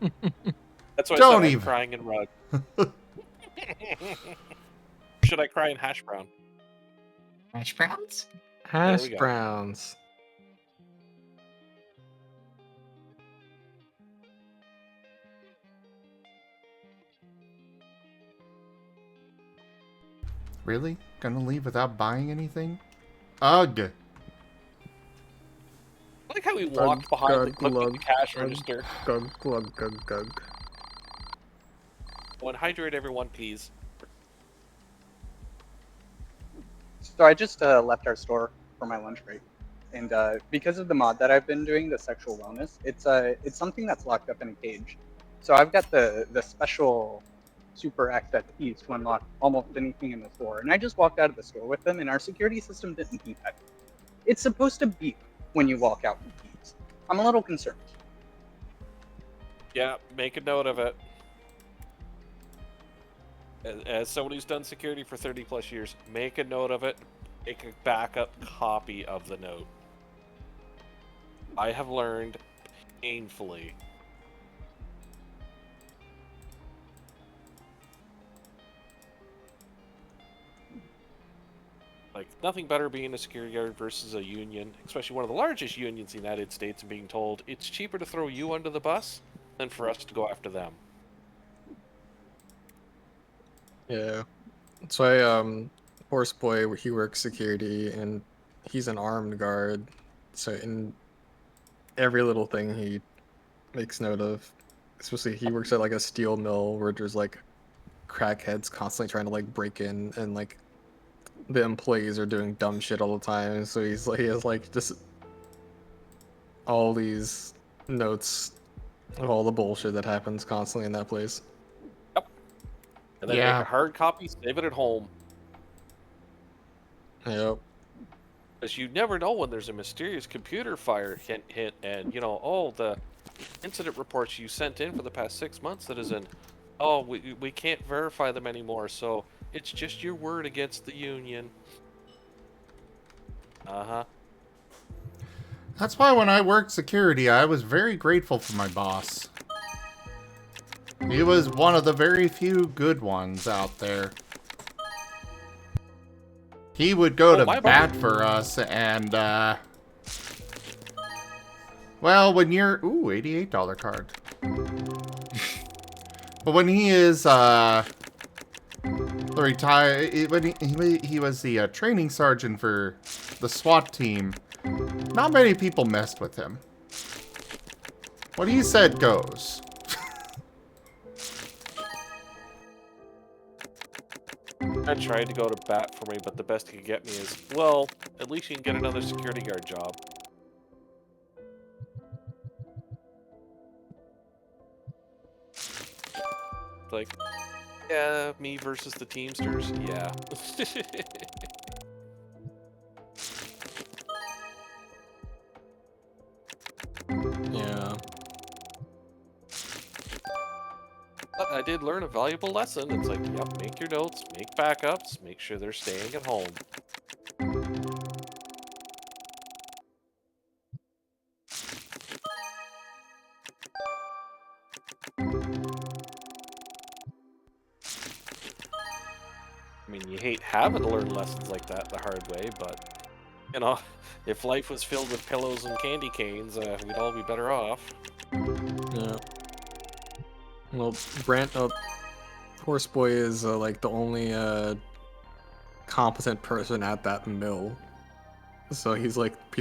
That's why I Don't said I'm even. crying in rug. Should I cry in hash brown? Hash browns? Hash we go. browns. Really? Gonna leave without buying anything? Ugh. I like how he walked behind the clip of the cash glug, register. Gug, glug, gug, gug. One hydrate everyone, please. So I just left our store for my lunch break, and because of the mod that I've been doing, the sexual wellness, it's something that's locked up in a cage. So I've got the special super access keys to unlock almost anything in the store, and I just walked out of the store with them, and our security system didn't beep at me. It's supposed to beep when you walk out with keys. I'm a little concerned. Yeah, make a note of it. As someone who's done security for 30 plus years, make a note of it. Make a backup copy of the note. I have learned painfully. Like, nothing better being a security guard versus a union, especially one of the largest unions in the United States, and being told it's cheaper to throw you under the bus than for us to go after them. Yeah. So I horse boy, he works security and he's an armed guard. So in every little thing he makes note of, especially he works at like a steel mill where there's like crackheads constantly trying to like break in, and like the employees are doing dumb shit all the time. So he has like just all these notes of all the bullshit that happens constantly in that place. And then Yeah. make a hard copy, save it at home. Yep. Because you never know when there's a mysterious computer fire hit, and, you know, oh, the incident reports you sent in for the past 6 months that isn't, oh, we can't verify them anymore, so it's just your word against the union. Uh-huh. That's why when I worked security, I was very grateful for my boss. He was one of the very few good ones out there. He would go to bat for us, and, well, when you're... Ooh, $88 card. But when he is, when he was the training sergeant for the SWAT team, not many people messed with him. What he said goes. I tried to go to bat for me, but the best he could get me is, well, at least you can get another security guard job. Like, yeah, me versus the Teamsters, yeah. Yeah. But I did learn a valuable lesson. It's like, yep, make your notes, make backups, make sure they're staying at home. I mean, you hate having to learn lessons like that the hard way, but, you know, if life was filled with pillows and candy canes, we'd all be better off. Yeah. Well, Horseboy is like the only competent person at that mill, so he's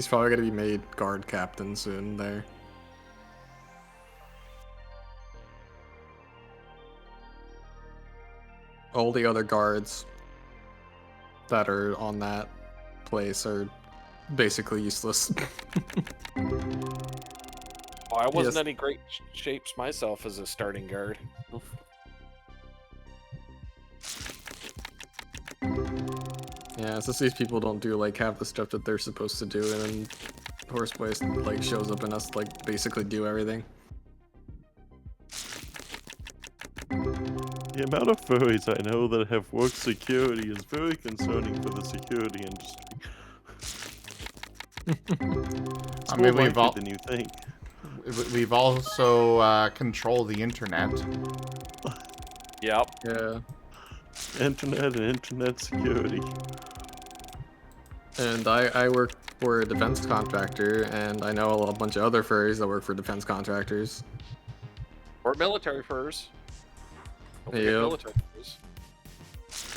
probably gonna be made guard captain soon there. all the other guards that are on that place are basically useless. Oh, I wasn't Yes. any great shapes myself as a starting guard. Yeah, it's just these people don't do like half the stuff that they're supposed to do, and then Horseplace like shows up and us like basically do everything. The amount of furries I know that have work security is very concerning for the security industry. It's I more mean, we've likely all than you think. we've also control the internet. Yep. Yeah, Internet and internet security. and I work for a defense contractor, and I know a bunch of other furries that work for defense contractors. Or military furs. Don't forget Yep. military furs.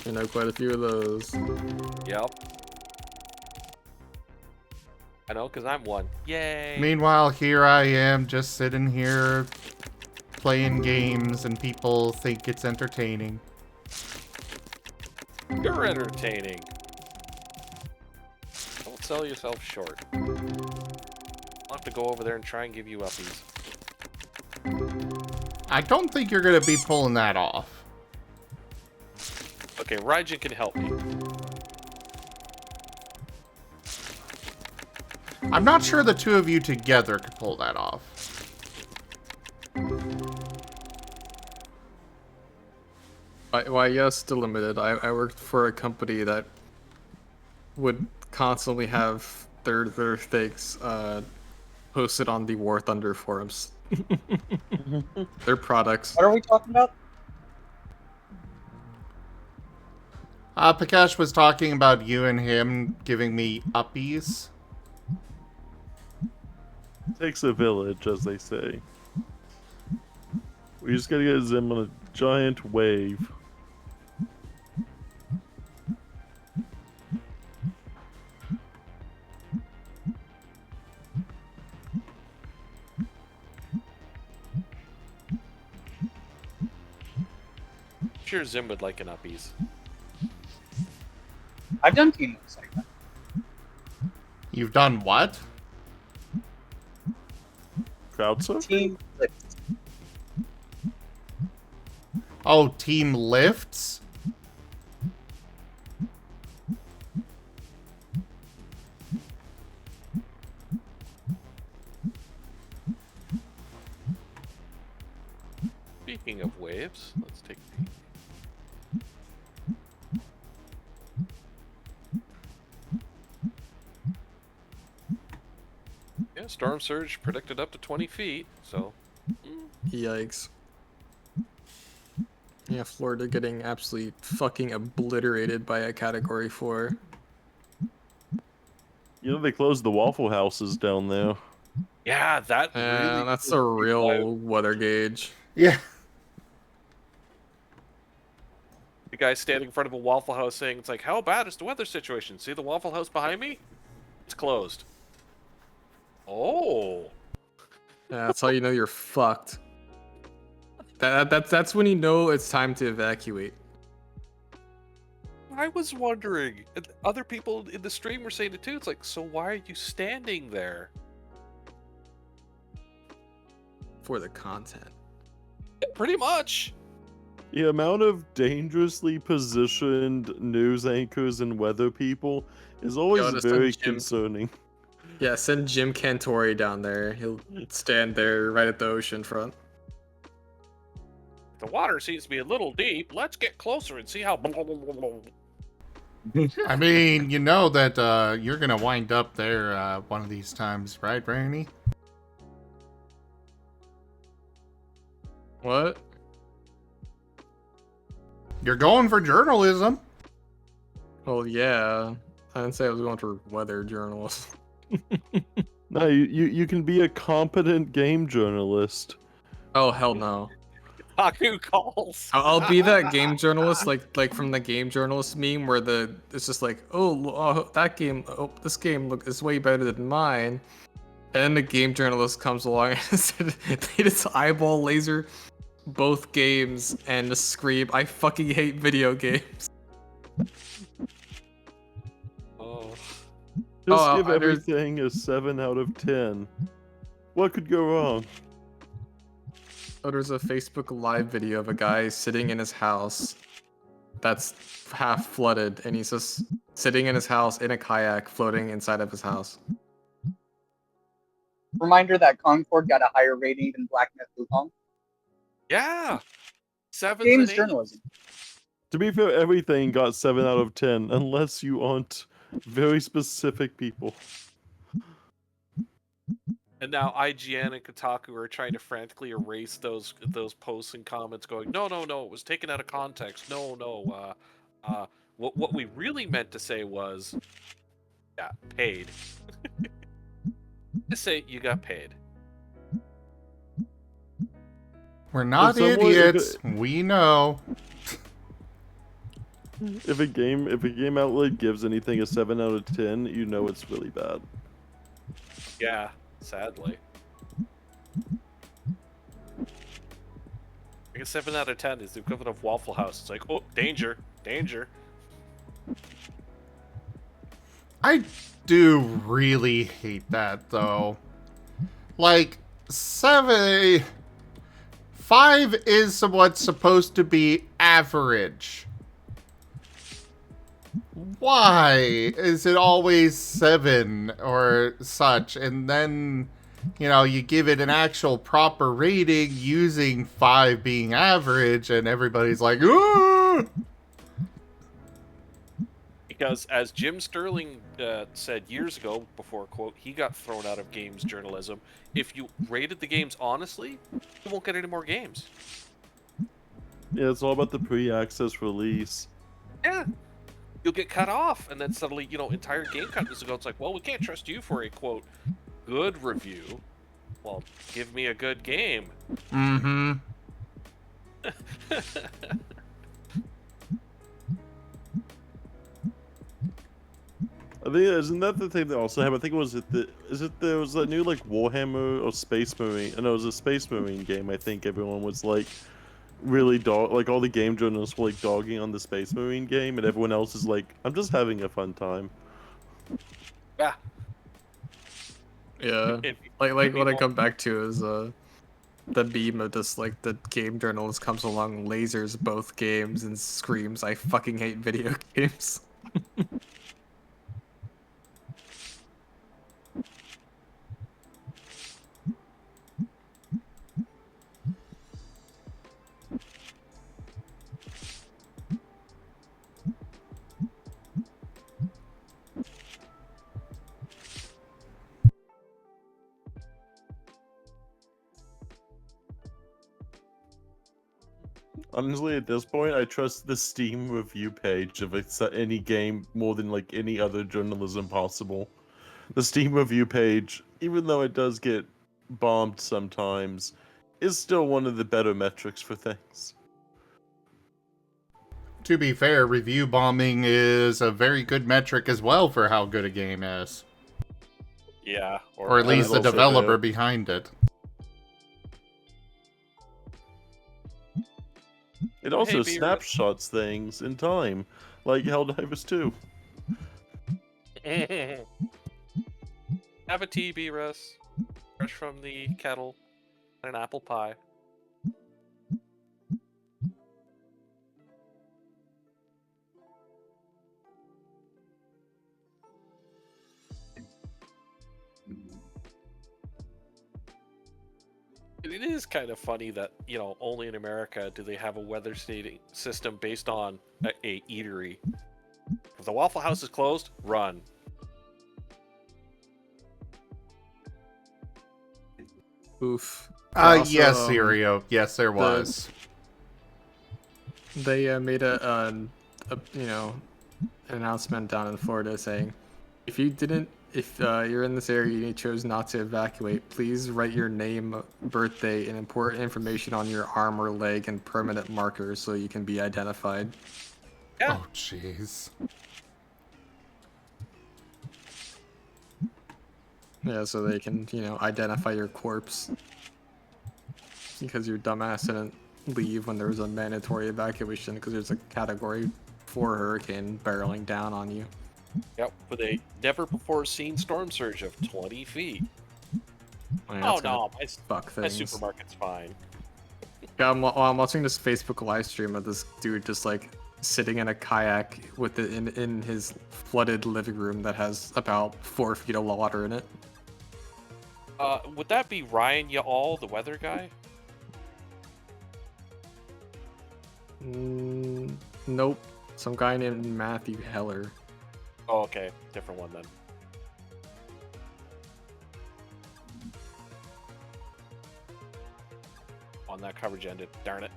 I know quite a few of those. Yep. I know, because I'm one. Yay! Meanwhile, here I am just sitting here playing games, and people think it's entertaining. You're entertaining. Don't sell yourself short. I'll have to go over there and try and give you uppies. I don't think you're gonna be pulling that off. Okay, Raijin can help me. I'm not sure the two of you together could pull that off. Why, yes, still limited. I worked for a company that would constantly have their things posted on the War Thunder forums. Their products. What are we talking about? Prakash was talking about you and him giving me uppies. Takes a village, as they say. We just gotta get Zim on a giant wave. Sure, Zim would like an uppies. I've done teamworks like that. You've done what? Crowdsourcing? Team lift. Oh, team lifts? Speaking of waves, let's take a peek. Yeah, storm surge predicted up to 20 feet, so... Yikes. Yeah, Florida getting absolutely fucking obliterated by a Category 4. You know they closed the Waffle Houses down there. Yeah, that really... That's a real weather gauge. Yeah. The guy standing in front of a Waffle House saying, it's like, how bad is the weather situation? See the Waffle House behind me? It's closed. Oh. Yeah, that's how you know you're fucked. That's when you know it's time to evacuate. I was wondering. And other people in the stream were saying it too. It's like, so why are you standing there? For the content. Yeah, pretty much. The amount of dangerously positioned news anchors and weather people is always just very send Jim. concerning. Yeah, send Jim Cantori down there. He'll stand there right at the ocean front. The water seems to be a little deep. Let's get closer and see how... I mean, you know that you're gonna wind up there one of these times, right, Randy? What? You're going for journalism. Well, yeah. I didn't say I was going for weather journalist. No, you can be a competent game journalist. Oh, hell no. Haku calls. I'll be that game journalist, like from the game journalist meme, where it's just like, that game, this game is way better than mine, and then the game journalist comes along and they just eyeball laser both games and scream, "I fucking hate video games." Oh, Just Oh, give there's- everything a 7 out of 10. What could go wrong? Oh, there's a Facebook Live video of a guy sitting in his house that's half flooded, and he's just sitting in his house in a kayak floating inside of his house. Reminder that Concord got a higher rating than Black Myth Wukong. yeah. 7s Games and 8s. journalism. To be fair, everything got 7 out of 10, unless you aren't very specific people. And now IGN and Kotaku are trying to frantically erase those posts and comments, going, no, it was taken out of context. No. What we really meant to say was, yeah, paid. Just say you got paid. We're not someone- idiots. We know. If a game outlet gives anything a 7 out of 10, you know it's really bad. Yeah, sadly. Like a 7 out of 10 is the equivalent of Waffle House. It's like, oh, danger. I do really hate that, though. Like, 5 is what's supposed to be average. Why is it always 7 or such? And then, you give it an actual proper rating using 5 being average, and everybody's like, ooh! Because as Jim Sterling said years ago, before, quote, he got thrown out of games journalism, if you rated the games honestly, you won't get any more games. Yeah, it's all about the pre-access release. Yeah. You'll get cut off, and then suddenly, entire game companies will go, it's like, well, we can't trust you for a, quote, good review. Well, give me a good game. Mm-hmm. I think isn't that the thing they also have? I think there was that new like Warhammer or Space Marine, and it was a Space Marine game. I think everyone was like really like all the game journalists were like dogging on the Space Marine game, and everyone else is like, I'm just having a fun time. Yeah. Yeah. Like what I come back to is the beam of just like the game journalist comes along, lasers both games, and screams, "I fucking hate video games." Honestly, at this point, I trust the Steam review page of any game more than like any other journalism possible. The Steam review page, even though it does get bombed sometimes, is still one of the better metrics for things. To be fair, review bombing is a very good metric as well for how good a game is. Yeah. Or at least the also developer fair. behind it. It also Hey, snapshots things in time, like Helldivers 2. Have a tea, B-Russ. Fresh from the kettle. And an apple pie. It is kind of funny that, only in America do they have a weather stating system based on a eatery. If the Waffle House is closed, run. Oof. Yes, Also, Sirio. Yes, there was. They made an announcement down in Florida saying, if you're in this area and you chose not to evacuate, please write your name, birthday, and important information on your arm or leg and permanent markers so you can be identified. Yeah. Oh, jeez. Yeah, so they can, identify your corpse. Because your dumbass didn't leave when there was a mandatory evacuation because there's a Category 4 hurricane barreling down on you. Yep, with a never-before-seen storm surge of 20 feet. I mean, Oh that's gonna no, fuck my things. supermarket's fine. Yeah, I'm watching this Facebook live stream of this dude just like sitting in a kayak with it in his flooded living room that has about 4 feet of water in it. Would that be Ryan Yaall, the weather guy? Nope. Some guy named Matthew Heller. Oh, okay, different one then. On that coverage ended, darn it.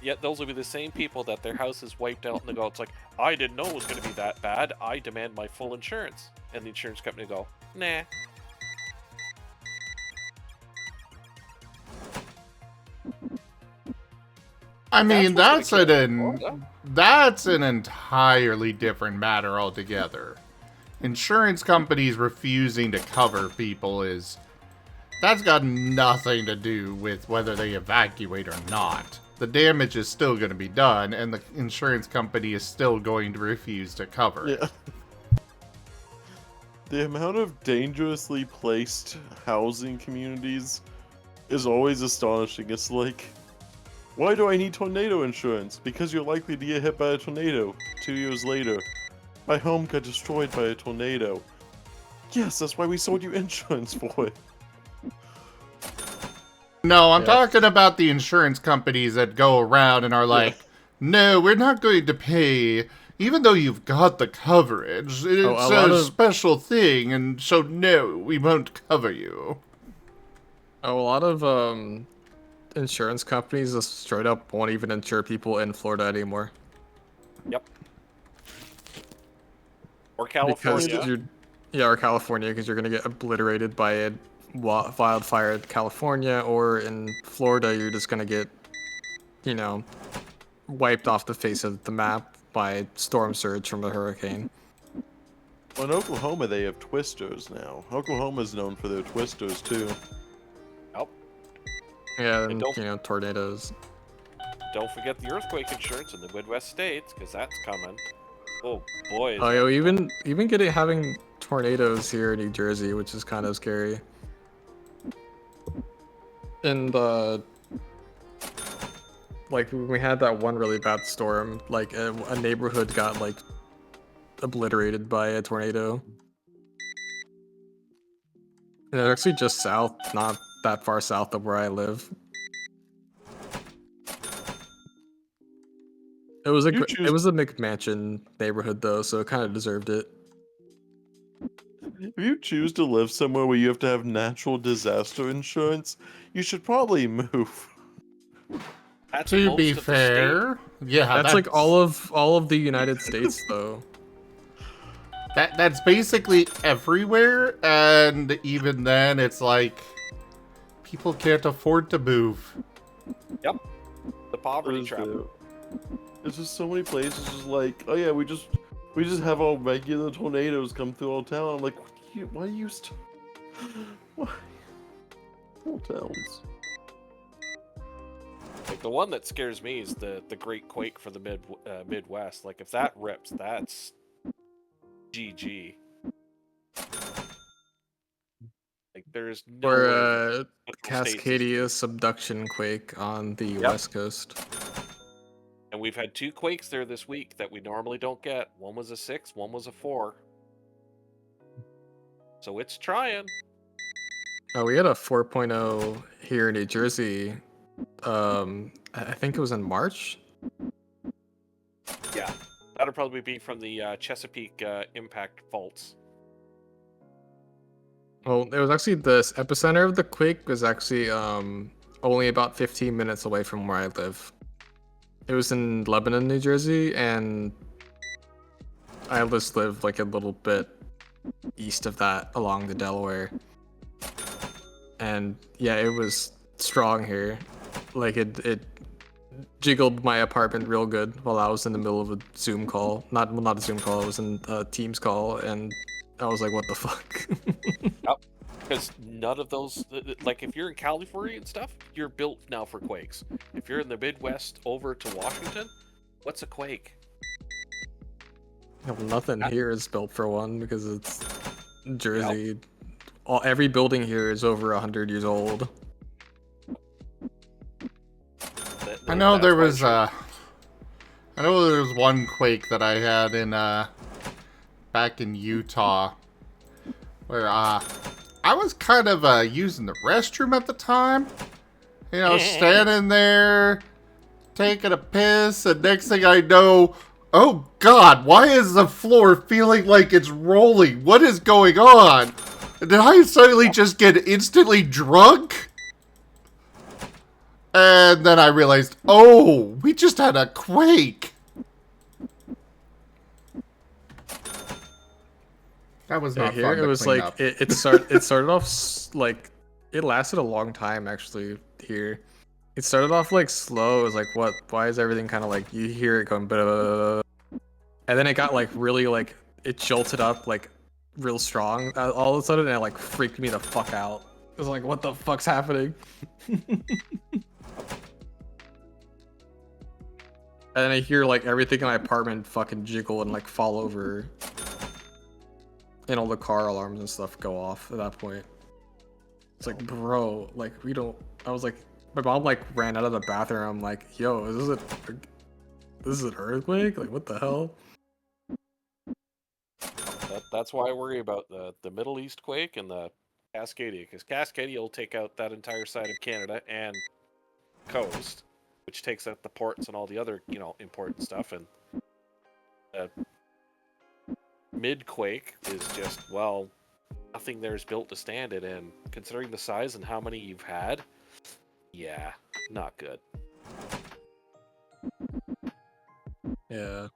Yet those will be the same people that their house is wiped out and they go, it's like, I didn't know it was going to be that bad. I demand my full insurance. And the insurance company go, nah. I mean, That's what's gonna kill Florida. that's an entirely different matter altogether. Insurance companies refusing to cover people that's got nothing to do with whether they evacuate or not. The damage is still going to be done, and the insurance company is still going to refuse to cover it. Yeah. The amount of dangerously placed housing communities is always astonishing. It's like, why do I need tornado insurance? Because you're likely to get hit by a tornado 2 years later. My home got destroyed by a tornado. Yes, that's why we sold you insurance for it. No, I'm Yeah. talking about the insurance companies that go around and are like, no, we're not going to pay, even though you've got the coverage. It's a lot a of- special thing, and so no, we won't cover you. A lot of insurance companies just straight up won't even insure people in Florida anymore. Yep. Or Because California. or California, because you're gonna get obliterated by a wildfire in California, or in Florida, you're just gonna get, wiped off the face of the map by storm surge from a hurricane. Well, in Oklahoma, they have twisters now. Oklahoma's known for their twisters, too. Yep. Yeah, And and tornadoes. Don't forget the earthquake insurance in the Midwest states, because that's coming. Oh boy. is Oh, that yeah, coming. even having tornadoes here in New Jersey, which is kind of scary. And like we had that one really bad storm, like a neighborhood got like obliterated by a tornado. And it's actually just south, not that far south of where I live. It was You choose- it was a McMansion neighborhood though, so it kind of deserved it. If you choose to live somewhere where you have to have natural disaster insurance, you should probably move. That's To most be of the fair, yeah, That's like all of the United States though. That's basically everywhere, and even then, it's like people can't afford to move. state. The poverty What is trap. it? There's just so many places just like, oh yeah, we just have all regular tornadoes come through our town. I'm like, why do you why? Small towns. Like the one that scares me is the Great Quake for the Midwest. Like if that rips, that's GG. Like there's no Or way that Central States is- Cascadia subduction quake on the West Coast. And we've had 2 quakes there this week that we normally don't get. One was a 6, one was a 4. So it's trying. Oh, we had a 4.0 here in New Jersey. I think it was in March. Yeah, that'll probably be from the Chesapeake impact faults. Well, it was actually the epicenter of the quake was actually only about 15 minutes away from where I live. It was in Lebanon, New Jersey, and I just live like a little bit east of that along the Delaware. And yeah, it was strong here. Like it jiggled my apartment real good while I was in the middle of a Zoom call. Not a Zoom call, it was in a Teams call, and I was like, what the fuck? Because none of those, like if you're in California and stuff, you're built now for quakes. If you're in the Midwest over to Washington, what's a quake? Nothing here is built for one because it's Jersey. Every building here is over 100 years old. I know there was one quake that I had in back in Utah where I was kind of using the restroom at the time. You know, standing there taking a piss, and next thing I know, oh god, why is the floor feeling like it's rolling? What is going on? Did I suddenly just get instantly drunk? And then I realized, oh, we just had a quake. That was not Here fun it to was clean like up. it started off like it lasted a long time actually here. It started off like slow. It was like, what? Why is everything kind of like you hear it going, blah, and then it got like really like it jolted up like real strong all of a sudden, and it like freaked me the fuck out. It was like, what the fuck's happening? And then I hear like everything in my apartment fucking jiggle and like fall over. And all the car alarms and stuff go off at that point. It's like, bro, like we don't. I was like, my mom like ran out of the bathroom. I'm like, yo, this is an earthquake? Like, what the hell? That's why I worry about the Middle East quake and the Cascadia, because Cascadia will take out that entire side of Canada and coast, which takes out the ports and all the other, you know, important stuff. And mid-quake is just, well, nothing there is built to stand it, and considering the size and how many you've had, yeah, not good. Yeah.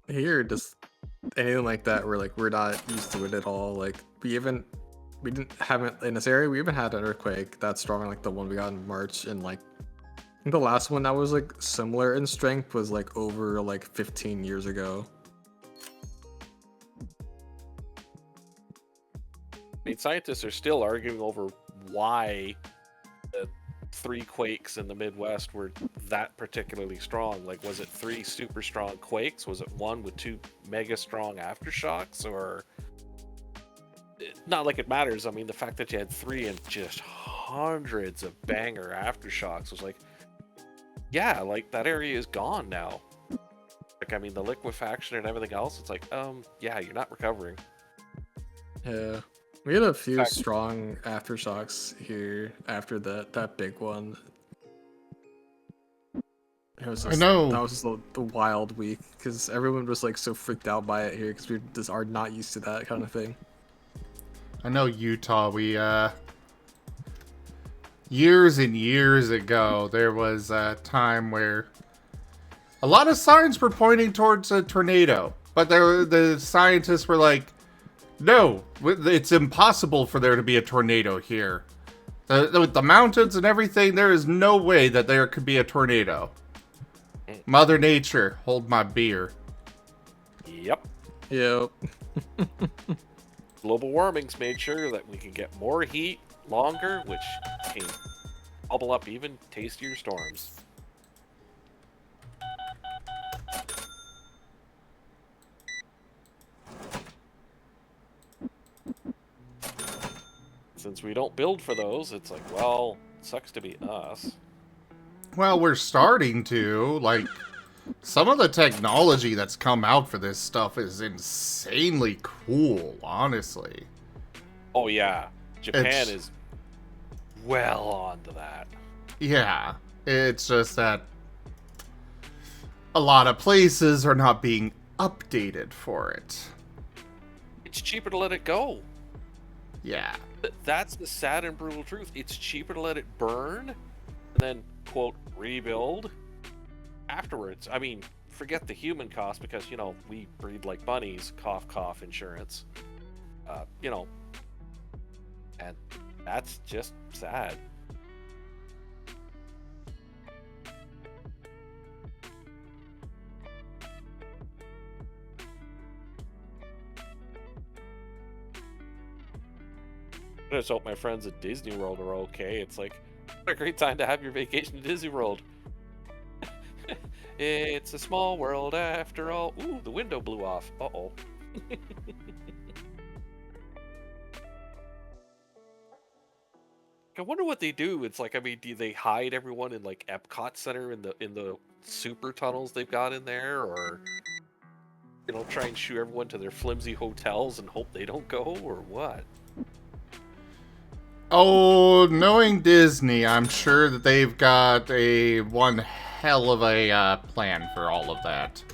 Here, just anything like that, we're not used to it at all. Like we didn't have it in this area. We even had an earthquake that strong, like the one we got in March, and like I think the last one that was like similar in strength was like over like 15 years ago. I mean, scientists are still arguing over why the 3 quakes in the Midwest were that particularly strong. Like, was it 3 super strong quakes? Was it 1 with 2 mega strong aftershocks? Or not like it matters. I mean, the fact that you had 3 and just hundreds of banger aftershocks was like, yeah, like that area is gone now. Like, I mean, the liquefaction and everything else, it's like, yeah, you're not recovering. Yeah. We had a few strong aftershocks here after that big one. It was just, I know. that was just the wild week because everyone was like so freaked out by it here because we just are not used to that kind of thing. I know Utah, we, years and years ago, there was a time where a lot of signs were pointing towards a tornado, but the scientists were like, no, it's impossible for there to be a tornado here. With the mountains and everything, there is no way that there could be a tornado. Mother Nature, hold my beer. Yep. Yep. Global warming's made sure that we can get more heat longer, which can bubble up even tastier storms. Since we don't build for those, it's like, well, it sucks to be us. Well, we're starting to. Like, some of the technology that's come out for this stuff is insanely cool, honestly. Oh, yeah. Japan is well onto that. Yeah. It's just that a lot of places are not being updated for it. It's cheaper to let it go. Yeah. That's the sad and brutal truth. It's cheaper to let it burn and then, quote, rebuild afterwards. I mean, forget the human cost because, you know, we breed like bunnies, cough, cough, insurance. You know, and that's just sad. I just hope my friends at Disney World are okay. It's like, what a great time to have your vacation at Disney World. It's a small world after all. Ooh, the window blew off. Uh-oh. I wonder what they do. It's like, I mean, do they hide everyone in like Epcot Center in the super tunnels they've got in there, or try and shoo everyone to their flimsy hotels and hope they don't go, or what? Oh, knowing Disney, I'm sure that they've got a one hell of a plan for all of that.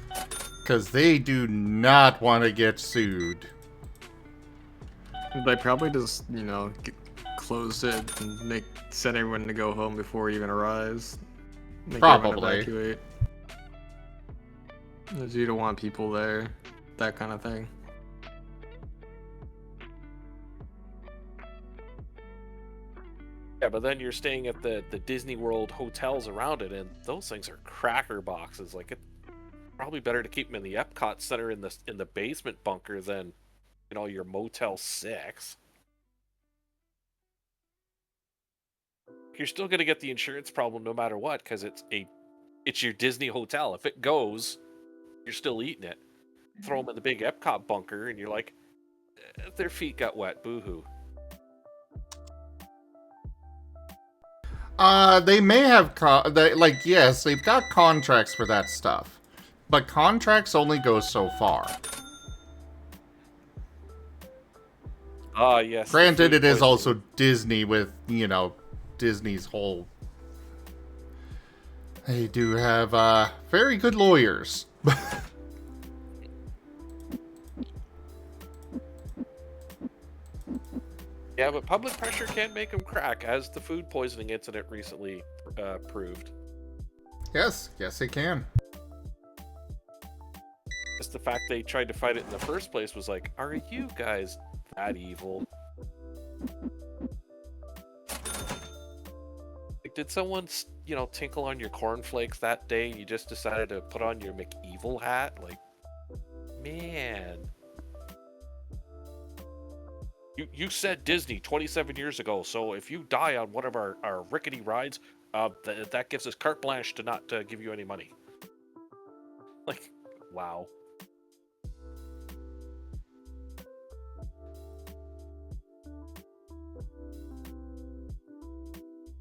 Because they do not want to get sued. They probably just, close it and send everyone to go home before it even arrives. Make everyone Probably. evacuate. 'Cause you don't want people there. That kind of thing. Yeah, but then you're staying at the Disney World hotels around it, and those things are cracker boxes. Like, it's probably better to keep them in the Epcot Center in the basement bunker than, your Motel 6. You're still gonna get the insurance problem no matter what, because it's your Disney hotel. If it goes, you're still eating it. Throw them in the big Epcot bunker, and you're like, their feet got wet. Boo-hoo. They may have, yes, they've got contracts for that stuff. But contracts only go so far. Ah, yes. Granted, the it is food also poisoning. Disney with, Disney's whole... They do have, very good lawyers. Yeah, but public pressure can make them crack, as the food poisoning incident recently proved. Yes, it can. Just the fact they tried to fight it in the first place was like, are you guys that evil? Like, did someone, tinkle on your cornflakes that day and you just decided to put on your McEvil hat? Like, man. You said Disney 27 years ago, so if you die on one of our rickety rides, that gives us carte blanche to not give you any money. Like, wow.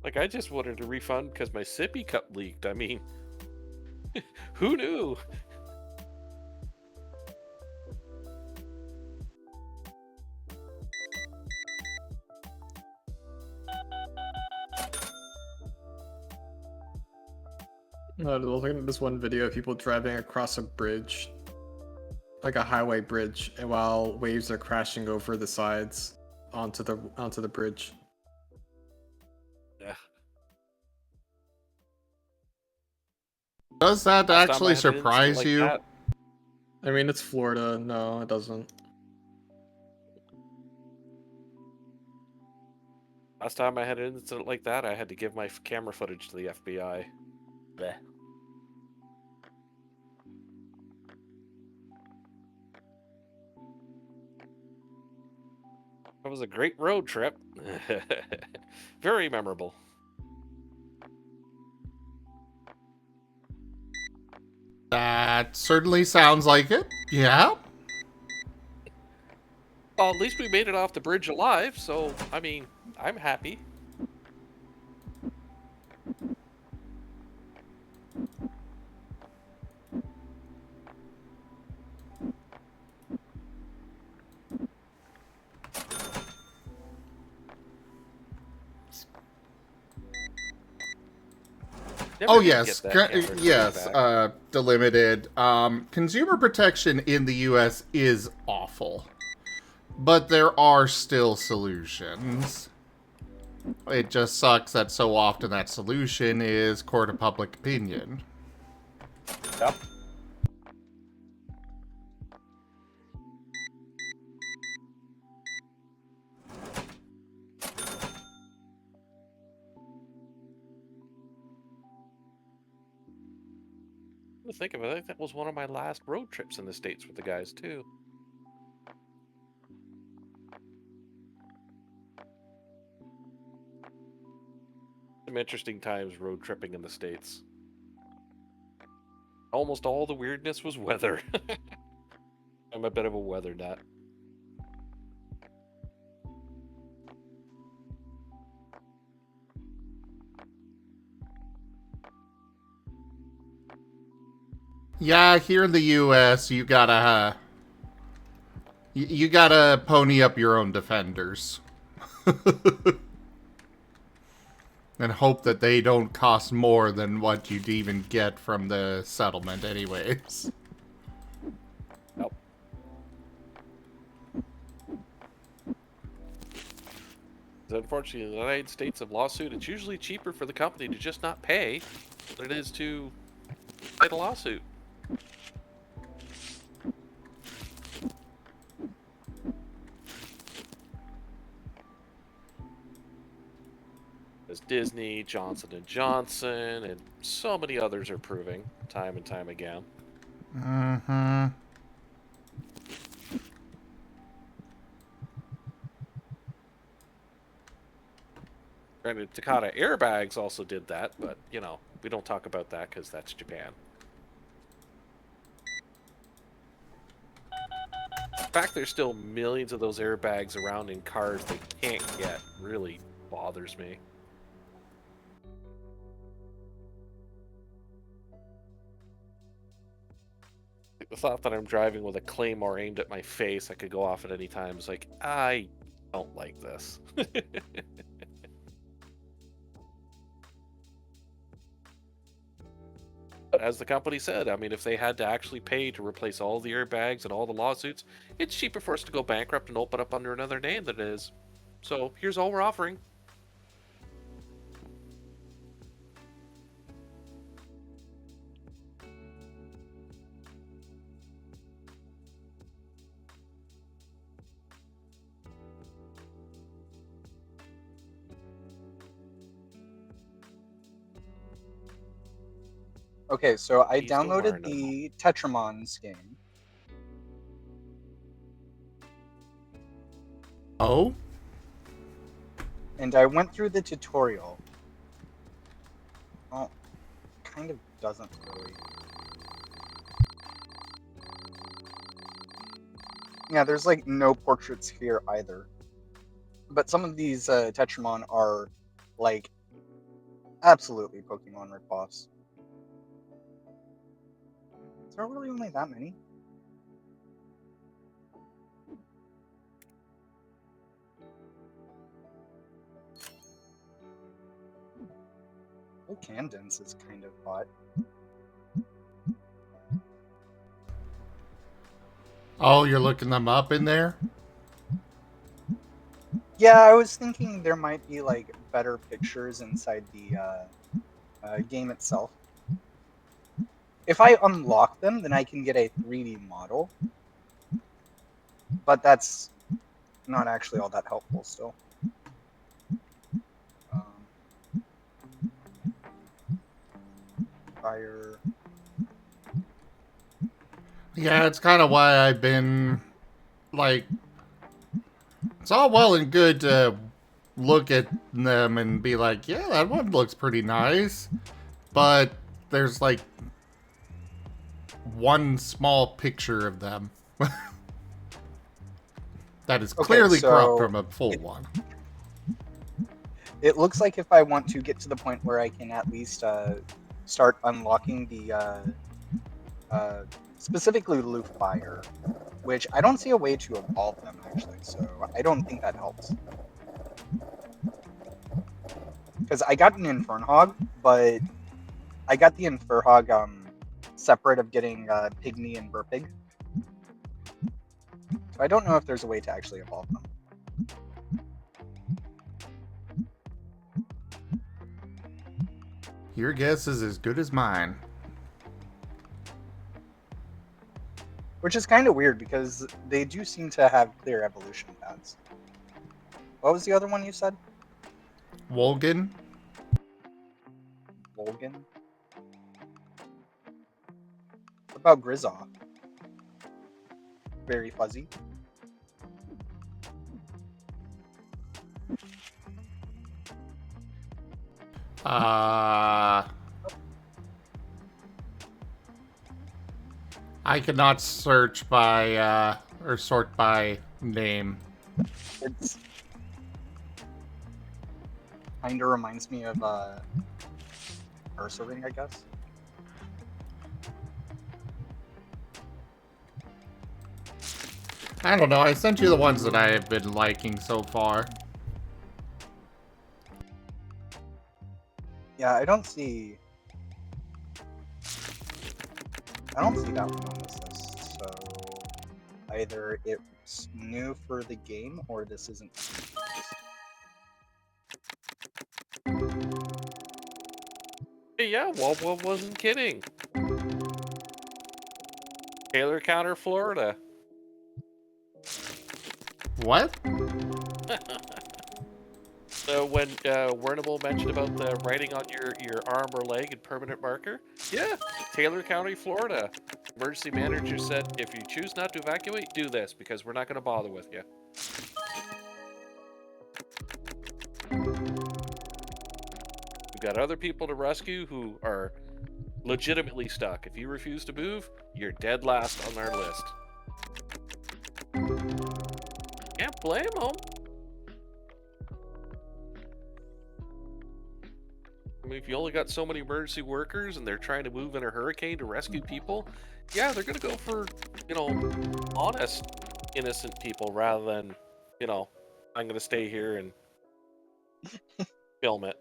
Like, I just wanted a refund because my sippy cup leaked. I mean, who knew? I was looking at this one video of people driving across a bridge, like a highway bridge, and while waves are crashing over the sides onto the bridge. Yeah. Does that Last time I actually had an incident surprise like you? that- I mean, it's Florida. No, it doesn't. Last time I had an incident like that, I had to give my camera footage to the FBI. Bleh. It was a great road trip. Very memorable. That certainly sounds like it. Yeah. Well, at least we made it off the bridge alive, so, I mean, I'm happy. Never Oh did yes, get that camera yes. back. Delimited. Consumer protection in the U.S. is awful, but there are still solutions. It just sucks that so often that solution is court of public opinion. Yep. Think of it, I think that was one of my last road trips in the States with the guys, too. some interesting times road tripping in the States. Almost all the weirdness was weather. I'm a bit of a weather nut. Yeah, here in the U.S., you gotta pony up your own defenders. And hope that they don't cost more than what you'd even get from the settlement anyways. Nope. Unfortunately, in the United States of lawsuit, it's usually cheaper for the company to just not pay than it is to fight a lawsuit. As Disney, Johnson & Johnson, and so many others are proving time and time again. Mm-hmm. Granted, Takata airbags also did that, but, you know, we don't talk about that because that's Japan. The fact there's still millions of those airbags around in cars they can't get really bothers me. The thought that I'm driving with a claymore aimed at my face, I could go off at any time, is like, I don't like this. But as the company said, I mean, if they had to actually pay to replace all the airbags and all the lawsuits, it's cheaper for us to go bankrupt and open up under another name than it is. So here's all we're offering. Okay, so I Please don't downloaded learn them. the Tetramons game. Oh? And I went through the tutorial. Well, kind of doesn't really. Yeah, there's like no portraits here either. But some of these Tetramon are like absolutely Pokemon ripoffs. Is there really only that many? Oh, Candence is kind of hot. Oh, you're looking them up in there? Yeah, I was thinking there might be like better pictures inside the game itself. If I unlock them, then I can get a 3D model. But that's not actually all that helpful still. Fire. Yeah, it's kind of why I've been, like, it's all well and good to look at them and be like, yeah, that one looks pretty nice. But there's, like, one small picture of them that is clearly cropped from a full one. It looks like if I want to get to the point where I can at least start unlocking the specifically Lufire, which I don't see a way to evolve them actually, so I don't think that helps. Because I got an Infernhog, but I got the Infernhog separate of getting Pygmy and Burpig. So I don't know if there's a way to actually evolve them. Your guess is as good as mine. Which is kind of weird because they do seem to have clear evolution paths. What was the other one you said? Wolgan? Volgan? What about Grizzop? Very fuzzy. I cannot search by, or sort by name. It's kind of reminds me of Ursa Ring, I guess. I don't know, I sent you the ones that I have been liking so far. Yeah, I don't see that one on this list. So either it's new for the game or this isn't. Hey, yeah, Wub wasn't kidding. Taylor Counter, Florida. What? So when Wernable mentioned about the writing on your arm or leg and permanent marker, yeah, Taylor County, Florida. Emergency manager said, if you choose not to evacuate, do this, because we're not going to bother with you. We've got other people to rescue who are legitimately stuck. If you refuse to move, you're dead last on our list. Can't blame them. I mean, if you only got so many emergency workers and they're trying to move in a hurricane to rescue people, yeah, they're going to go for, honest, innocent people rather than, I'm going to stay here and film it.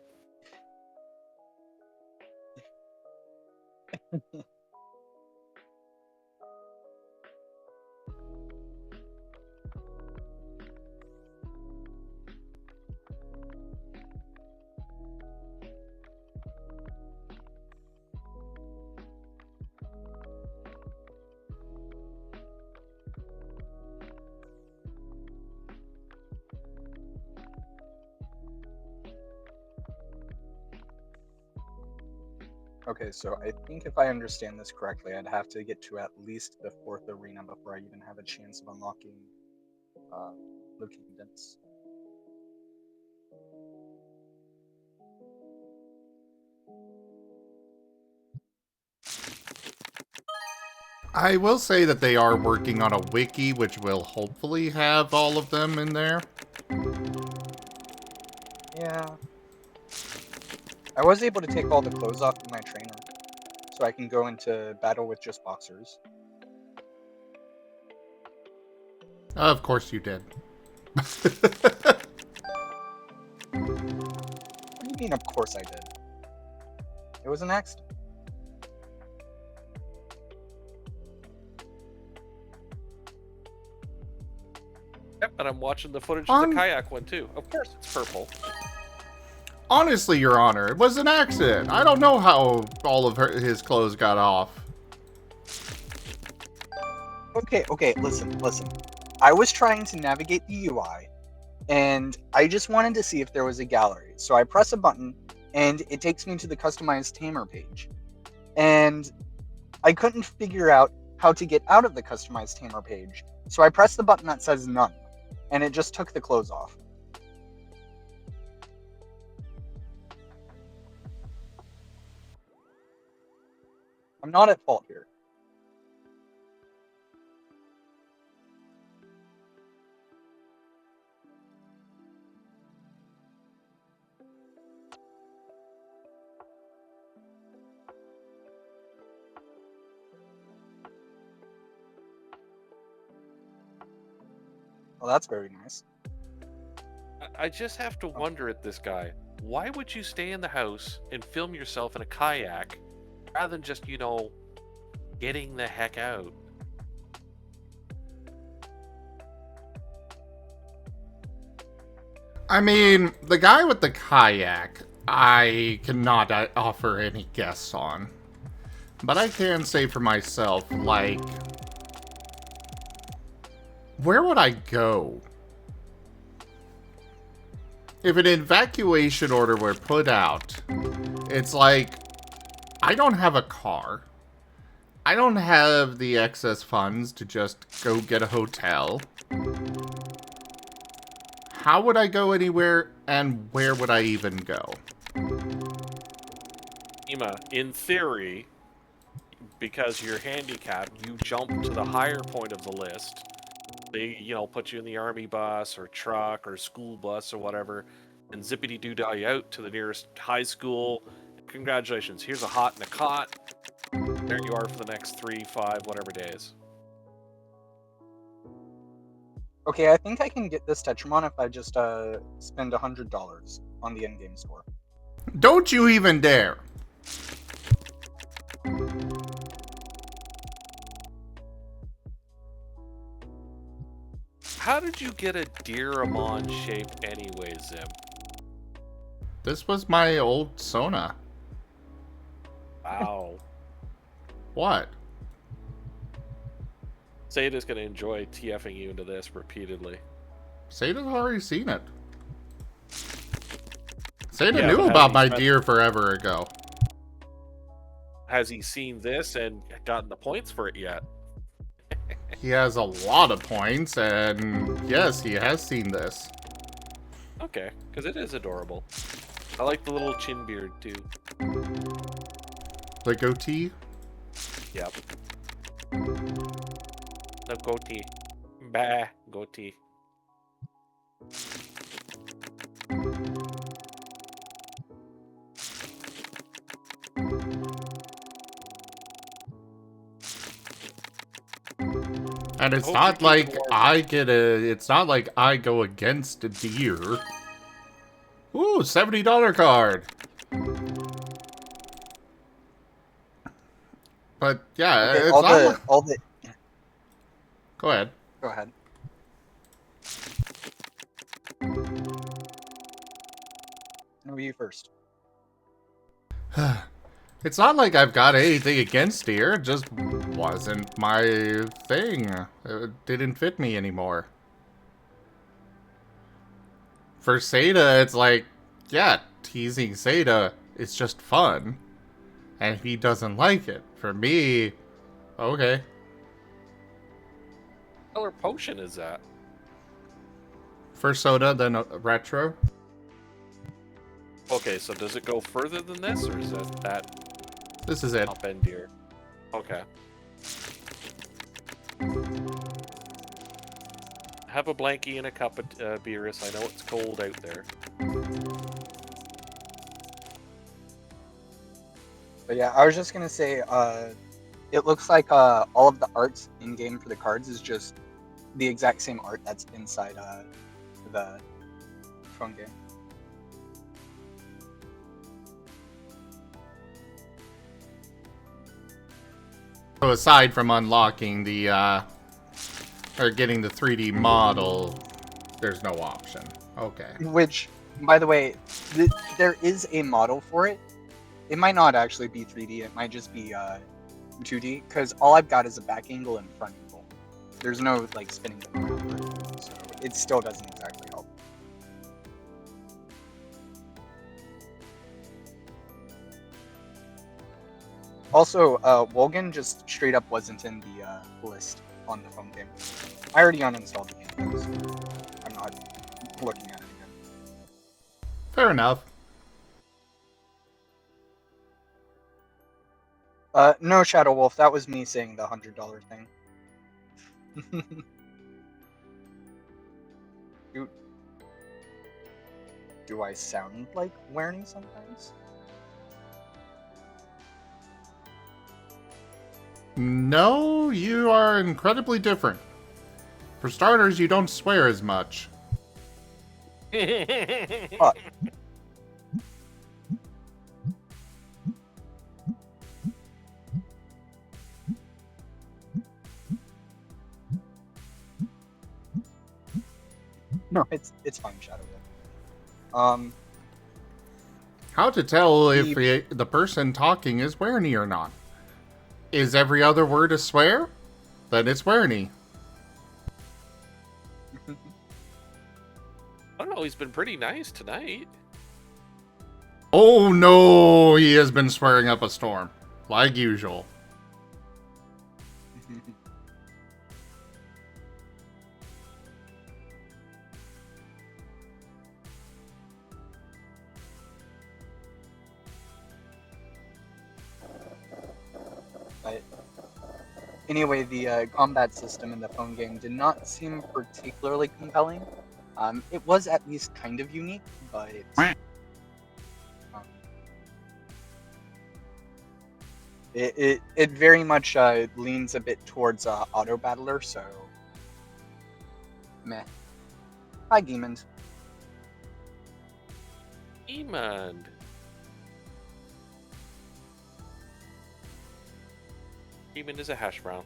Okay, so I think if I understand this correctly, I'd have to get to at least the 4th arena before I even have a chance of unlocking the kingdoms. I will say that they are working on a wiki, which will hopefully have all of them in there. Yeah. I was able to take all the clothes off of my trainer, so I can go into battle with just boxers. Of course you did. What do you mean, of course I did? It was an accident. Yep, and I'm watching the footage of the kayak one too. Of course it's purple. Honestly, Your Honor, it was an accident. I don't know how all of his clothes got off. Okay, listen. I was trying to navigate the UI, and I just wanted to see if there was a gallery. So I press a button, and it takes me to the customized tamer page. And I couldn't figure out how to get out of the customized tamer page. So I pressed the button that says none, and it just took the clothes off. I'm not at fault here. Well, that's very nice. I just have to wonder at this guy. Why would you stay in the house and film yourself in a kayak rather than just, getting the heck out? I mean, the guy with the kayak, I cannot offer any guess on. But I can say for myself, like, where would I go? If an evacuation order were put out, it's like, I don't have a car. I don't have the excess funds to just go get a hotel. How would I go anywhere, and where would I even go? Ema, in theory, because you're handicapped, you jump to the higher point of the list. They, put you in the army bus or truck or school bus or whatever, and zippity-doo-dah out to the nearest high school. Congratulations, here's a hot and a cot. There you are for the next 3, 5, whatever days. Okay, I think I can get this Tetramon if I just spend $100 on the in-game store. Don't you even dare. How did you get a Deeramon shape anyway, Zim? This was my old Sona. Wow. What? Sada's gonna enjoy TFing you into this repeatedly. Sada's already seen it. Sada Yeah, knew but about has my he spent- deer forever ago. Has he seen this and gotten the points for it yet? He has a lot of points, and yes, he has seen this. Okay, because it is adorable. I like the little chin beard too. The goatee? Yep. The goatee. Bah, goatee. And it's Hope not you keep like warm. it's not like I go against a deer. Ooh, $70 card. But yeah, Okay, it's all not the like... all the Go ahead. go ahead. No, you first. It's not like I've got anything against deer, it just wasn't my thing. It didn't fit me anymore. For Seda, it's like, yeah, teasing Seda is just fun. And he doesn't like it. For me, okay. What color potion is that? First soda, then a retro. Okay, so does it go further than this, or is that This is it. top end deer? Okay. Have a blankie and a cup of Beerus. I know it's cold out there. But yeah, I was just gonna say, it looks like all of the arts in game for the cards is just the exact same art that's inside the phone game. So aside from unlocking the, or getting the 3D model, there's no option. Okay. Which, by the way, there is a model for it. It might not actually be 3D. It might just be 2D. Because all I've got is a back angle and front angle. There's no like spinning them around, so it still doesn't exactly help. Also, Wolgan just straight up wasn't in the list on the phone game. I already uninstalled the game, so I'm not looking at it again. Fair enough. No, Shadow Wolf, that was me saying the $100 thing. Do I sound like Werny sometimes? No, you are incredibly different. For starters, you don't swear as much. Fuck. No, it's fine, Shadow Wolf. How to tell if the person talking is Werny or not? Is every other word a swear? Then it's Werny. I don't know. He's been pretty nice tonight. Oh no, he has been swearing up a storm. Like usual. Anyway, the combat system in the phone game did not seem particularly compelling. It was at least kind of unique, but um, it very much leans a bit towards auto battler. So, meh. Hi, Demons. Emond. Demon is a hash brown.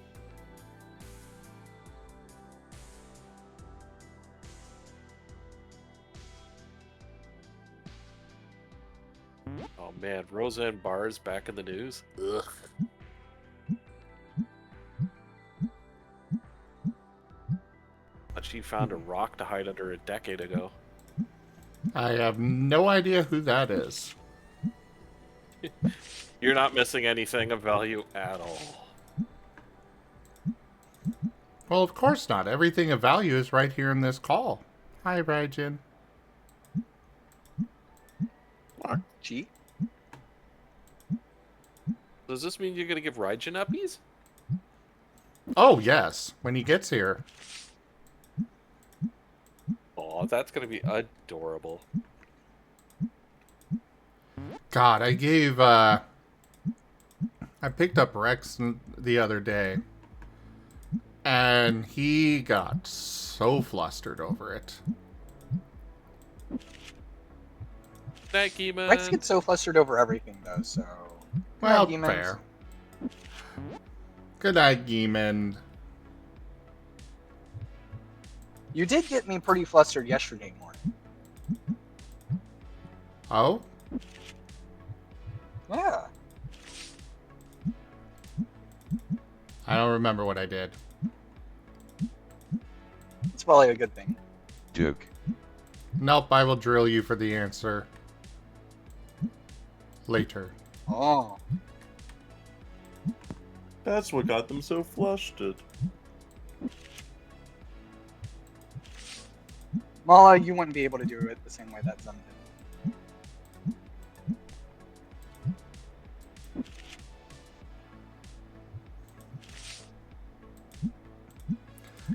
Oh man, Rosa and Bars back in the news. Ugh. But she found a rock to hide under a decade ago. I have no idea who that is. You're not missing anything of value at all. Well, of course not. Everything of value is right here in this call. Hi, Raijin. Gee. Does this mean you're gonna give Raijin uppies? Oh, yes. When he gets here. Oh, that's gonna be adorable. God, I gave, I picked up Rex the other day. And he got so flustered over it. Night, Demon. Rex gets so flustered over everything, though. So. Well, Good night, Demons. fair. Good night, Geemond. You did get me pretty flustered yesterday morning. Oh? Yeah. I don't remember what I did. It's probably a good thing. Joke. Nope, I will drill you for the answer. Later. Oh. That's what got them so flustered. Mala, you wouldn't be able to do it the same way that Zum did.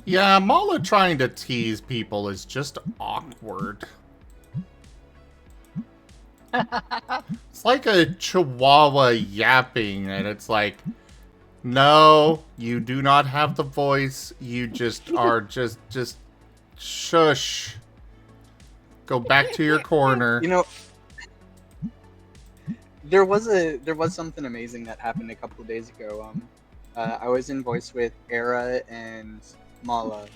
Yeah, Mala trying to tease people is just awkward. It's like a chihuahua yapping, and it's like, no, you do not have the voice. You just are just shush. Go back to your corner. You know, there was something amazing that happened a couple of days ago. I was in voice with Era and Mala,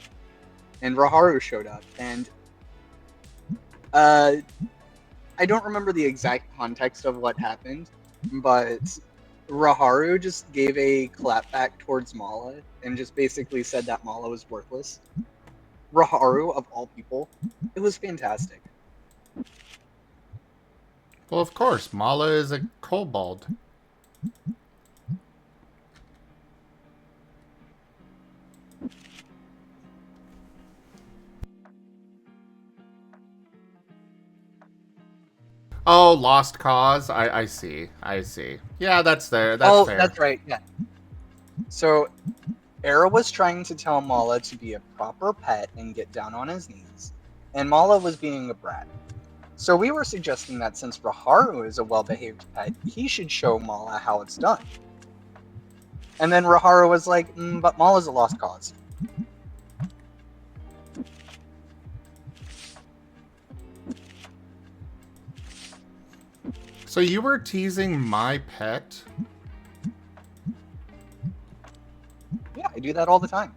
and Raharu showed up, and I don't remember the exact context of what happened, but Raharu just gave a clap back towards Mala and just basically said that Mala was worthless. Raharu, of all people, it was fantastic. Well, of course, Mala is a kobold. Oh, Lost Cause? I see. I see. Yeah, that's there. That's fair. That's right, yeah. So, Era was trying to tell Mala to be a proper pet and get down on his knees, and Mala was being a brat. So we were suggesting that since Raharu is a well-behaved pet, he should show Mala how it's done. And then Raharu was like, but Mala's a lost cause. So you were teasing my pet? Yeah, I do that all the time.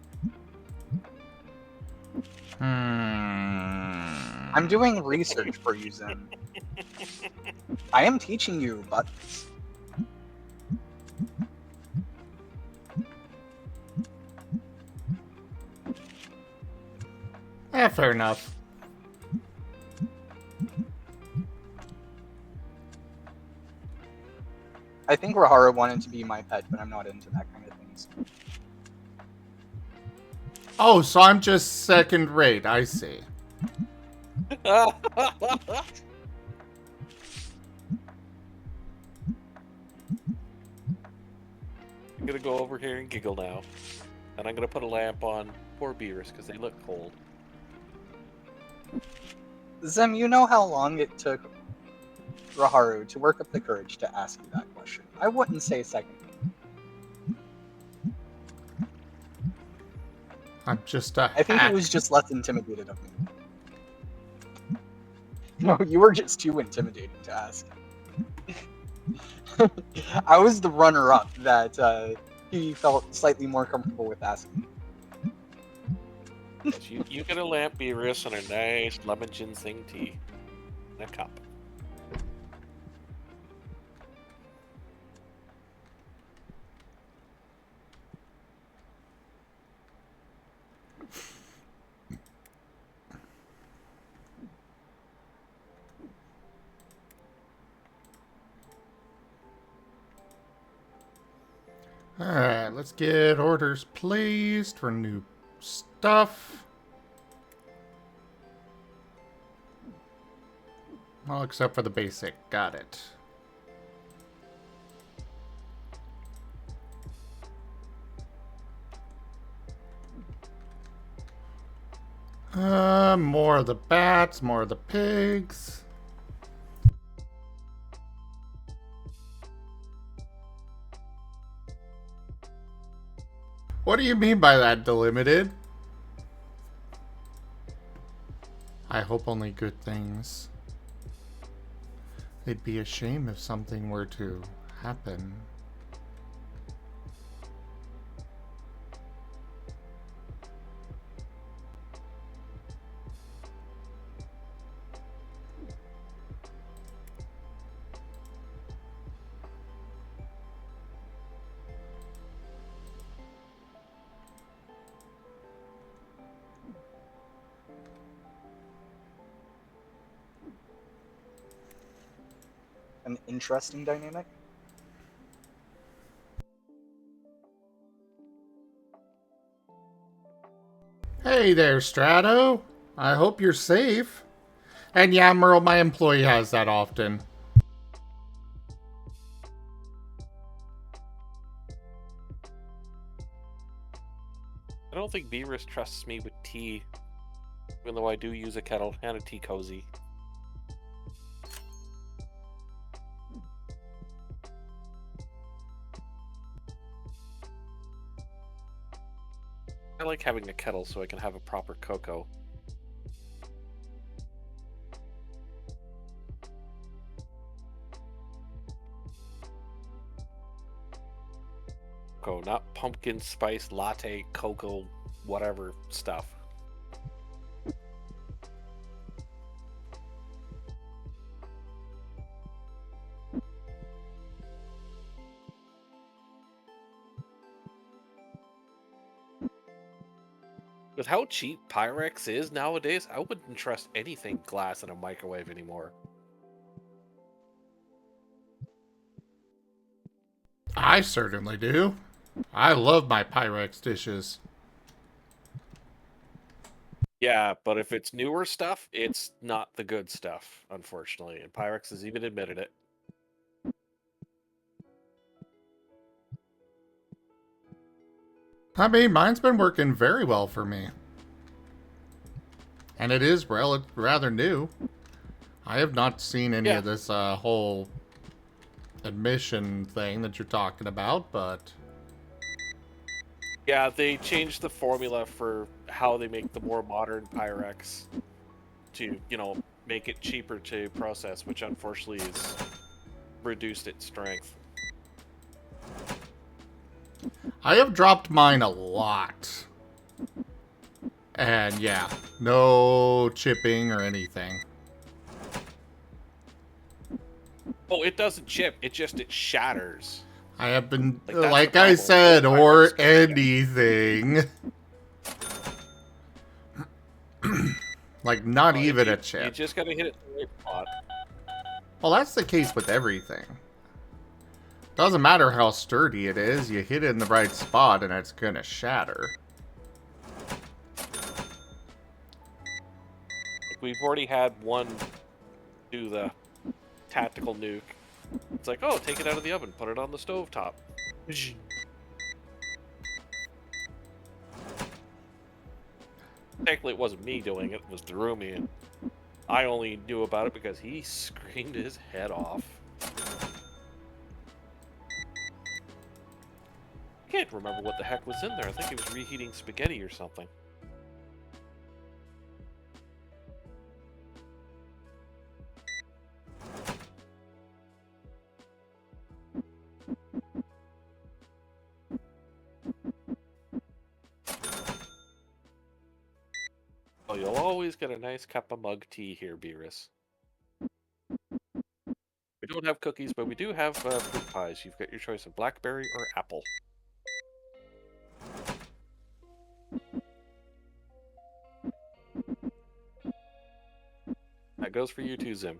I'm doing research for you, Zen. I am teaching you buttons. Fair enough. I think Raharu wanted to be my pet, but I'm not into that kind of things. Oh, so I'm just second rate. I see. gonna go over here and giggle now. And I'm gonna put a lamp on poor beavers because they look cold. Zem, you know how long it took Raharu to work up the courage to ask you that question. I wouldn't say second. I'm just a I think hack. he was just less intimidated of me. No, you were just too intimidating to ask. I was the runner-up that he felt slightly more comfortable with asking. You get a lamp, Beerus, and a nice lemon ginseng tea in a cup. Alright, let's get orders placed for new stuff. Well, except for the basic. Got it. More of the bats, more of the pigs. What do you mean by that, delimited? I hope only good things. It'd be a shame if something were to happen. An interesting dynamic. Hey there, Strato. I hope you're safe. And yeah, Merle, my employee has that often. I don't think Beerus trusts me with tea, even though I do use a kettle and a tea cozy. I like having a kettle so I can have a proper cocoa. Cocoa, not pumpkin spice latte, cocoa, whatever stuff. With how cheap Pyrex is nowadays, I wouldn't trust anything glass in a microwave anymore. I certainly do. I love my Pyrex dishes. Yeah, but if it's newer stuff, it's not the good stuff, unfortunately. And Pyrex has even admitted it. I mean, mine's been working very well for me. And it is rather new. I have not seen any of this whole admission thing that you're talking about, but... Yeah, they changed the formula for how they make the more modern Pyrex to, you know, make it cheaper to process, which unfortunately has reduced its strength. I have dropped mine a lot. And yeah, no chipping or anything. Oh, it doesn't chip, it shatters. I have been, Like, that's like the I problem. said, Pyrex or can't get. anything. Like, not even a You chip. just gotta hit it in the right spot. Well, that's the case with everything. Doesn't matter how sturdy it is, you hit it in the right spot and it's gonna shatter. Like, we've already had one do the tactical nuke. It's like, oh, take it out of the oven, put it on the stovetop. Technically, it wasn't me doing it. It was Darumi, and I only knew about it because he screamed his head off. I can't remember what the heck was in there. I think he was reheating spaghetti or something. Oh, you'll always get a nice cup of mug tea here, Beerus. We don't have cookies, but we do have fruit pies. You've got your choice of blackberry or apple. That goes for you too, Zim.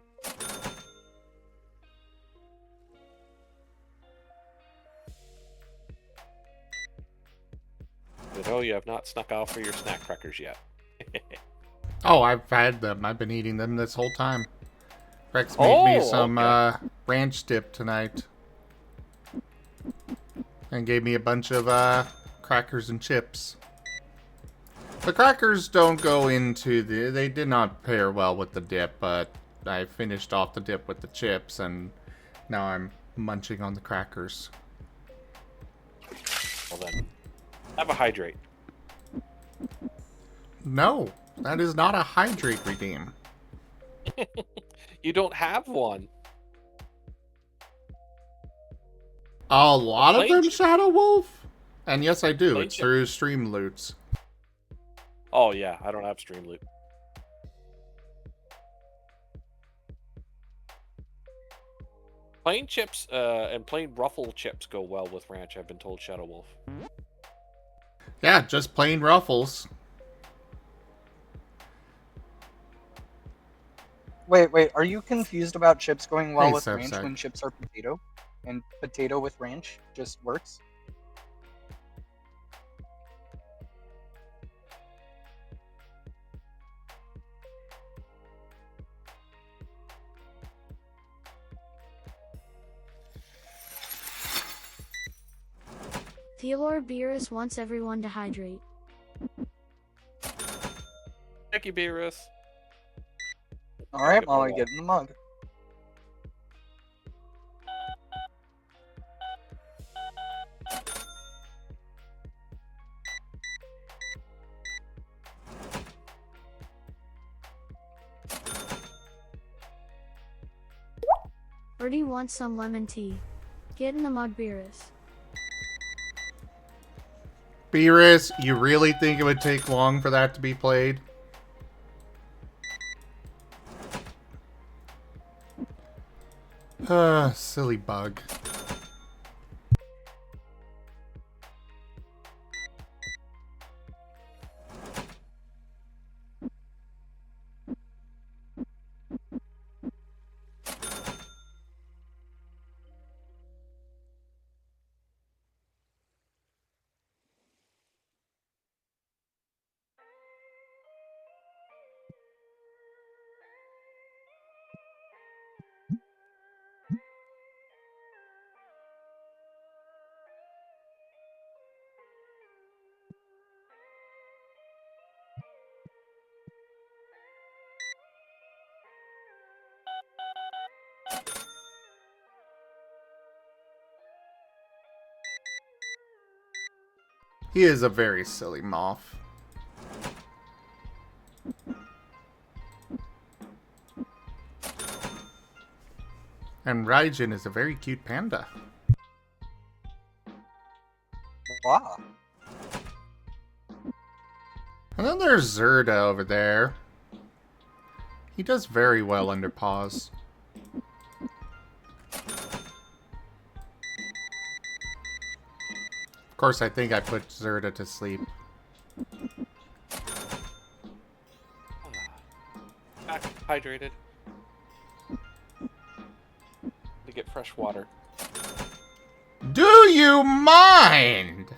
But oh, you have not snuck out for your snack crackers yet. Oh, I've had them. I've been eating them this whole time. Rex made me some ranch dip tonight. And gave me a bunch of crackers and chips. The crackers don't go into the... They did not pair well with the dip, but I finished off the dip with the chips, and now I'm munching on the crackers. Well then, have a hydrate. No, that is not a hydrate redeem. You don't have one. A lot of them, Plain- Shadow Wolf? And yes, I do. Plain It's chip. through stream loots. Oh yeah, I don't have Stream Loop. Plain chips and plain ruffle chips go well with ranch, I've been told, Shadow Wolf. Yeah, just plain Ruffles. Wait, are you confused about chips going well Hey, with Seb, ranch Seb. when chips are potato? And potato with ranch just works? Theodore Beerus wants everyone to hydrate. Thank you, Beerus. Alright, well, I get in the mug. Birdie wants some lemon tea. Get in the mug, Beerus. Beerus, you really think it would take long for that to be played? Silly bug. He is a very silly moth. And Raijin is a very cute panda. Wow. And then there's Zerda over there. He does very well under pause. Of course, I think I put Zerda to sleep. Back hydrated. To get fresh water. Do you mind?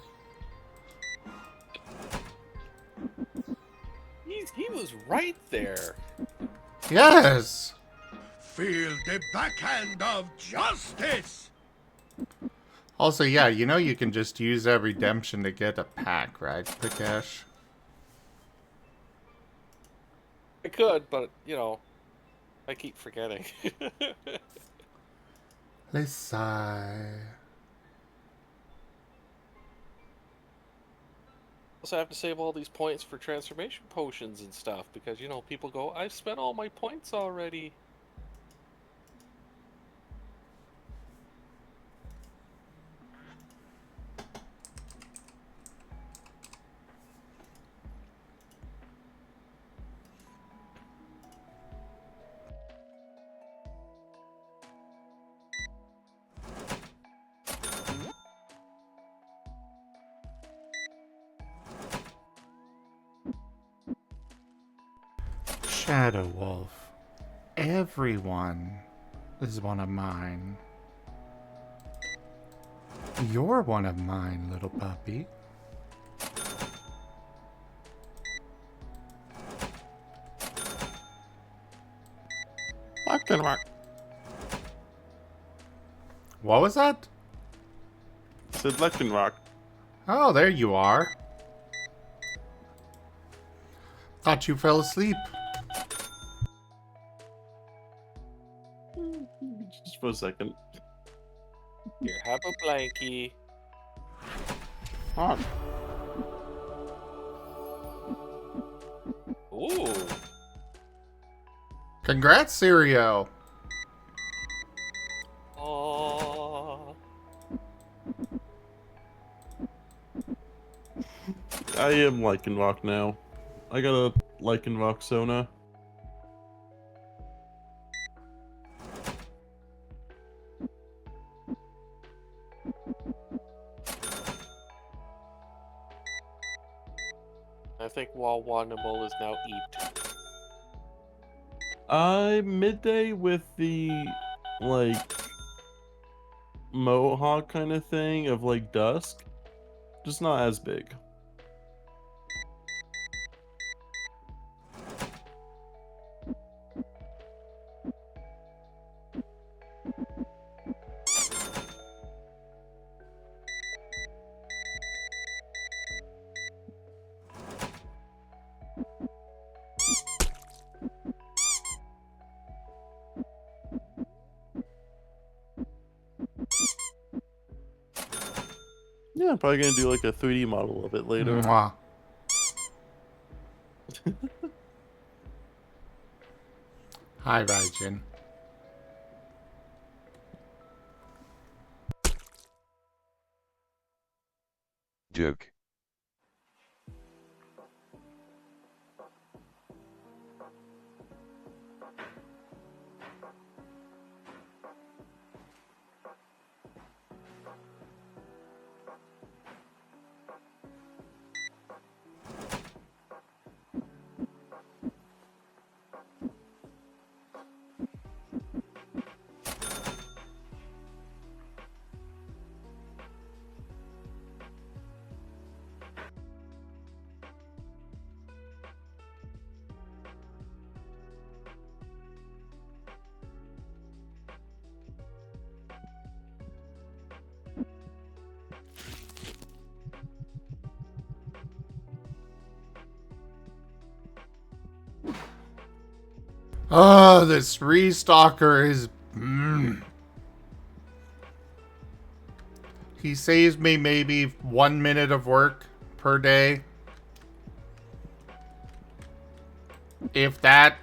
He was right there. Yes. Feel the backhand of justice! Also, yeah, you know you can just use that redemption to get a pack, right, Pikash? I could, but you know, I keep forgetting. Let's sigh. Also, I have to save all these points for transformation potions and stuff because you know people go, "I've spent all my points already." Shadow Wolf. Everyone is one of mine. You're one of mine, little puppy. What was that? Said Rock. Oh, there you are. Thought you fell asleep. Just for a second. Here, have a blankie. Ah, Ooh. Congrats, Sirio. Oh. I am Rock now. I got a Rock Sona. I think Wawanimal is now eat. I'm midday with the mohawk kind of thing of dusk, just not as big. Yeah, I'm probably gonna do a 3D model of it later. Mwah. Hi, Raijin. Duke. Oh, this restalker is... He saves me maybe 1 minute of work per day. If that.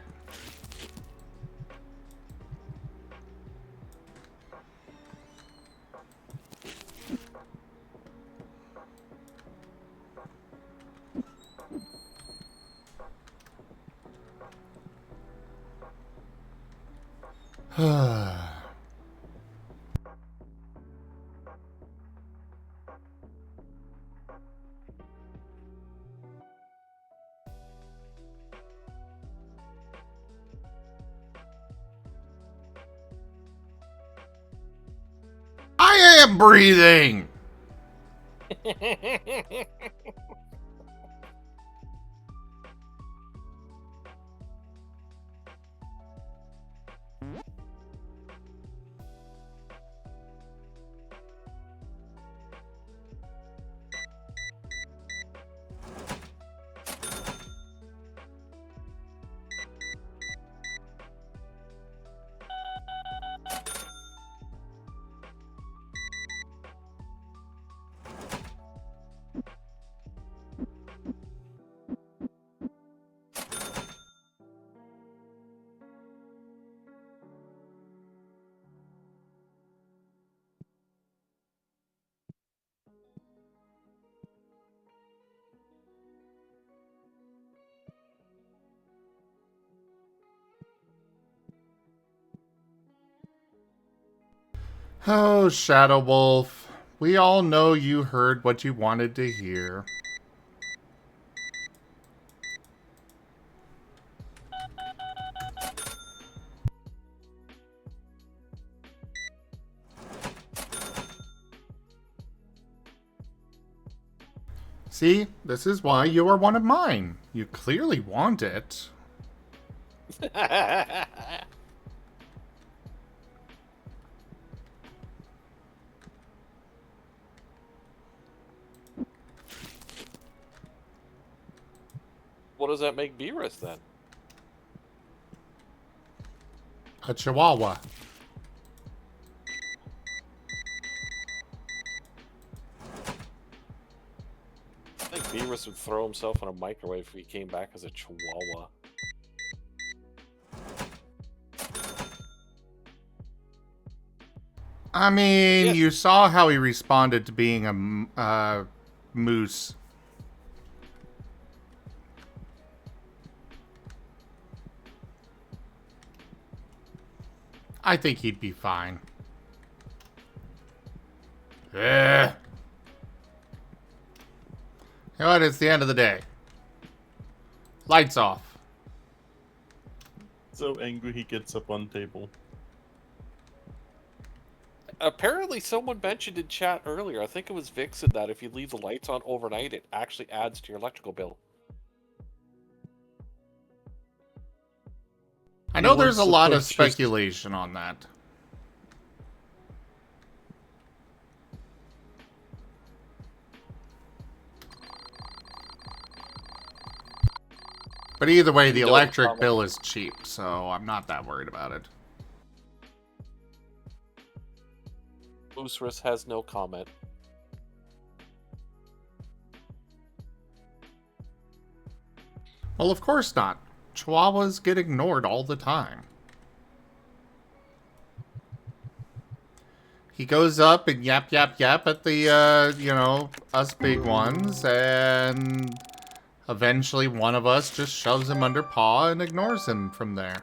I am breathing! Oh, Shadow Wolf. We all know you heard what you wanted to hear. See, this is why you are one of mine. You clearly want it. What does that make Beerus then? A chihuahua. I think Beerus would throw himself in a microwave if he came back as a chihuahua. I mean, Yeah. you saw how he responded to being a moose. I think he'd be fine. Yeah. You know what? It's the end of the day. Lights off. So angry he gets up on table. Apparently, someone mentioned in chat earlier, I think it was Vixen, that if you leave the lights on overnight, it actually adds to your electrical bill. I know He there's a wants to lot of purchase- speculation on that. But either way, the No electric comment. bill is cheap, so I'm not that worried about it. Oosris has no comment. Well, of course not. Chihuahuas get ignored all the time. He goes up and yap, yap, yap at the, you know, us big ones, and eventually one of us just shoves him under paw and ignores him from there.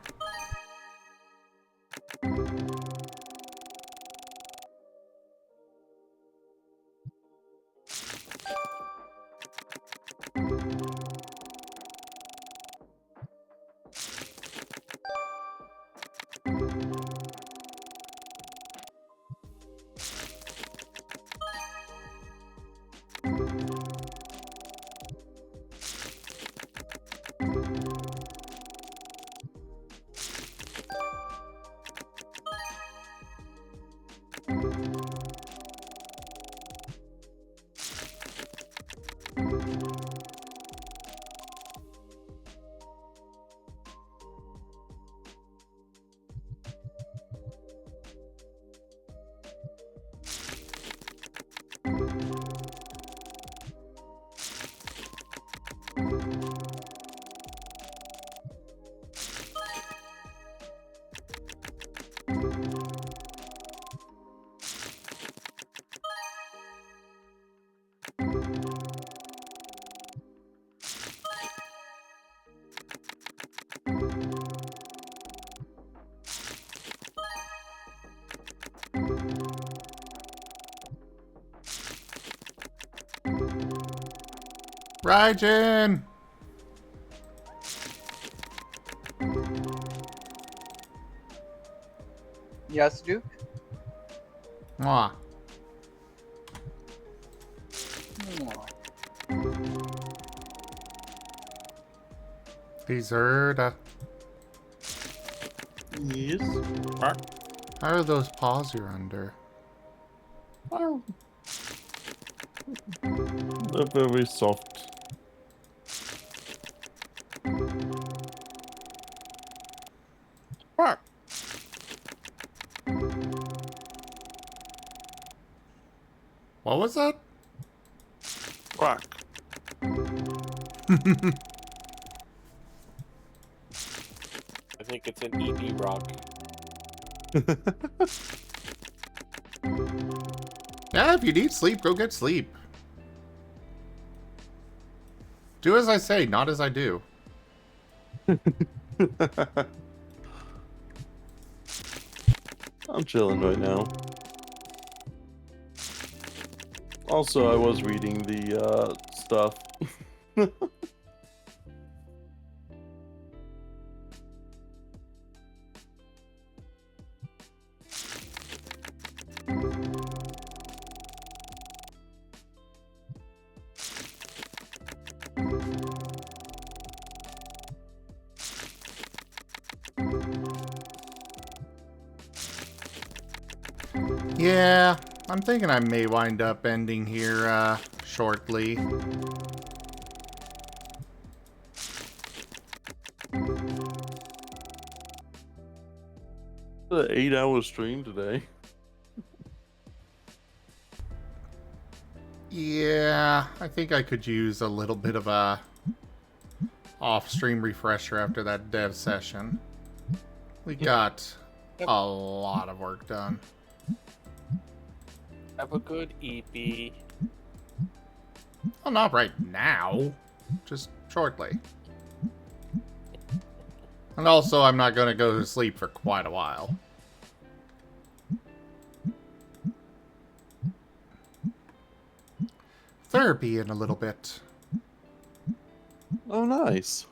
Raijin! Yes, Duke? Mwah. Deserta. Yes. How are those paws you're under? They're very soft. Quack. What was that? Quack. I think it's an ED rock. Yeah, if you need sleep, go get sleep. Do as I say, not as I do. I'm chilling right now. Also, I was reading the stuff. Yeah, I'm thinking I may wind up ending here shortly. The 8-hour stream today. Yeah, I think I could use a little bit of a off-stream refresher after that dev session. We got a lot of work done. Have a good EP. Well, not right now, just shortly. And also, I'm not going to go to sleep for quite a while. Therapy in a little bit. Oh, nice.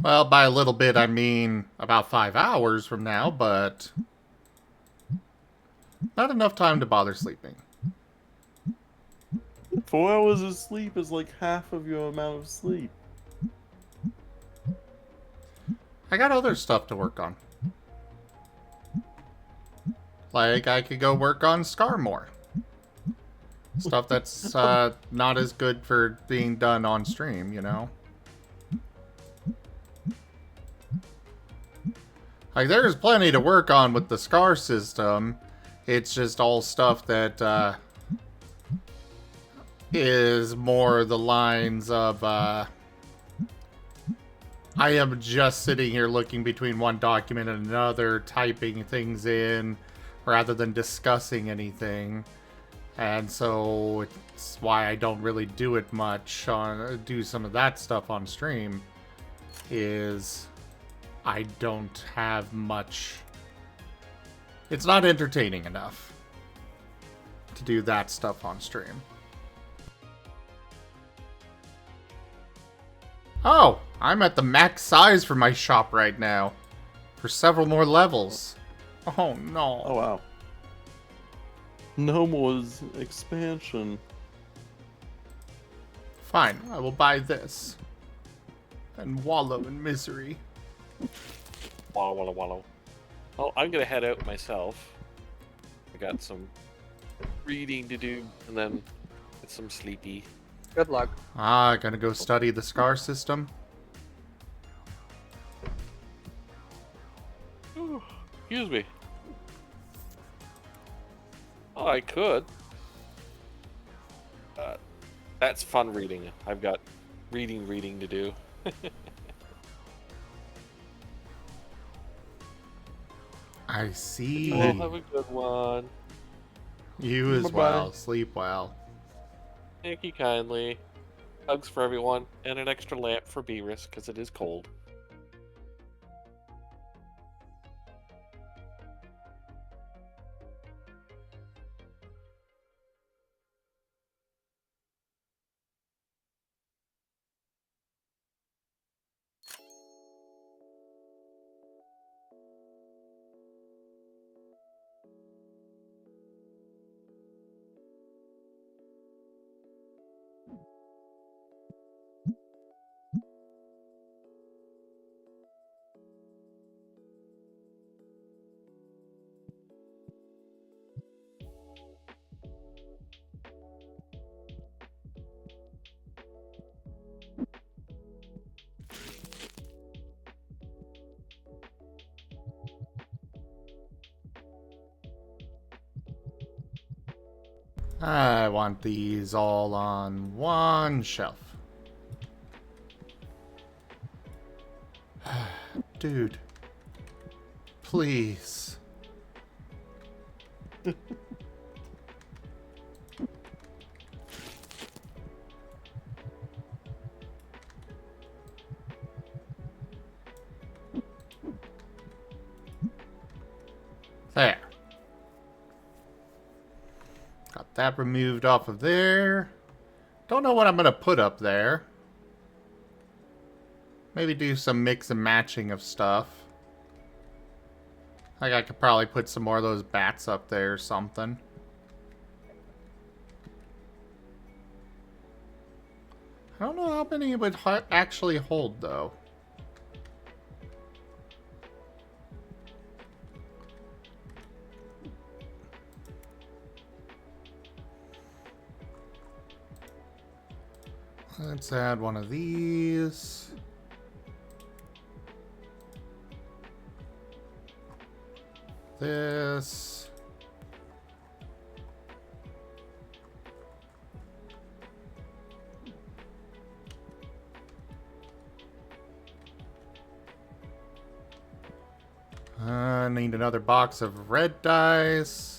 Well, by a little bit, I mean about 5 hours from now, but not enough time to bother sleeping. 4 hours of sleep is like half of your amount of sleep. I got other stuff to work on. Like, I could go work on Scar more. Stuff that's not as good for being done on stream, you know? Like, there's plenty to work on with the Scar system. It's just all stuff that is more the lines of, I am just sitting here looking between one document and another, typing things in, rather than discussing anything. And so it's why I don't really do it much, do some of that stuff on stream, is I don't have much. It's not entertaining enough to do that stuff on stream. Oh, I'm at the max size for my shop right now. For several more levels. Oh no. Oh, wow. No more expansion. Fine, I will buy this. And wallow in misery. Wallow, wallow, wallow. Well, I'm gonna head out myself. I got some reading to do, and then get some sleepy. Good luck. Ah, gonna go study the Scar system. Ooh, excuse me. Oh, I could. That's fun reading. I've got reading to do. I see. You all have a good one. You as Bye-bye. well. Sleep well. Thank you kindly. Hugs for everyone, and an extra lamp for Beerus, because it is cold. I want these all on one shelf. Dude. Please. There. Got that removed off of there. Don't know what I'm going to put up there. Maybe do some mix and matching of stuff. Like I could probably put some more of those bats up there or something. I don't know how many it would actually hold, though. Let's add one of these. This. I need another box of red dice.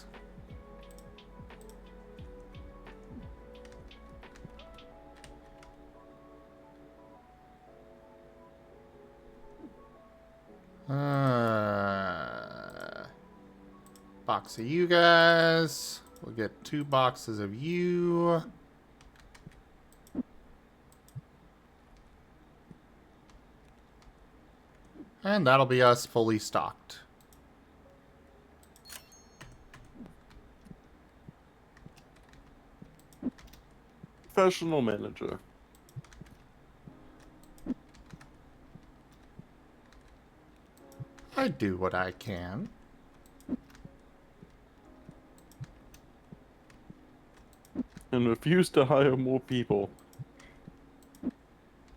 Box of you guys. We'll get 2 boxes of you. And that'll be us fully stocked. Professional manager. I do what I can. And refuse to hire more people.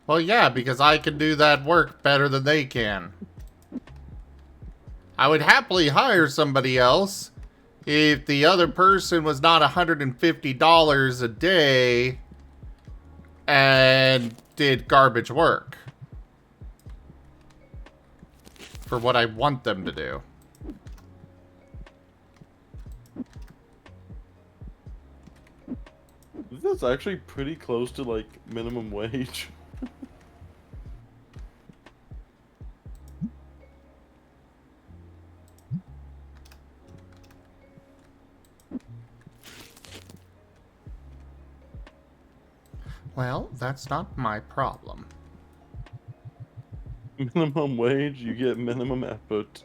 Well, yeah, because I can do that work better than they can. I would happily hire somebody else if the other person was not $150 a day and did garbage work for what I want them to do. That's actually pretty close to like minimum wage. Well, that's not my problem. Minimum wage, you get minimum effort.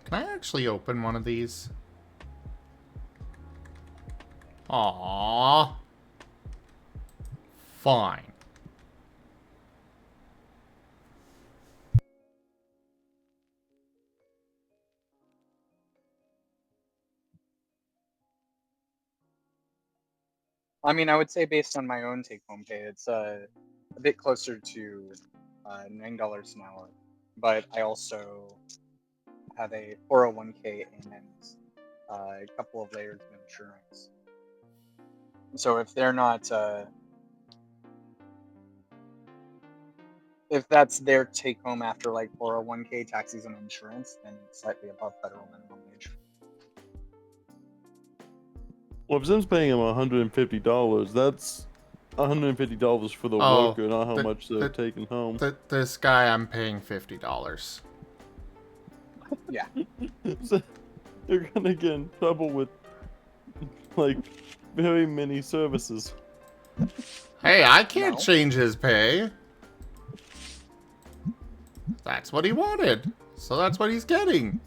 Can I actually open one of these? Aww. Fine. I mean, I would say based on my own take-home pay, it's a bit closer to $9 an hour. But I also have a 401k and a couple of layers of insurance. So if they're not, if that's their take-home after like 401k, taxes, and insurance, then it's slightly above federal minimum wage. Well, if Zim's paying him $150, that's $150 for the Oh, worker, not how much they're taking home. This guy, I'm paying $50. Yeah. So you're gonna get in trouble with, like, very many services. Hey, I can't No. change his pay. That's what he wanted. So that's what he's getting.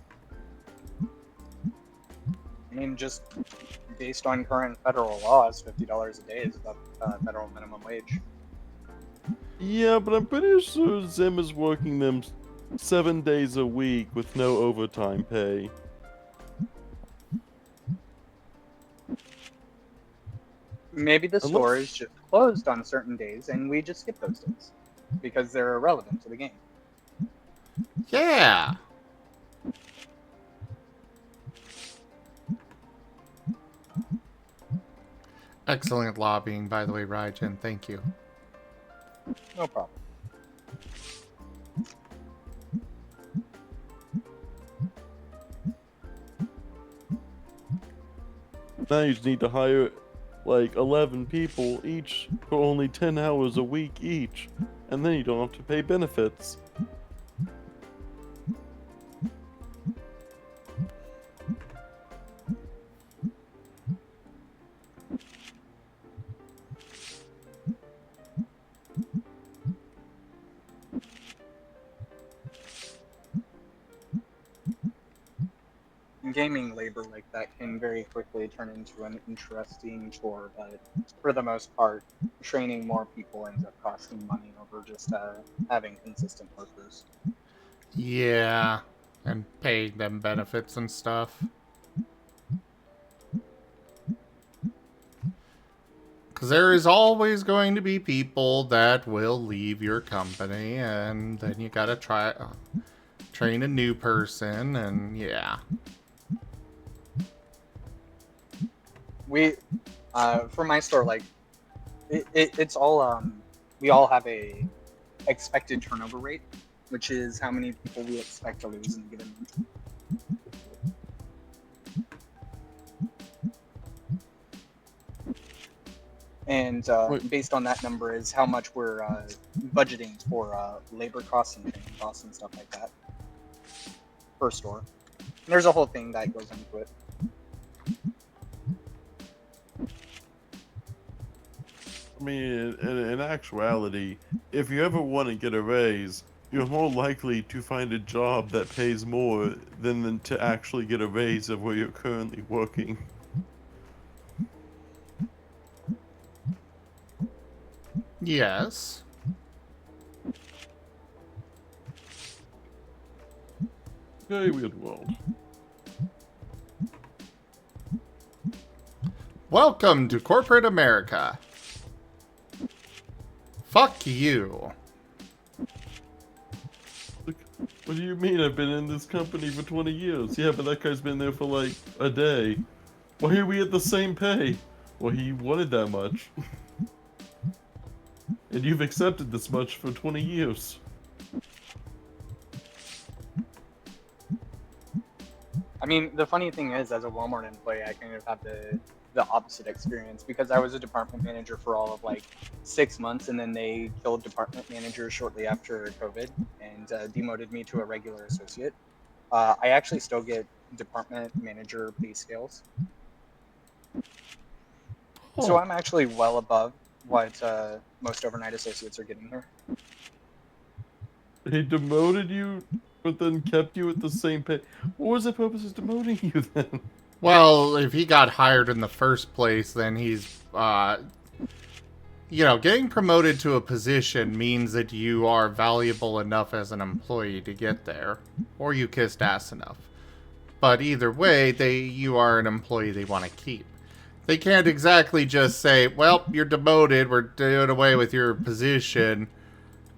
I mean, just based on current federal laws, $50 a day is above federal minimum wage. Yeah, but I'm pretty sure Zim is working them 7 days a week with no overtime pay. Maybe the store is just closed on certain days, and we just skip those days because they're irrelevant to the game. Yeah. Excellent lobbying, by the way, Raijin. Thank you. No problem. Now you just need to hire like 11 people each for only 10 hours a week each, and then you don't have to pay benefits. Gaming labor like that can very quickly turn into an interesting chore, but for the most part, training more people ends up costing money over just having consistent workers. Yeah, and paying them benefits and stuff. Because there is always going to be people that will leave your company, and then you gotta train a new person, and yeah. We, for my store, like, it's all, we all have a expected turnover rate, which is how many people we expect to lose in a given month. And based on that number is how much we're budgeting for labor costs and training costs and stuff like that per store. And there's a whole thing that goes into it. I mean, in actuality, if you ever want to get a raise, you're more likely to find a job that pays more than to actually get a raise of where you're currently working. Yes. Very weird world. Welcome to corporate America. Fuck you. Look, what do you mean I've been in this company for 20 years? Yeah, but that guy's been there for like a day. Why are we at the same pay? Well, he wanted that much. And you've accepted this much for 20 years. I mean, the funny thing is, as a Walmart employee, I kind of have the opposite experience because I was a department manager for all of like 6 months, and then they killed department managers shortly after COVID and demoted me to a regular associate. I actually still get department manager pay scales. So I'm actually well above what most overnight associates are getting here. He demoted you, but then kept you at the same pay. What was the purpose of demoting you then? Well, if he got hired in the first place, then he's, getting promoted to a position means that you are valuable enough as an employee to get there, or you kissed ass enough. But either way, you are an employee they want to keep. They can't exactly just say, well, you're demoted, we're doing away with your position,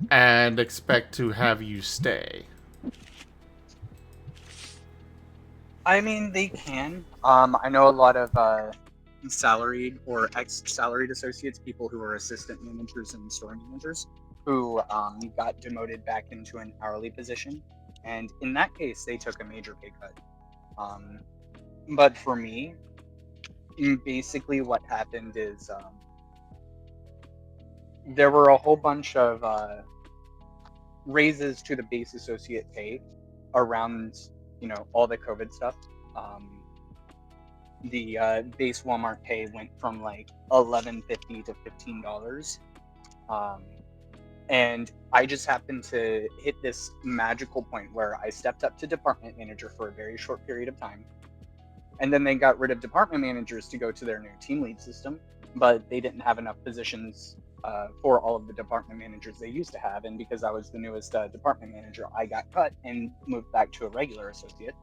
and expect to have you stay. I mean, they can. I know a lot of salaried or ex-salaried associates, people who are assistant managers and store managers, who got demoted back into an hourly position. And in that case, they took a major pay cut. But for me, basically what happened is there were a whole bunch of raises to the base associate pay around, all the COVID stuff. The base Walmart pay went from like $11.50 to $15. And I just happened to hit this magical point where I stepped up to department manager for a very short period of time. And then they got rid of department managers to go to their new team lead system, but they didn't have enough positions for all of the department managers they used to have. And because I was the newest department manager, I got cut and moved back to a regular associate.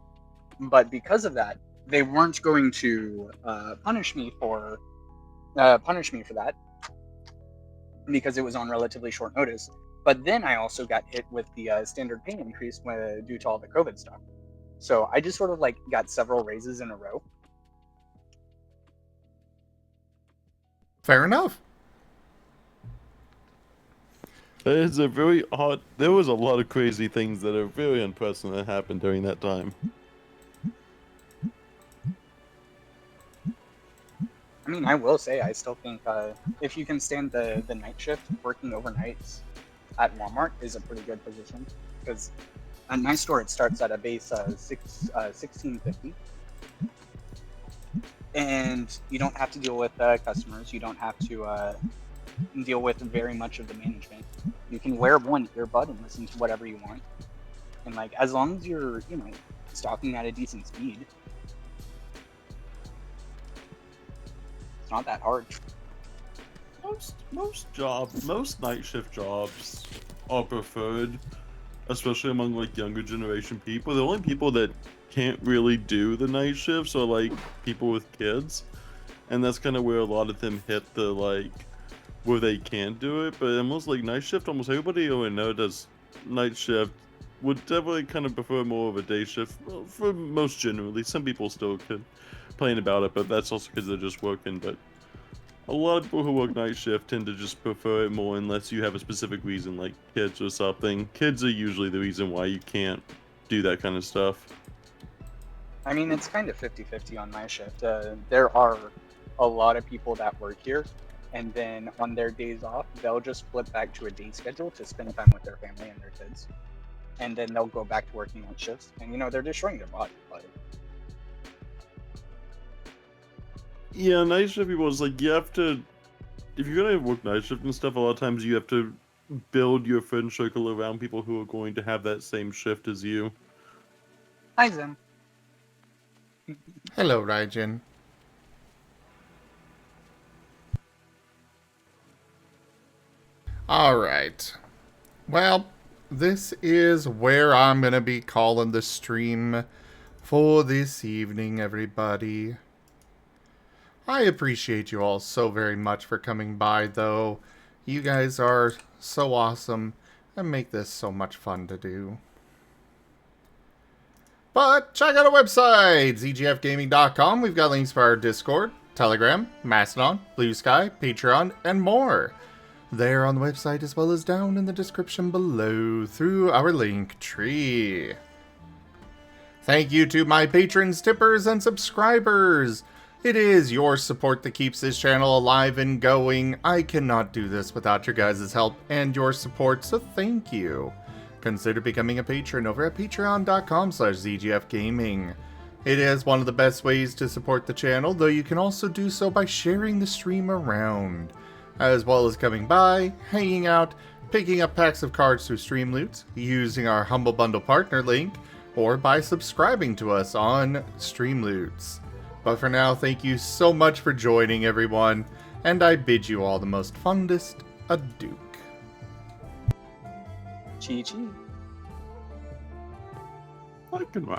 But because of that, they weren't going to punish me for that because it was on relatively short notice. But then I also got hit with the standard pay increase due to all the COVID stuff. So I just sort of like got several raises in a row. Fair enough. It's a very odd. There was a lot of crazy things that are very unprecedented that happened during that time. I mean, I will say, I still think if you can stand the night shift, working overnights at Walmart is a pretty good position. Because at my store, it starts at a base 1650. And you don't have to deal with customers. You don't have to deal with very much of the management. You can wear one earbud and listen to whatever you want. And like, as long as you're, stalking at a decent speed, it's not that hard. Most night shift jobs are preferred, especially among like younger generation people. The only people that can't really do the night shifts are like people with kids, and that's kind of where a lot of them hit the like where they can't do it. But almost like night shift, almost everybody I know does night shift. Would definitely kind of prefer more of a day shift for most generally. Some people still complain about it, but that's also because they're just working. But a lot of people who work night shift tend to just prefer it more unless you have a specific reason, like kids or something. Kids are usually the reason why you can't do that kind of stuff. I mean, it's kind of 50-50 on night shift. There are a lot of people that work here, and then on their days off, they'll just flip back to a day schedule to spend time with their family and their kids. And then they'll go back to working on shifts, and they're destroying their body. But yeah, night shift people is like you have to, if you're gonna work night shift and stuff, a lot of times you have to build your friend circle around people who are going to have that same shift as you. hi, Zim. Hello, Raijin. Alright. Well, this is where I'm going to be calling the stream for this evening, everybody. I appreciate you all so very much for coming by, though. You guys are so awesome and make this so much fun to do. But check out our website, zgfgaming.com. We've got links for our Discord, Telegram, Mastodon, Blue Sky, Patreon, and more. There on the website as well as down in the description below through our link tree. Thank you to my patrons, tippers, and subscribers. It is your support that keeps this channel alive and going. I cannot do this without your guys' help and your support, so thank you. Consider becoming a patron over at patreon.com/zgfgaming. It is one of the best ways to support the channel, though you can also do so by sharing the stream around, as well as coming by, hanging out, picking up packs of cards through Stream Loots, using our Humble Bundle partner link, or by subscribing to us on Stream Loots. But for now, thank you so much for joining, everyone, and I bid you all the most fondest adieu. Chi-chi. I can